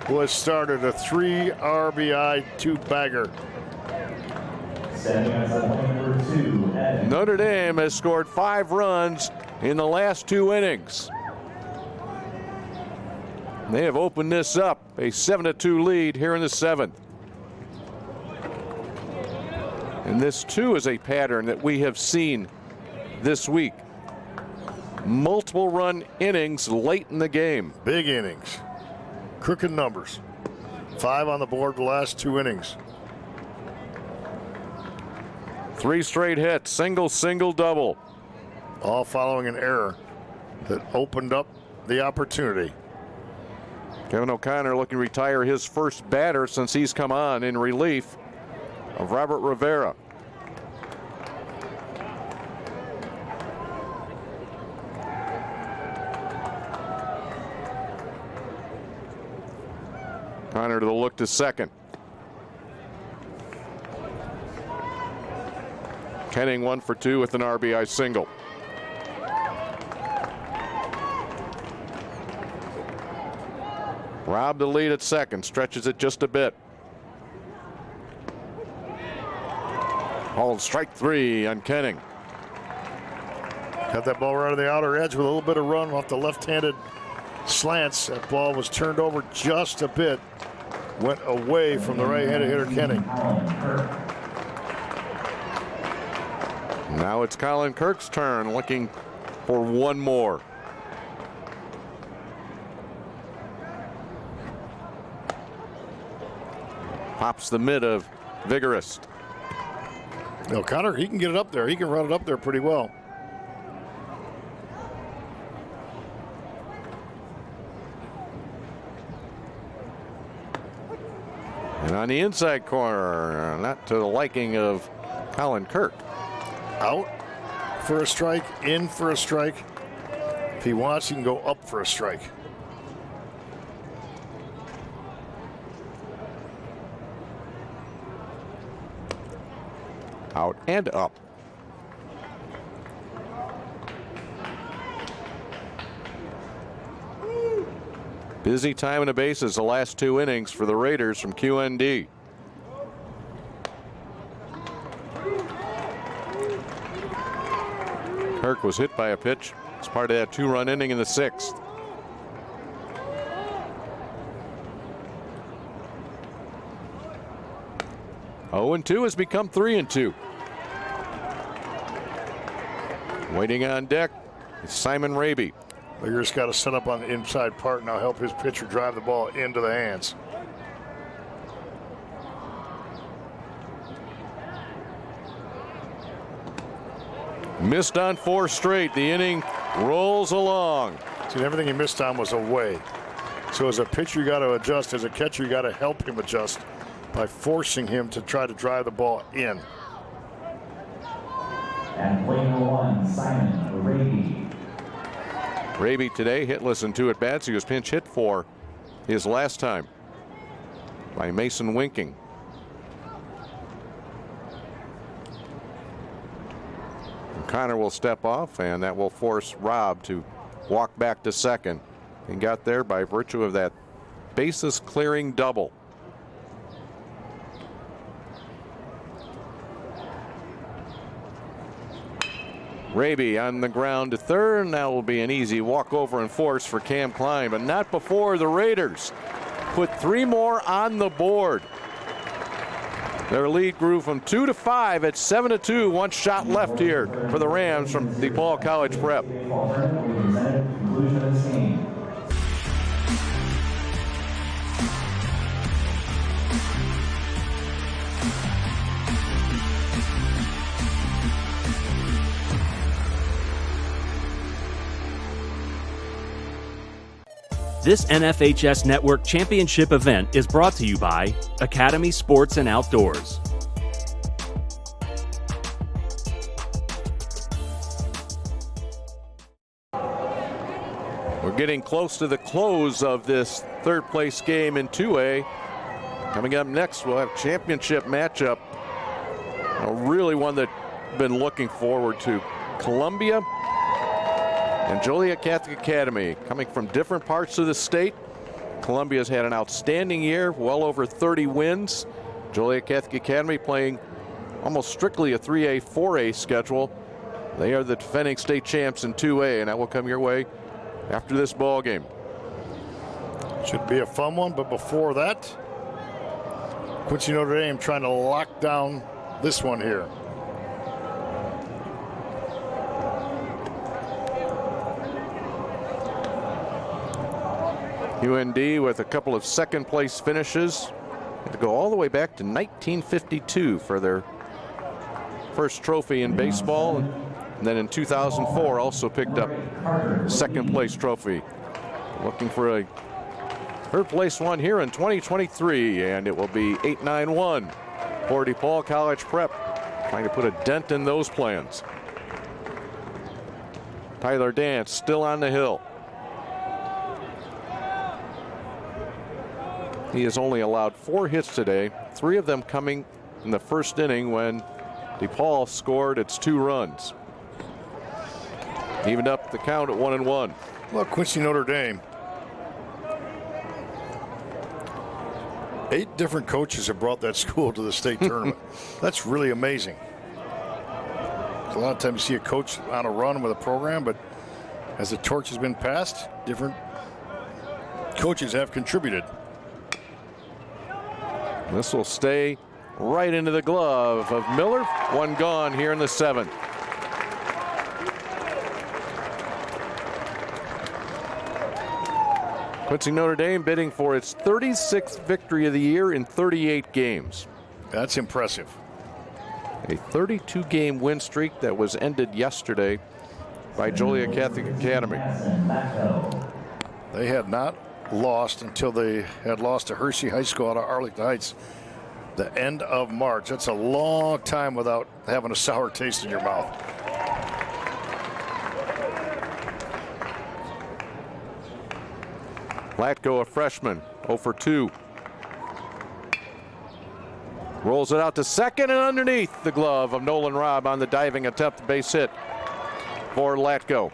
was started. A 3 RBI 2-bagger.
Notre Dame has scored 5 runs in the last 2 innings. They have opened this up, a 7-2 lead here in the 7th. And this too is a pattern that we have seen this week. Multiple run innings late in the game.
Big innings. Crooked numbers. 5 on the board the last 2 innings.
3 straight hits, single, double.
All following an error that opened up the opportunity.
Kevin O'Connor looking to retire his first batter since he's come on in relief of Robert Rivera. Connor to the look to second. Kenning 1 for 2 with an RBI single. Robb the lead at second, stretches it just a bit. Called strike 3 on Kenning.
Had that ball right on the outer edge with a little bit of run off the left-handed slants. That ball was turned over just a bit. Went away from the right-handed hitter Kenning.
Now it's Colin Kirk's turn, looking for one more. Pops the mid of Vigorous.
O'Connor, he can get it up there. He can run it up there pretty well.
And on the inside corner, not to the liking of Colin Kirk.
Out for a strike, in for a strike. If he wants, he can go up for a strike.
Out and up. Busy time in the bases the last 2 innings for the Raiders from QND. Kirk was hit by a pitch as part of that 2-run inning in the 6th. Oh, 0-2 has become 3-2. Waiting on deck is Simon Raby.
Vigorous got to set up on the inside part now, help his pitcher drive the ball into the hands.
Missed on 4 straight. The inning rolls along.
See, everything he missed on was away. So as a pitcher, you got to adjust. As a catcher, you got to help him adjust by forcing him to try to drive the ball in.
And play number 1, Simon Raby.
Raby today hitless in 2 at-bats. He was pinch hit for his last time by Mason Winking. Connor will step off, and that will force Robb to walk back to second. And got there by virtue of that bases clearing double. Raby on the ground to third, and that will be an easy walkover and force for Cam Klein, but not before the Raiders put 3 more on the board. Their lead grew from 2 to 5 at 7-2. 1 shot left here for the Rams from DePaul College Prep.
This NFHS Network Championship event is brought to you by Academy Sports and Outdoors.
We're getting close to the close of this third place game in 2A. Coming up next, we'll have championship matchup. Really one that I've been looking forward to. Columbia and Joliet Catholic Academy, coming from different parts of the state. Columbia's had an outstanding year, well over 30 wins. Joliet Catholic Academy playing almost strictly a 3A, 4A schedule. They are the defending state champs in 2A, and that will come your way after this ball game.
Should be a fun one, but before that, Quincy Notre Dame trying to lock down this one here.
UND with a couple of second place finishes. Had to go all the way back to 1952 for their first trophy in baseball. And then in 2004 also picked up second place trophy. Looking for a third place one here in 2023, and it will be 8-9-1 for DePaul College Prep. Trying to put a dent in those plans. Tyler Dance still on the hill. He has only allowed 4 hits today, 3 of them coming in the first inning when DePaul scored its 2 runs. Evened up the count at 1-1.
Well, Quincy Notre Dame. 8 different coaches have brought that school to the state tournament. That's really amazing. A lot of times you see a coach on a run with a program, but as the torch has been passed, different coaches have contributed.
This will stay right into the glove of Miller. 1 gone here in the 7th. Quincy Notre Dame bidding for its 36th victory of the year in 38 games.
That's impressive.
A 32-game win streak that was ended yesterday by Joliet Catholic Academy.
They had not lost until they had lost to Hershey High School out of Arlington Heights the end of March. That's a long time without having a sour taste in your mouth.
Latko, a freshman, 0 for 2. Rolls it out to second and underneath the glove of Nolan Robb on the diving attempt, base hit for Latko.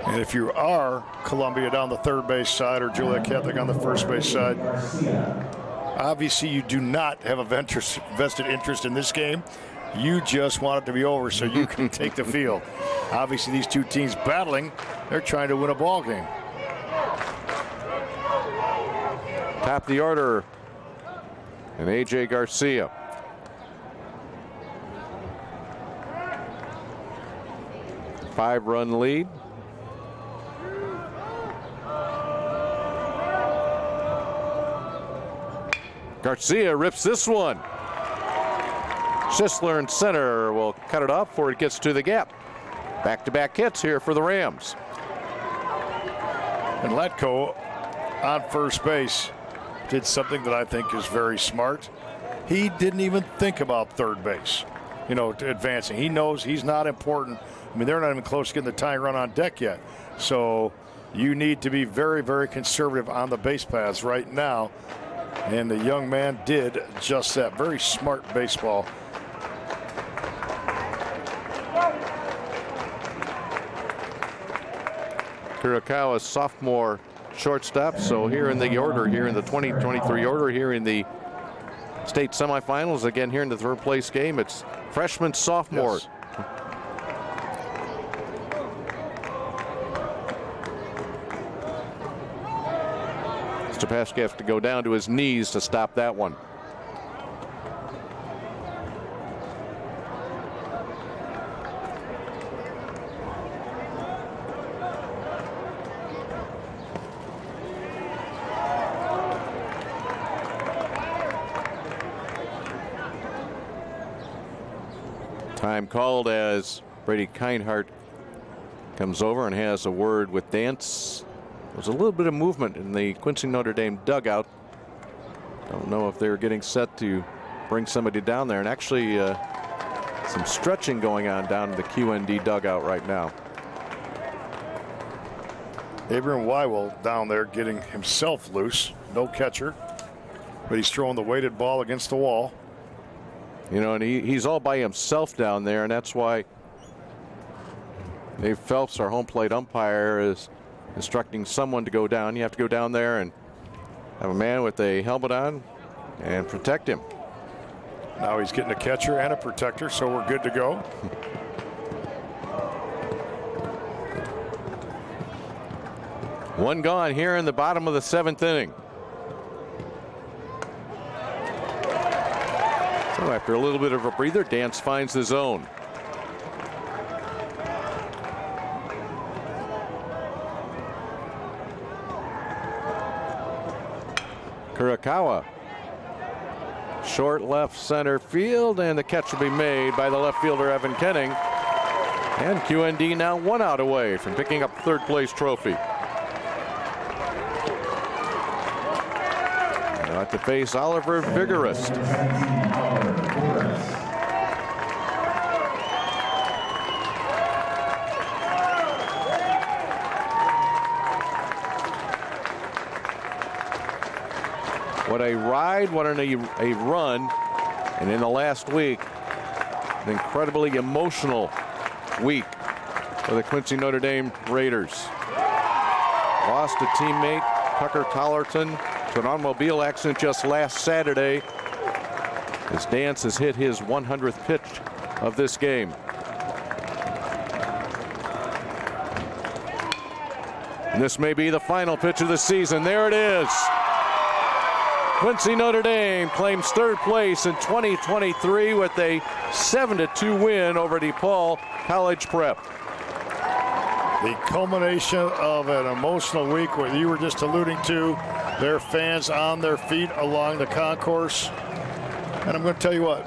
And if you are Columbia down the third base side or Joliet Catholic on the first base side, obviously you do not have a vested interest in this game. You just want it to be over so you can take the field. Obviously these two teams battling, they're trying to win a ball game.
Top of the order, and A.J. Garcia. Five-run lead. Garcia rips this one. Schisler in center will cut it off before it gets to the gap. Back-to-back hits here for the Rams.
And Latko on first base did something that I think is very smart. He didn't even think about third base, advancing. He knows he's not important. I mean, they're not even close to getting the tying run on deck yet. So you need to be very, very conservative on the base paths right now. And the young man did just that. Very smart baseball.
Kurokawa, sophomore shortstop. So here in the order, here in the 2023 order, here in the state semifinals, again here in the third place game, it's freshman, sophomore.
Yes.
Stepashki has to go down to his knees to stop that one. Time called as Brady Kinehart comes over and has a word with Dance. There's a little bit of movement in the Quincy Notre Dame dugout. Don't know if they're getting set to bring somebody down there. And actually some stretching going on down in the QND dugout right now.
Abraham Wywell down there getting himself loose. No catcher, but he's throwing the weighted ball against the wall.
You know, and he's all by himself down there, and that's why Dave Phelps, our home plate umpire, is instructing someone to go down. You have to go down there and have a man with a helmet on and protect him.
Now he's getting a catcher and a protector, so we're good to go.
One gone here in the bottom of the 7th inning. So after a little bit of a breather, Dance finds the zone. Kurakawa. Short left center field, and the catch will be made by the left fielder Evan Kenning. And QND now 1 out away from picking up 3rd place trophy. Now to face Oliver Vigorist. What a ride, what a run. And in the last week, an incredibly emotional week for the Quincy Notre Dame Raiders. Lost a teammate, Tucker Tollerton, to an automobile accident just last Saturday, as Dance has hit his 100th pitch of this game. And this may be the final pitch of the season. There it is. Quincy Notre Dame claims 3rd place in 2023 with a 7-2 win over DePaul College Prep.
The culmination of an emotional week, what you were just alluding to, their fans on their feet along the concourse. And I'm going to tell you what,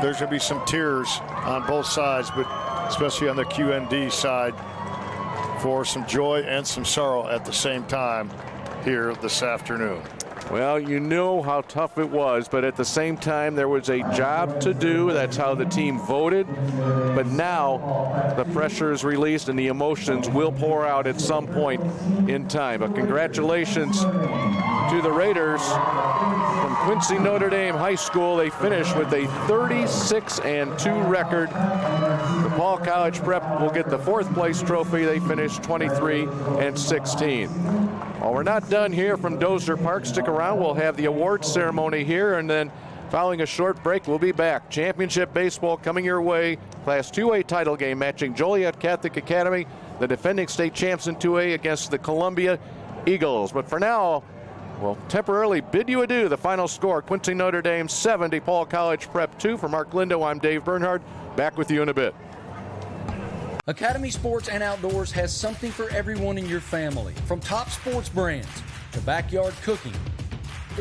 there's going to be some tears on both sides, but especially on the QND side, for some joy and some sorrow at the same time here this afternoon.
Well, you know how tough it was, but at the same time, there was a job to do. That's how the team voted. But now the pressure is released and the emotions will pour out at some point in time. But congratulations to the Raiders from Quincy Notre Dame High School. They finished with a 36-2 record. DePaul College Prep will get the 4th place trophy. They finished 23-16. Well, we're not done here from Dozier Park. Stick around. We'll have the awards ceremony here, and then following a short break, we'll be back. Championship baseball coming your way. Class 2A title game matching Joliet Catholic Academy, the defending state champs in 2A, against the Columbia Eagles. But for now, we'll temporarily bid you adieu. The final score, Quincy Notre Dame 7, DePaul College Prep 2. For Mark Lindo, I'm Dave Bernhard. Back with you in a bit.
Academy Sports and Outdoors has something for everyone in your family. From top sports brands to backyard cooking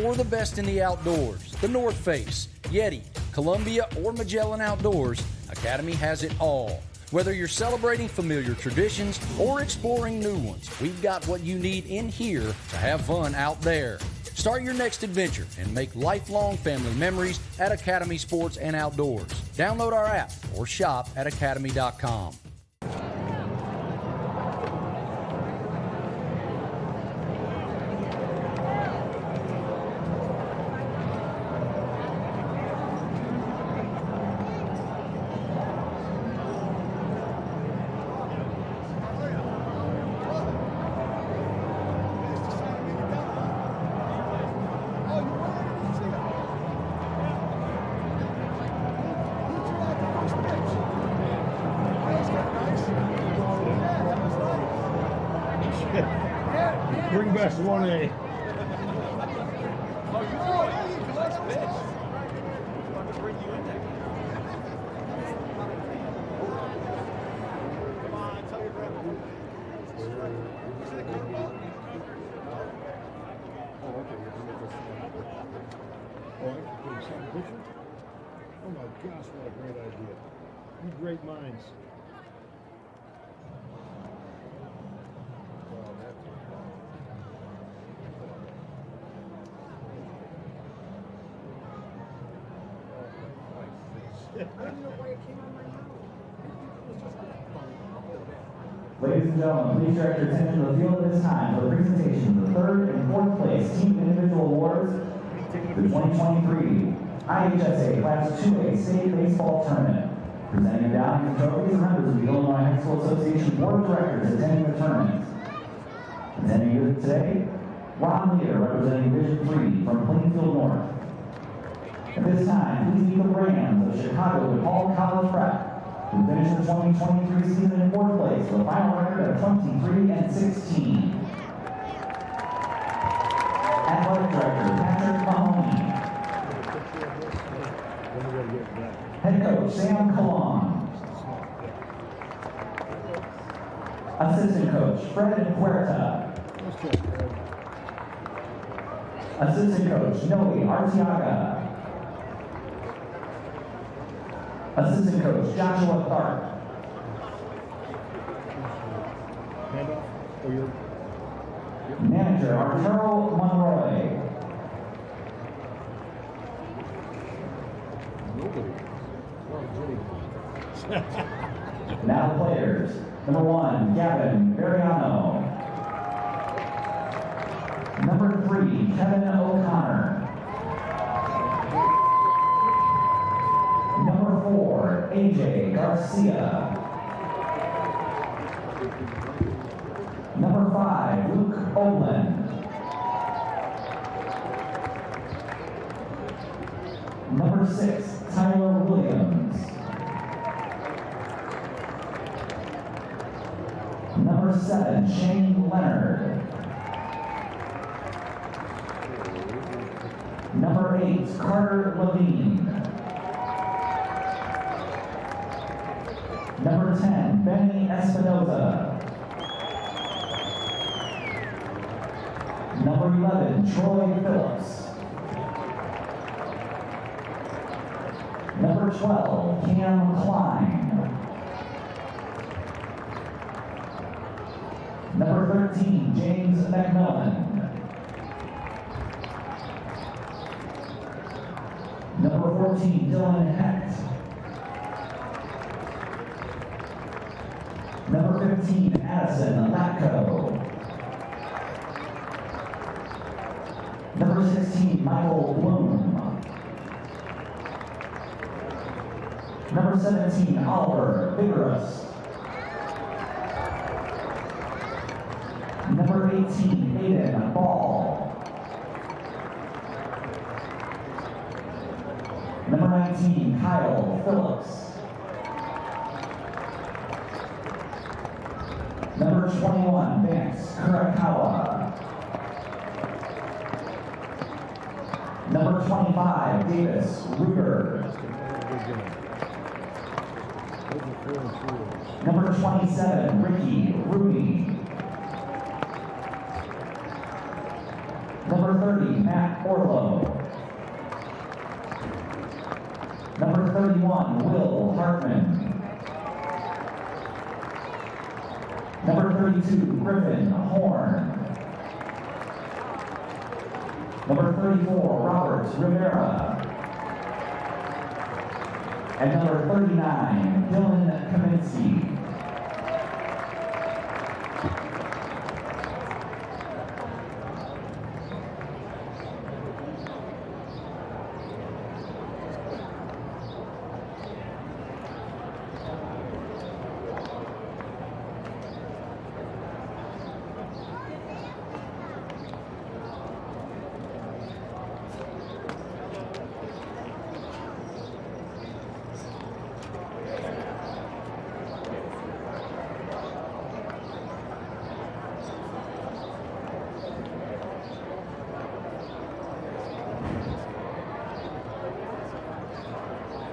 or the best in the outdoors. The North Face, Yeti, Columbia, or Magellan Outdoors, Academy has it all. Whether you're celebrating familiar traditions or exploring new ones, we've got what you need in here to have fun out there. Start your next adventure and make lifelong family memories at Academy Sports and Outdoors. Download our app or shop at academy.com.
Bring back 1A. Oh my gosh, what a great idea. You great minds.
Ladies and gentlemen, please direct your attention to the field at this time for the presentation of the 3rd and 4th place team individual awards for the 2023 IHSA Class 2A State Baseball Tournament. Presenting your down trophies and members of the Illinois High School Association Board of Directors attending the tournament. Attending here today, Ron Leader, representing Division 3 from Plainfield North. At this time, please meet the Rams of Chicago DePaul College Prep, who finished the 2023 season in 4th place with a final record of 23-16. Athletic Director Patrick Mahoney. Head Coach Sam Colon. Assistant Coach Fred Puerta. Assistant Coach Noe Artiaga. Assistant Coach Joshua Tharp. Manager Arturo Monroy. Now the players. Number 1, Gavin Veriano. Number 3, Kevin O'Connor. Number 4, AJ Garcia. Number 5, Luke Olin. Number 6, Tyler Williams. Number 7, Shane Leonard. Number 8, Carter Levine. Number 10, Benny Espinoza. Number 11, Troy Phillips. Number 12, Cam Klein. Number 13, James McMillan. Number 14, Dylan Hecht. Number 15, Addison Latko. Number 16, Michael Bloom. Number 17, Oliver Vigorous. Number 18, Aiden Ball. Number 19, Kyle Phillips. Number 21, Vance Kurakawa. Number 25, Davis Ruger. Number 27, Ricky Ruby. Number 30, Matt Orlow. Number 31, Will Hartman. Number 32, Griffin Horn. Number 34, Robert Rivera. And number 39, Dylan Kaminsky.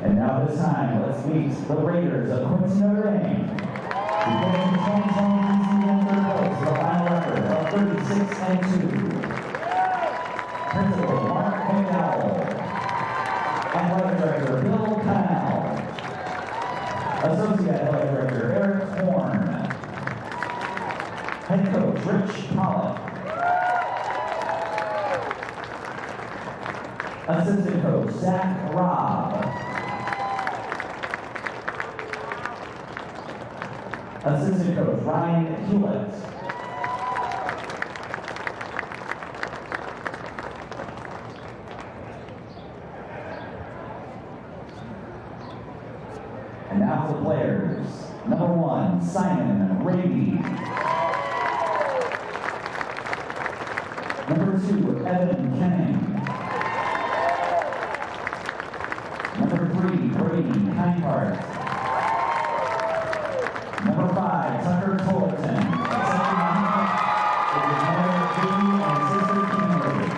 And now this time, let's meet the Raiders of Quincy, Notre Dame. Who finished the 2023 season in 3rd place with a final record of 36-2. Principal Mark McDowell. Athletic Director Bill Cannell. Associate Athletic Director Eric Horn. Head Coach Rich Pollock. Assistant Coach Zach Robb. Assistant coach Ryan Hewlett. And now for the players. Number 1, Simon Raby. Number 2, Evan Kenning. Number 3, Brady Heinhart. Number 5, Tucker Fullerton. It is mother Katie and sister Kimberly.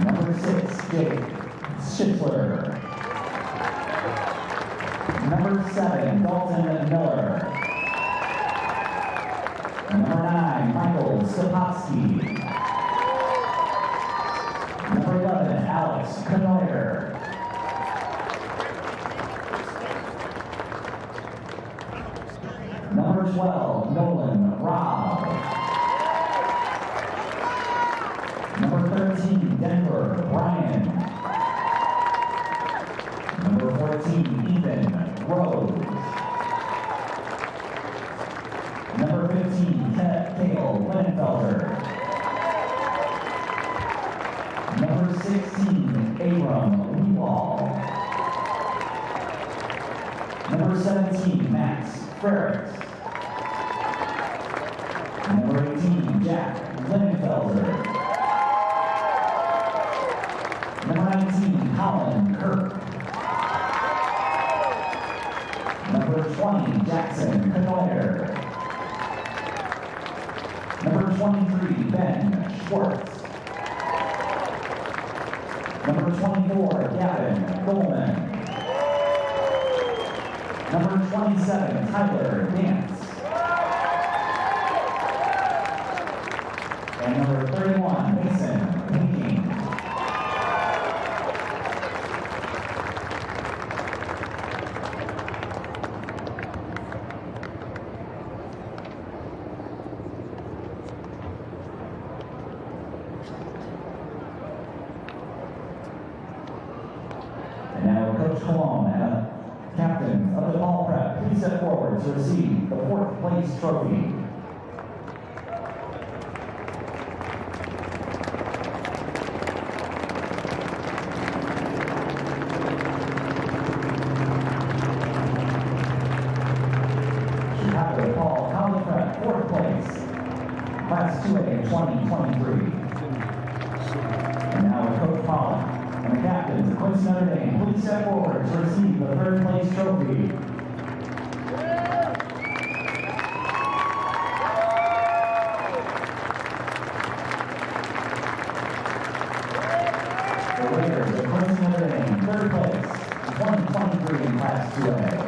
Number 6, Jake Schiffler. Number 7, Dalton Miller. Number 9, Michael Stopowski. Number 11, Alex Knoyer. Number 12, Nolan Robb. Number 13, Denver Bryan. Number 14, Ethan Rose. Number 15, Cale Linenfelder. Number 16, Abram Leewall. Number 17, Max Ferret. Number 18, Jack Linenfelder. Number 19, Colin Kirk. Number 20, Jackson Knoyer. Number 23, Ben Schwartz. Number 24, Gavin Goldman. Number 27, Tyler Dance. And number 31, Mason Winking. And now Coach Cologne, captain of the DePaul Prep, please step forward to receive the 4th place trophy. DePaul College Prep, 4th place, Class 2A 2023. And now with Coach Pollock and the captains of Quincy Notre Dame, please step forward to receive the 3rd place trophy. The winners of Quincy Notre Dame, 3rd place, 2023 in Class 2A.